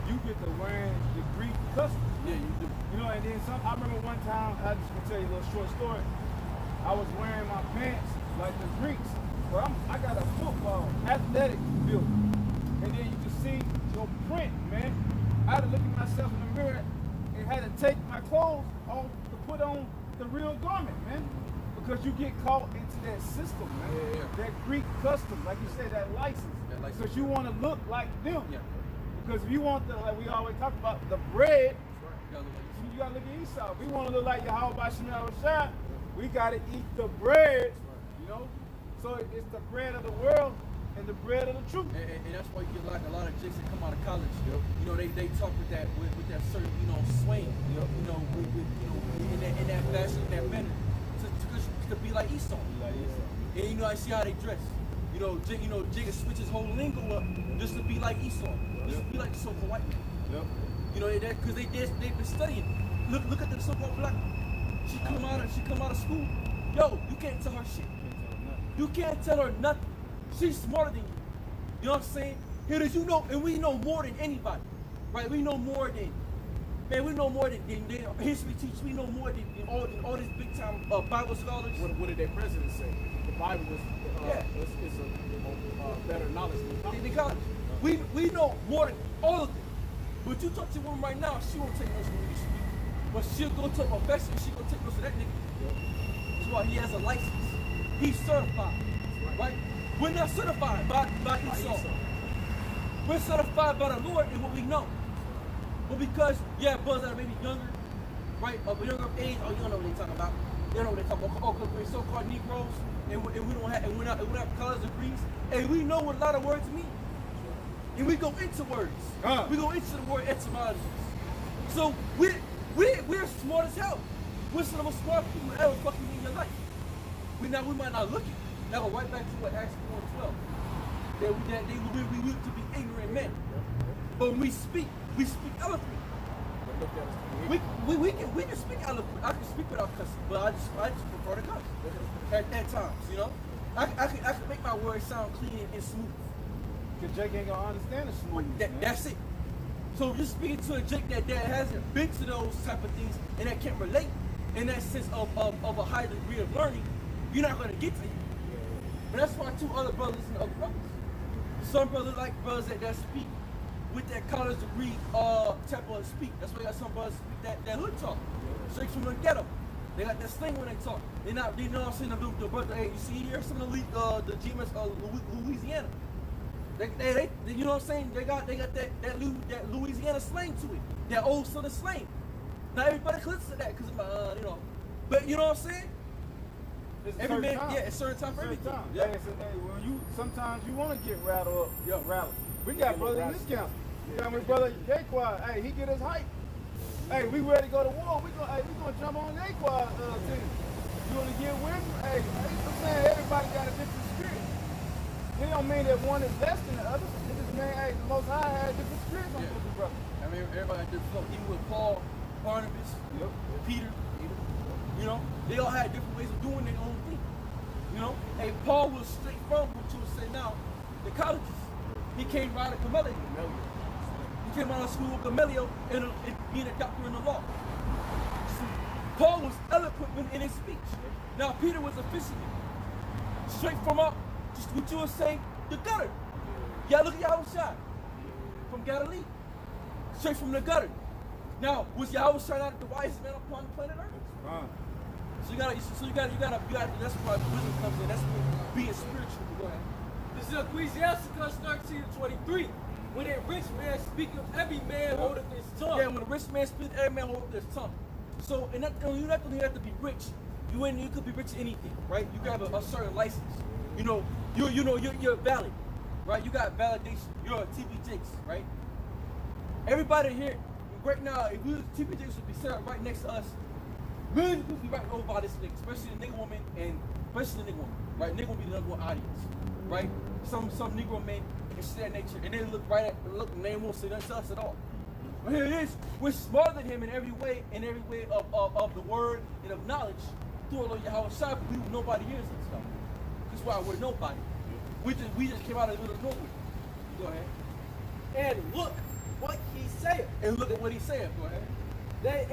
you get to wearing the Greek customs. Yeah, you do. You know, and then I remember one time, I just gonna tell you a little short story. I was wearing my pants like the Greeks. But I got a football athletic build. And then you can see your print, man. I had to look at myself in the mirror and had to take my clothes off to put on the real garment, man. Because you get caught into that system, man. That Greek custom, like you said, that license. Because you want to look like them. Yeah. Because if you want the, like we always talk about, the bread, you gotta look at Esau. If we want to look like Yahweh Shemel Rashad, we gotta eat the bread, you know? So it's the bread of the world and the bread of the truth. And that's why you get like a lot of chicks that come out of college. Yep. You know, they talk with that certain, you know, swing. Yep. You know, in that fashion, in that manner, to be like Esau. And you know, I see how they dress. You know, Jigga switch his whole lingo up just to be like Esau, just to be like the so-called white man. Yep. You know, because they've been studying. Look at the so-called black. She come out of school. Yo, you can't tell her shit. You can't tell her nothing. She's smarter than you. You know what I'm saying? Here it is, you know, and we know more than anybody, right? We know more than, man, we know more than history teachers. We know more than all these big time Bible scholars. What did their president say? The Bible is a better knowledge than the college. We know more than all of them. But you talk to a woman right now, she won't take notes when you speak. But she'll go to a professor and she'll go take notes of that nigga. That's why he has a license. He's certified, right? We're not certified by Esau. We're certified by the Lord in what we know. But because, brothers that are maybe younger, right, of a younger age, you don't know what they're talking about. They don't know what they're talking about. Because we're so-called Negroes, and we don't have, and we're not college degrees, and we know what a lot of words mean. And we go into words. We go into the word etymologies. So we're smart as hell. We're some of the most smart people ever fucking in your life. We might not look it. Now go right back to what Acts 4:12. That we look to be ignorant men. But when we speak eloquently. We can speak eloquently. I can speak without cussing, but I just prefer to cuss at times, you know. I can make my words sound clean and smooth. Because Jake ain't gonna understand the smoothness. That's it. So just speaking to a Jake that hasn't been to those type of things and that can't relate in that sense of a high degree of learning, you're not gonna get to it. And that's why two other brothers and other brothers. Some brothers like brothers that speak with that college degree type of speak. That's why you got some brothers speak that hood talk. Straight from the ghetto. They got that slang when they talk. They know what I'm saying, the brother, hey, you see here some of the GMS Louisiana. They you know what I'm saying? They got that Louisiana slang to it. That old Southern slang. Not everybody clicks to that because you know. But you know what I'm saying? Every man, it's certain time for everything. Yeah. When sometimes you want to get rattled up, We got brothers in this camp. We got my brother Jaquad. Hey, he get us hype. Hey, we ready to go to war. We gonna jump on Jaquad team. You wanna get with him? Hey, I'm saying everybody got a different spirit. It don't mean that one is less than the other. It just mean, hey, the Most High had different spirits on different brothers. I mean, everybody had different flow. Even with Paul, Barnabas, Peter, you know, they all had different ways of doing their own thing. You know, hey, Paul was straight from what you would say now, the colleges. He came right out of Gamaliel. He came out of school with Gamaliel and being a doctor in the law. So Paul was eloquent in his speech. Now Peter was a fisherman. Straight from up, just what you would say, the gutter. Yeah, look at Yahushua from Galilee. Straight from the gutter. Now, was Yahushua not the wisest man upon the planet Earth? So you gotta, that's why wisdom comes in. That's what being spiritual. Go ahead. This is Ecclesiasticus 13:23. When a rich man speaketh, every man holdeth his tongue. Yeah, when a rich man speaks, every man holdeth his tongue. So, and you not only have to be rich. You could be rich in anything, right? You got a certain license. You know, you're valid, right? You got validation. You're a TB Jakes, right? Everybody here, right now, if TB Jakes would be set up right next to us, millions of people be right over by this nigga, especially the nigga woman and especially the nigga woman, right? Nigga will be the number one audience, right? Some Negro men and shit of that nature, and they look and they won't say nothing to us at all. But here it is. We're smarter than him in every way of the word and of knowledge. Through all of Yahweh Shai, but nobody hears that stuff. That's why we're nobody. We just came out of the middle of nowhere. Go ahead. And look what he said. And look at what he's saying. Go ahead. They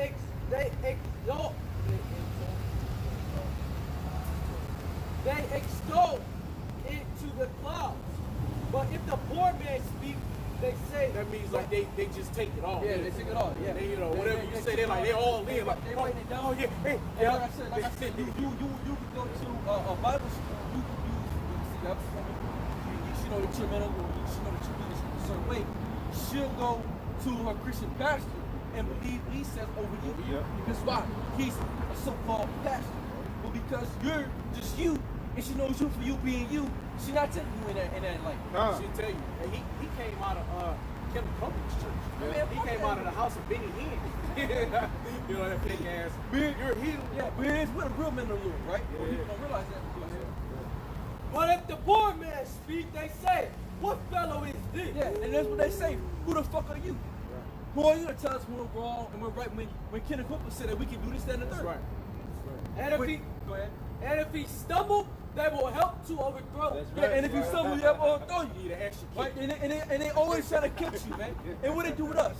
extol into the clouds. But if the poor man speak, they say That means like they just take it all. Yeah, they take it all. Yeah, They, whatever you say, they're all in. Like, they write it down. oh yeah, hey, And like I said, you can go to a Bible school. You can see that. You should know the true you should know the true leadership a certain way. She'll go to her Christian pastor and believe what he says over you. Yeah. Because why? He's a so-called pastor. Well, because you're just you, and she knows you for you being you. She's not taking you in that light. She'll tell you. And he came out of Kevin Copeland's church. Yeah. He came out of the house of Benny Hinn. You know that fake ass. You're healed. Yeah, but here's where the real men are Lord, right? Yeah. Well, people don't realize that. But if the poor man speak, they say, what fellow is this? Yeah, and that's what they say. Who the fuck are you? Who are you to tell us when we're wrong and we're right? When Kenneth Copeland said that we can do this, that, and the third. That's right. And if he Go ahead. and if he stumble, they will help to overthrow. That's Yeah, and if you stumble, you have to throw You you. need an extra Right? kick. And they always try to catch you, man. And what they do with us?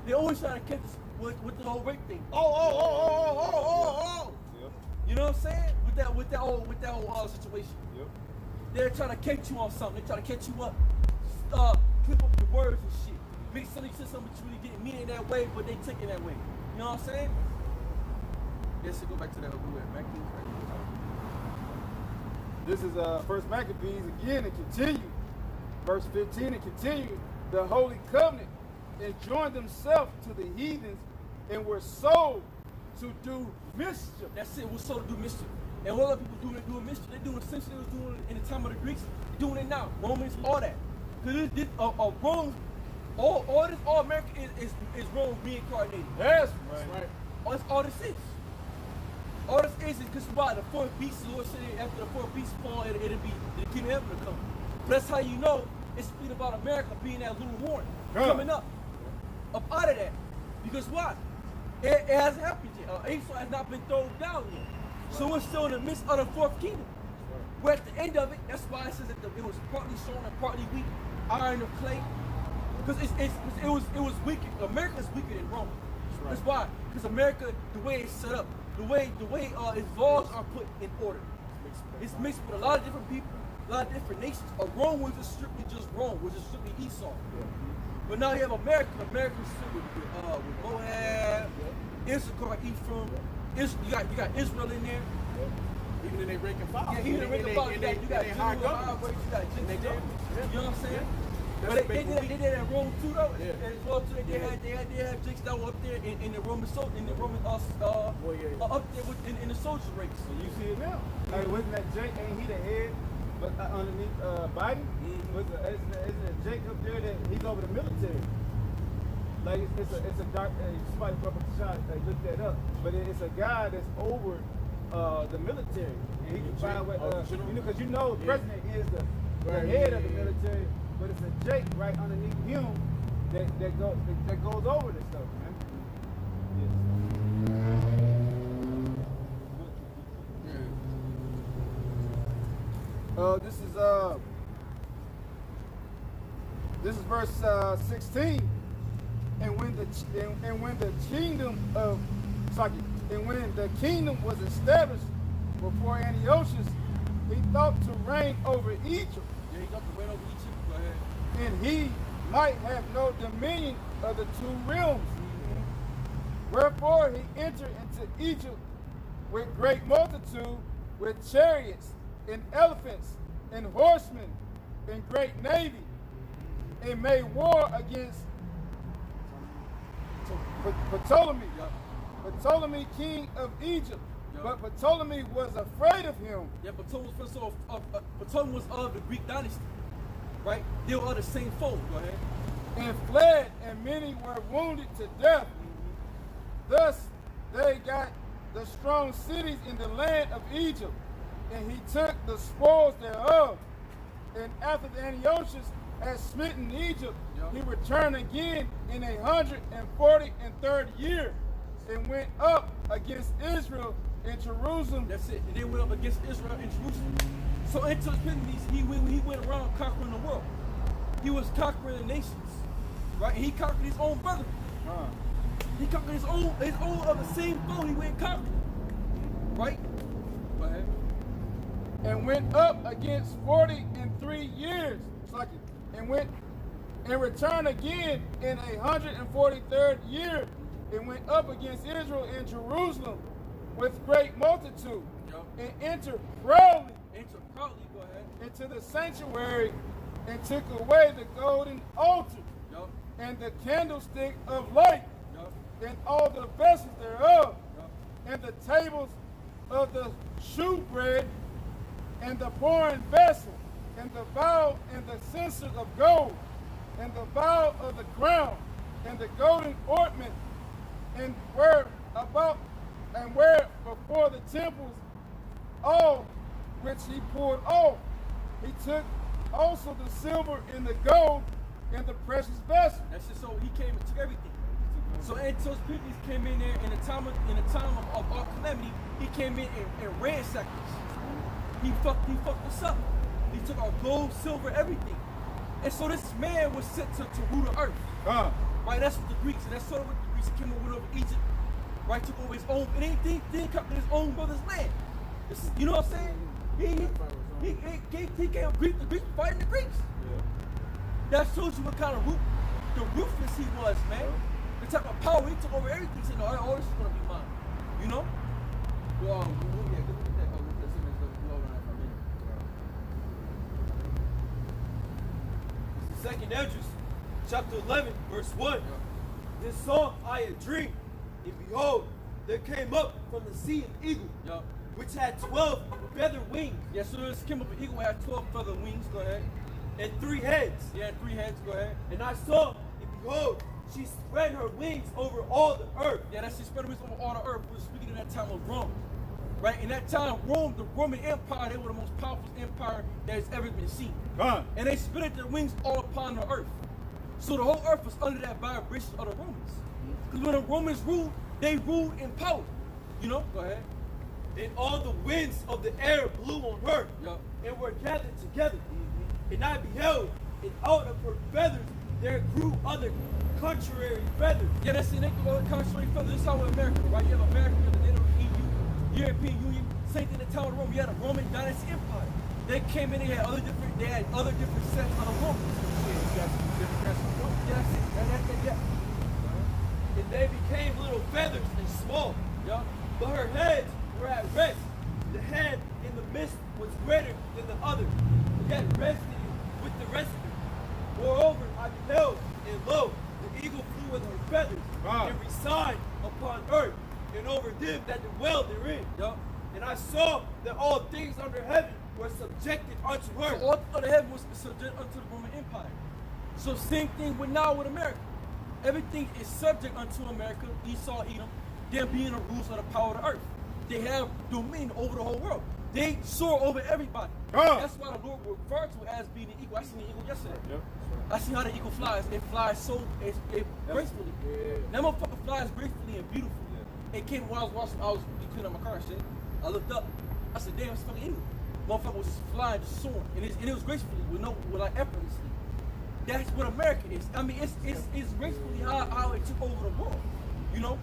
They always try to catch us with the whole rape thing. Oh. Yep. You know what I'm saying? With that whole situation. Yep. They're trying to catch you on something. They're trying to catch you up. Clip up your words and shit. Make something say something that you really didn't mean it that way, but they take it that way. You know what I'm saying? Yes, so go back to that over there. Maccabees, right? This is First Maccabees again and continue. Verse 15 and continue. The Holy Covenant enjoined themselves to the heathens and were sold to do mischief. That's it. We're sold to do mischief. And what other people doing mischief? They're doing essentially what they was doing in the time of the Greeks. They're doing it now. Romans, all that. Because Rome, all America is Rome reincarnated. Yes, Right. All this is. All this is because why? The fourth beast, the Lord said after the fourth beast fall, it'll be the kingdom of heaven to come. But that's how you know it's speaking about America being that little horn coming up out of that. Because why? It hasn't happened yet. Esau has not been thrown down yet. So we're still in the midst of the fourth kingdom. We're at the end of it. That's why it says that it was partly strong and partly weak, iron and clay. Because it was weaker. America's weaker than Rome. That's why. Because America, the way it's set up, the way its laws are put in order, it's mixed with a lot of different people, a lot of different nations. Rome was just strictly just Rome, was just strictly Esau. But now you have America. America's filled with Moab, Issachar, Ephraim. You got Israel in there. Even in they ranking file. Yeah, even in ranking file, you got Judah, high you government. got Gentiles there. You know what I'm saying? That's But a big they did that in Rome too, though. Yeah. And as well too, they had Jakes that were up there in the Roman up there in the soldier ranks. And you see it now. Hey, wasn't that Jake? Ain't he the head? But underneath Biden, isn't it Jake up there that he's over the military? Like it's a dark. Somebody brought up a shot. Look that up. But it's a guy that's over the military, and he can find what because the president is the head of the military. But it's a Jake right underneath him that goes over this stuff, man. This is verse 16. And when the kingdom was established before Antiochus, he thought to reign over Egypt. Yeah, he got to reign over Egypt. Go ahead. And he might have no dominion of the two realms. Wherefore he entered into Egypt with great multitude, with chariots and elephants and horsemen and great navy, and made war against Ptolemy, Ptolemy king of Egypt. But Ptolemy was afraid of him. Yeah, Ptolemy was of the Greek dynasty, right? They were of the same fold. Go ahead. And fled, and many were wounded to death. Thus they got the strong cities in the land of Egypt, and he took the spoils thereof. And after Antiochus had smitten Egypt, he returned again in 143rd year and went up against Israel in Jerusalem. That's it. And they went up against Israel in Jerusalem. So into his enemies, he went around conquering the world. He was conquering the nations, right? And he conquered his own brethren. He conquered his own of the same foe. He went and conquered, right? Go ahead. And went up against 43 years. And went and returned again in 143rd year and went up against Israel in Jerusalem with great multitude and entered proudly Go ahead. into the sanctuary and took away the golden altar and the candlestick of light and all the vessels thereof and the tables of the shewbread and the pouring vessel and the bowl and the censers of gold and the bowl of the crown and the golden ornament and where before the temples all which he poured off. He took also the silver and the gold and the precious vessel. That's just so he came and took everything. So Antiochus Epiphanes came in there in the time of our calamity. He came in and ransacked us. He fucked us up. He took our gold, silver, everything. And so this man was sent to rule the earth. Right? That's what the Greeks, and that's sort of what the Greeks came over Egypt. Right? Took over his own, and he didn't conquer his own brother's land. You know what I'm saying? He came Greek, the Greeks fighting the Greeks. That shows you what kind of the ruthless he was, man. The type of power he took over everything. He said, no, all this is gonna be mine. You know? Well, yeah, good look at that. Second Esdras, chapter 11, verse 1. This saw I a dream, and behold, there came up from the sea an eagle, which had 12 feather wings. Yeah, so this came up an eagle had 12 feather wings. Go ahead. And 3 heads. Yeah, 3 heads. Go ahead. And I saw, and behold, she spread her wings over all the earth. Yeah, that's she spread her wings over all the earth. We're speaking of that time of Rome. Right? In that time, Rome, the Roman Empire, they were the most powerful empire that has ever been seen. And they spread their wings all upon the earth. So the whole earth was under that vibration of the Romans. Because when the Romans ruled, they ruled in power. You know? Go ahead. And all the winds of the air blew on her, and were gathered together. And I beheld, and out of her feathers there grew other contrary feathers. Yeah, that's the other contrary feathers. This is how we're America, right? You have America, the EU, European Union, same thing in the town of Rome. You had a Roman dynasty empire. They came in, they had other different sets of the Romans. And they became little feathers and small. But her heads were at rest. The head in the midst was greater than the other, yet rested with the rest of it. Moreover, I beheld, and lo, the eagle flew with her feathers, and resigned upon earth, and over them that dwell therein. And I saw that all things under heaven were subjected unto her. So all under heaven was subject unto the Roman Empire. So same thing with America. Everything is subject unto America, Esau, Edom, them being the rulers of the power of the earth. They have dominion over the whole world. They soar over everybody. That's why the Lord referred to it as being an eagle. I seen the eagle yesterday. I see how the eagle flies. It flies so gracefully. That motherfucker flies gracefully and beautifully. It came while I was watching, I was cleaning up my car and shit. I looked up. I said, damn, it's fucking eagle. Motherfucker was just flying, just soaring. And it was gracefully, with like effortlessly. That's what America is. I mean, it's gracefully how it took over the world. You know?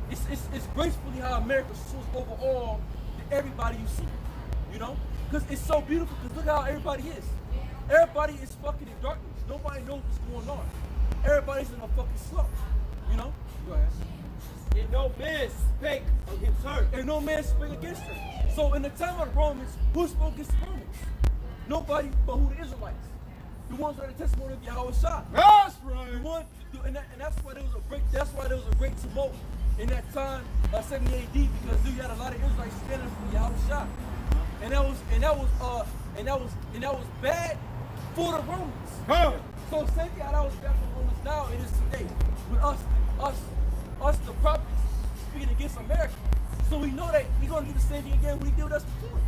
It's gracefully how America soars over all everybody you see. You know? Because it's so beautiful, because look how everybody is. Everybody is fucking in darkness. Nobody knows what's going on. Everybody's in a fucking slump. You know? Go ahead. And no man spake against her. And no man spake against her. So in the time of the Romans, who spoke against the Romans? Nobody but who? The Israelites. The ones that had the testimony of Yahweh Shah. That's right. And that's why there was a great tumult in that time, 70 AD, because you had a lot of Israelites standing for Yahweh Shah. And that was bad for the Romans. So same thing how that was bad for the Romans now it is today. With us the prophets speaking against America. So we know that he's gonna do the same thing again when he did with us before.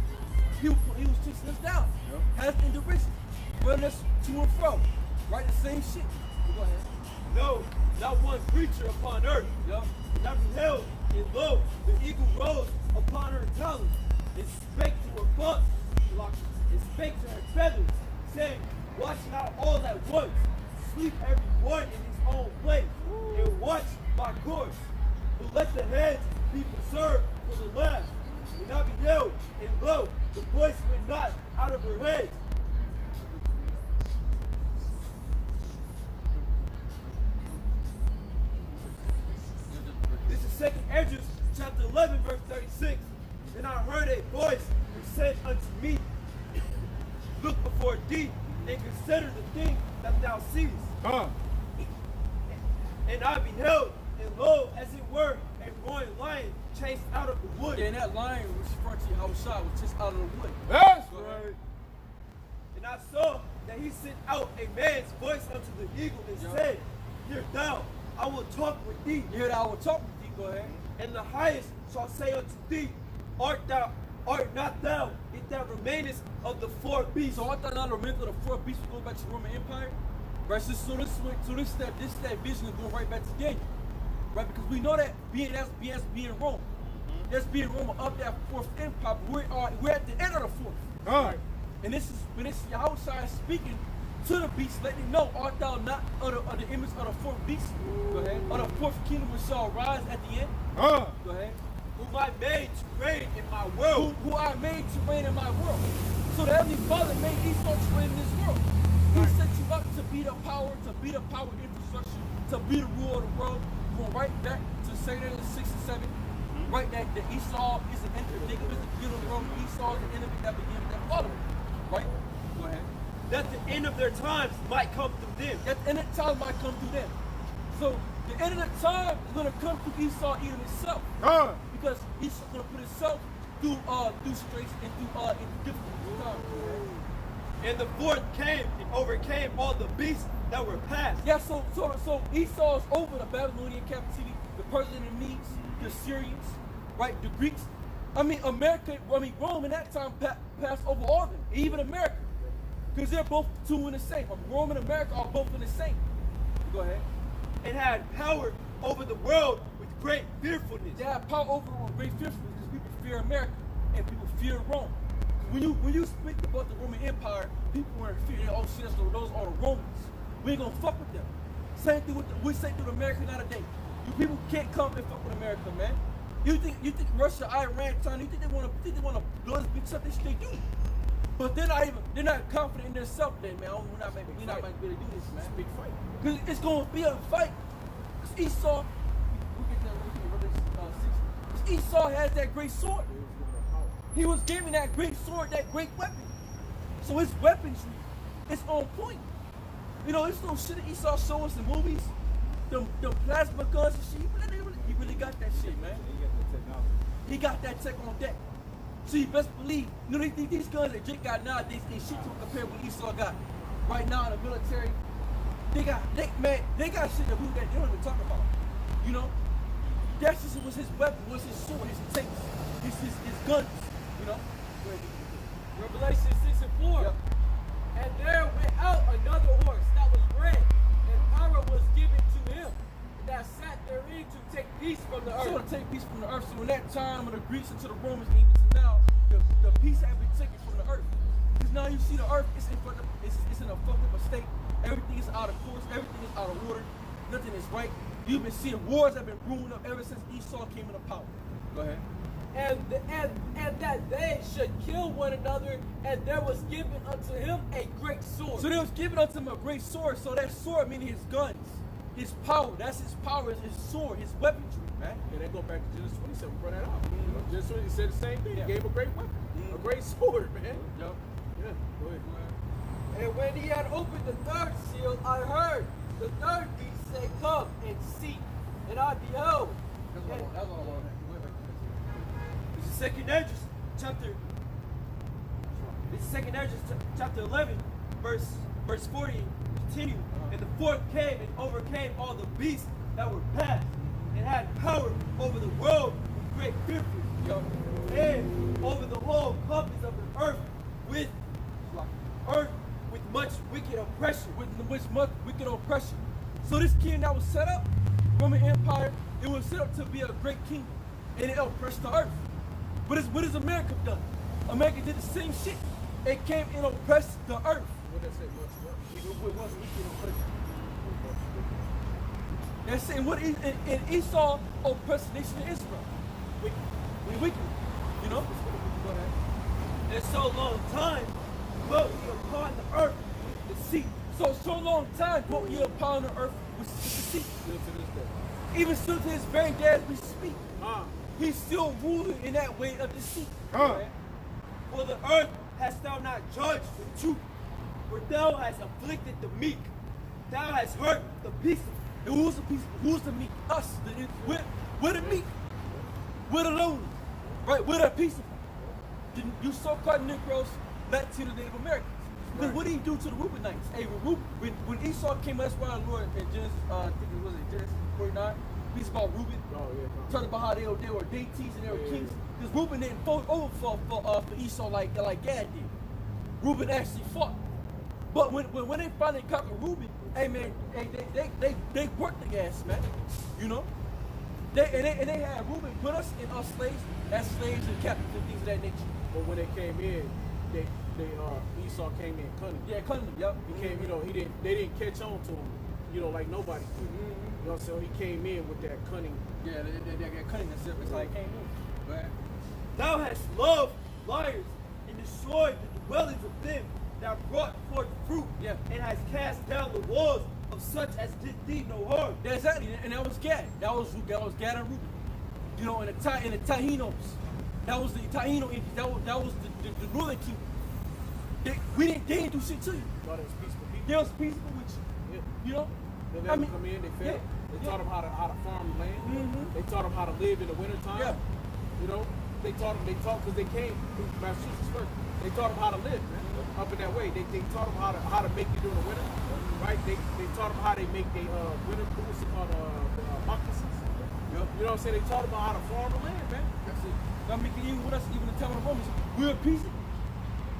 He was teaching us down. Has been derision. running us to and fro. Right, the same shit. Go ahead. No, not one creature upon earth. Yup. And I beheld, and lo, the eagle rose upon her talons, and spake to her bucks, and spake to her feathers, saying, watch not all at once, sleep every one in his own place, and watch my course. But let the heads be preserved for the last. And I beheld, and lo, the voice went not out of her head. This is 2nd Ezra, chapter 11, verse 36. And I heard a voice which said unto me, look before thee, and consider the thing that thou seest. And I beheld, and lo, as it were, a roaring lion chased out of the wood. Yeah, and that lion was referring to Yahushua, was just out of the wood. That's Go right. ahead. And I saw that he sent out a man's voice unto the eagle and said, hear thou, I will talk with thee. You hear that I will talk with thee, go ahead. And the highest shall say unto thee, art not thou, if thou remainest of the four beasts. So I thought not remember the four beasts would go back to the Roman Empire. Right, so this that vision is going right back to Daniel. Right, because we know that being Rome. That's being Rome of that fourth empire, but we're at the end of the fourth. Right. And this is when it's Yahushua speaking to the beast, letting them know, art thou not of the image of the fourth beast? Go ahead. Of the fourth kingdom which shall rise at the end. Go ahead. Whom I made to reign in my world. Who I made to reign in my world. So the Heavenly Father made Esau to reign in this world. He set you up to be the power infrastructure, to be the ruler of the world. Going right back to Satan in 6 and 7. Right, that Esau is an enemy, Jacob is the beginning of the world. Esau is the enemy that begins that follow. Right? Go ahead. That the end of their times might come through them. That the end of the time might come through them. So the end of the time is going to come through Esau even himself. Because Esau's going to put himself through straits and through difficult times. And the fourth came and overcame all the beasts that were past. Yeah, so Esau's over the Babylonian captivity, the Persian and Medes, the Syrians, right, the Greeks. Rome in that time passed over all of them, even America. Because they're both two in the same. Rome and America are both in the same. Go ahead. And had power over the world with great fearfulness. They have power over with great fearfulness because people fear America and people fear Rome. When you speak about the Roman Empire, people were in fear. Oh shit, those are the Romans. We ain't gonna fuck with them. Same thing we say through America nowadays. You people can't come and fuck with America, man. You think Russia, Iran, China, you think they wanna blow this bitch up? They do. But they're not confident in themselves, man. We're not gonna be able to do this, man. It's a big fight. Because it's gonna be a fight. Because Esau, Esau has that great sword. He was given that great sword, that great weapon. So his weaponry is on point. You know, it's no shit that Esau show us in movies. Them plasma guns and shit. He really got that shit, man. He got that tech on deck. So you best believe, you know, these guns that Jake got nowadays, they shit to compare what Esau got right now in the military. They got shit that they don't even talk about. You know? That's just was his weapon, was his sword, his tanks, his guns, you know? Revelation 6 and 4. Yep. And there went out another horse that was red, and power was given to him that sat therein to take peace from the earth. So to take peace from the earth. So in that time of the Greeks and to the Romans, even to now, the peace had been taken from the earth. Because now you see the earth is in a fucked up state. Everything is out of course. Everything is out of order. Nothing is right. You've been seeing wars that have been brewing up ever since Esau came into power. Go ahead. And that they should kill one another, and there was given unto him a great sword. So there was given unto him a great sword. So that sword meaning his guns, his power. That's his power, his sword, his weaponry, man. Yeah, they go back to Genesis 27, brought that out. Genesis 20 said the same thing. Yeah. He gave him a great weapon, a great sword, man. Yep. Yeah, go ahead. And when he had opened the third seal, I heard the third beast say, come and see. And I beheld. That's all I want. This is 2nd Ezra, chapter 11, verse 40, continue. And the fourth came and overcame all the beasts that were past, and had power over the world with great fearfulness, and over the whole compass of the earth with much wicked oppression. With much wicked oppression. So this kingdom that was set up, Roman Empire, it was set up to be a great kingdom, and it oppressed the earth. But what has America done? America did the same shit. It came and oppressed the earth. What that say? Much what? They're saying and Esau oppressed the nation of Israel. Wicked. You know? And so long time dwelt he upon the earth with deceit. So long time dwelt he upon the earth with deceit. Still to this day. Even still to his very day as we speak. He's still ruling in that way of deceit. For the earth hast thou not judged the truth, for thou hast afflicted the meek, thou hast hurt the peaceable. And who's the peaceable? Who's the meek? Us. We're the meek. We're the lowly. Right? We're the peaceable. You so-called Negroes, Latino Native Americans. Because what did he do to the Reubenites? Hey, when Esau came, that's why the Lord in Genesis, I think it was in Genesis 49, speaks about Reuben. Talking about how they were deities and they were kings. Because Reuben didn't vote over for Esau like Gad did. Reuben actually fought. But when they finally conquered Reuben, hey man, they worked the ass, man. You know? They had Reuben put us in our slaves as slaves and captives and things of that nature. But when they came in, Esau came in cunning. Yeah, cunning. Yep. He came, they didn't catch on to him, like nobody could. You know, so he came in with that cunning. Yeah, that cunning. That's how he came in. Right. Thou hast loved liars and destroyed the dwellings of them that brought forth fruit, and hast cast down the walls of such as did thee no harm. Yeah, exactly, and that was Gad. That was Gad and Reuben. You know, in the Taínos. That was the Taíno Indians. That was the northern kingdom. They didn't do shit to you. Thought it was peaceful people. They was peaceful with you. Yeah. You know? They let them come in, they fed. They taught them how to farm the land. They taught them how to live in the wintertime. Yeah. You know? They taught because they came through Massachusetts first. They taught them how to live, man. Up in that way. They taught them how to make it during the winter. Right? They taught them how they make their winter boots called moccasins. You know what I'm saying? They taught them how to farm the land, man. That's it. I mean, even with us, even the time of the Romans, we were peaceful.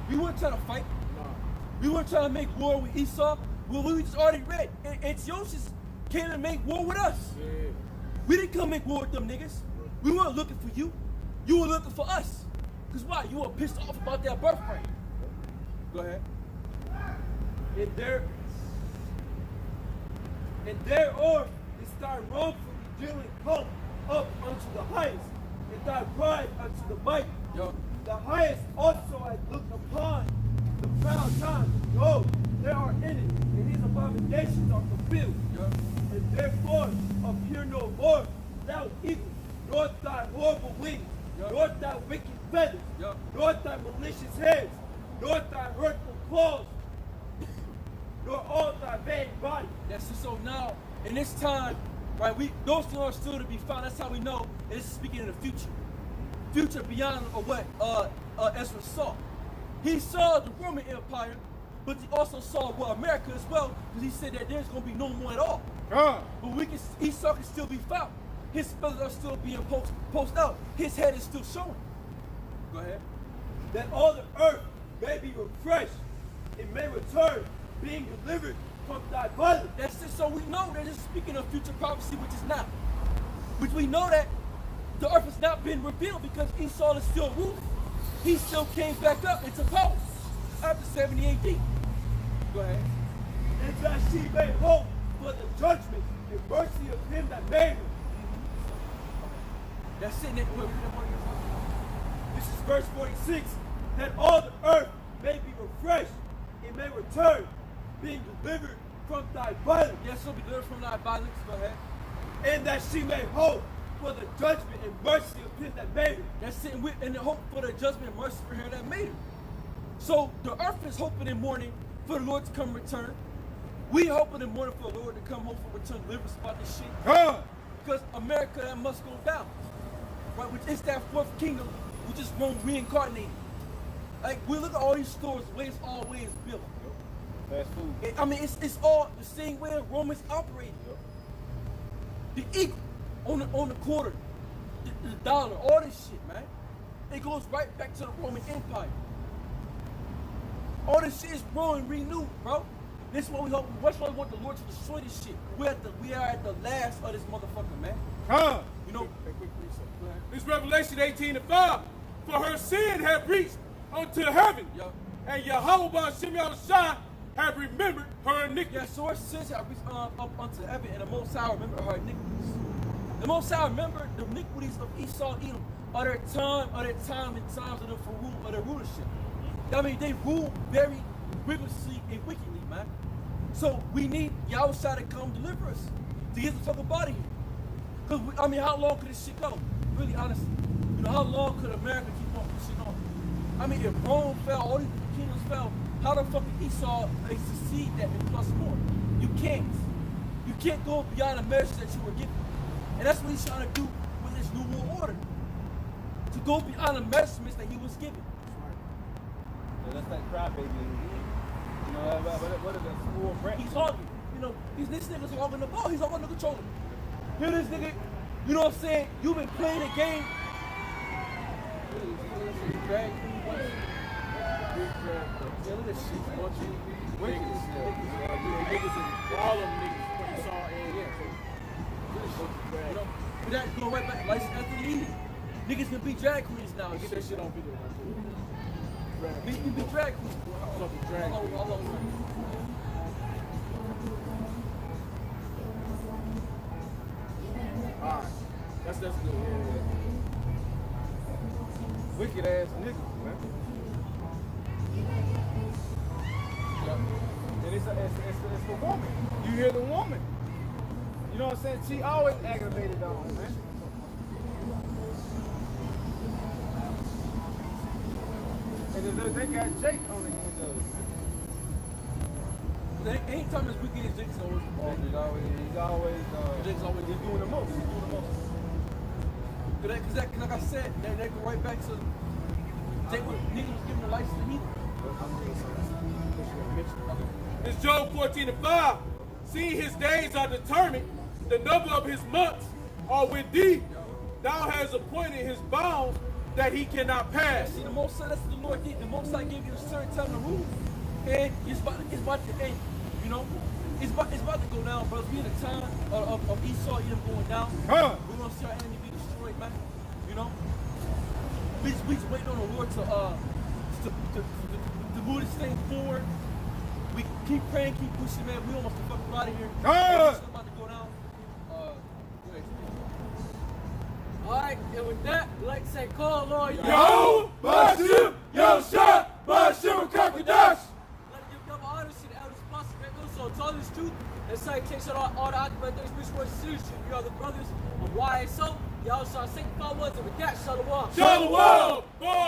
We weren't trying to fight. No. We weren't trying to make war with Esau. Well, we just already read. Antiochus came to make war with us. Yeah. We didn't come make war with them niggas. We weren't looking for you. You were looking for us. Because why? You were pissed off about their birthright. Go ahead. And thereof is thy wrongfully dealing come up unto the highest, and thy pride unto the mighty. The highest also hath looked upon the proud times. Behold, there are in it, and his abominations are fulfilled. And therefore appear no more thou evil, nor thy horrible wings, nor thy wicked feathers, nor thy malicious heads, nor thy hurtful claws, nor all thy vain body. That's it. So now, in this time, right, those things are still to be found. That's how we know it is speaking in the future. Future beyond what Ezra saw. He saw the Roman Empire, but he also saw America as well, because he said that there's going to be no more at all. But Esau can still be found. His feathers are still being posted out. His head is still showing. Go ahead. That all the earth may be refreshed, and may return, being delivered from thy violence. That's it. So we know that it's speaking of future prophecy, which is not. Which we know that the earth has not been revealed because Esau is still ruling. He still came back up into power after 70 AD. Go ahead. And that she may hope for the judgment and mercy of him that made him. That's it. This is verse 46. That all the earth may be refreshed and may return, being delivered from thy violence. Yes, so be delivered from thy violence. Go ahead. And that she may hope for the judgment and mercy of him that made him. That's it. And the hope for the judgment and mercy for him that made him. So the earth is hoping and mourning for the Lord to come return. We hoping and mourning for the Lord to come home for return, deliver us about this shit. Because America, that must go down. Right? Which is that fourth kingdom, which is Rome reincarnated. Like, we look at all these stores, the way it's always built. Fast food. I mean, it's all the same way Romans operated. The eagle on the quarter, the dollar, all this shit, man. It goes right back to the Roman Empire. All this shit is wrong and renewed, bro. This is what we hope. That's why we want the Lord to destroy this shit. We are at the last of this motherfucker, man. Huh? You know. This Revelation 18:5. For her sin have reached unto heaven, and Yahweh Ba'Shem Yahushua have remembered her iniquity. Yeah, so her sins have reached up unto heaven, and the Most High remember her iniquities. The Most High remember the iniquities of Esau, Edom, of their time and times of the rulership. I mean, they rule very rigorously and wickedly, man. So we need Yahushua to come deliver us, to get the fuck up out of here. Cause I mean, how long could this shit go? Really, honestly, you know, how long could America keep on pushing on? I mean, if Rome fell, all these kingdoms fell, how the fuck did Esau succeed that and plus more? You can't. You can't go beyond the measures that you were given, and that's what he's trying to do with this new world order. To go beyond the measurements that he was given. Yeah, that's that crybaby. You know, what is that school branch? He's hogging. You know, this nigga's hogging the ball. He's hogging the controller. Here this nigga, you know what I'm saying? You've been playing the game. Yeah, look at this shit. All of them niggas from Esau and You know, that go right back, license after the eating. Niggas can be drag queens now. get that shit on video. Niggas can be drag queens. Fucking drag. Alright. That's good. Yeah. Wicked ass niggas, man. And it's the woman. You hear the woman. You know what I'm saying? She always aggravated on, man. And they got Jake on the end of it. Anytime it's wicked, Jake's always involved. Jake's always doing the most. Cause like I said, they go right back to Jake was niggas was giving the license to heathen. It's Job 14:5. Seeing his days are determined, the number of his months are with thee. Thou hast appointed his bounds that he cannot pass. See, the Most High, that's what the Lord did. The Most High gave you a certain time to rule, and it's about to end. You know, it's about to go down, brothers. We in a time of Esau, Edom going down. Huh? We're gonna see our enemy be destroyed, man. You know, we just waiting on the Lord to move this thing forward. We keep praying, keep pushing, man. We almost fucking out of here. It's about to go down. Alright, and with that, like I say, call Lord. Yo, Ba'Shem, yo, shot, Ba'Shem, Kakadash. Let it give double honor to the elders, apostles, so tell this truth. And citation all the occupied things, which was citizenship. We are the brothers of YSO. Y'all shall sanctify ones, and with that, shalom. Shalom, boy.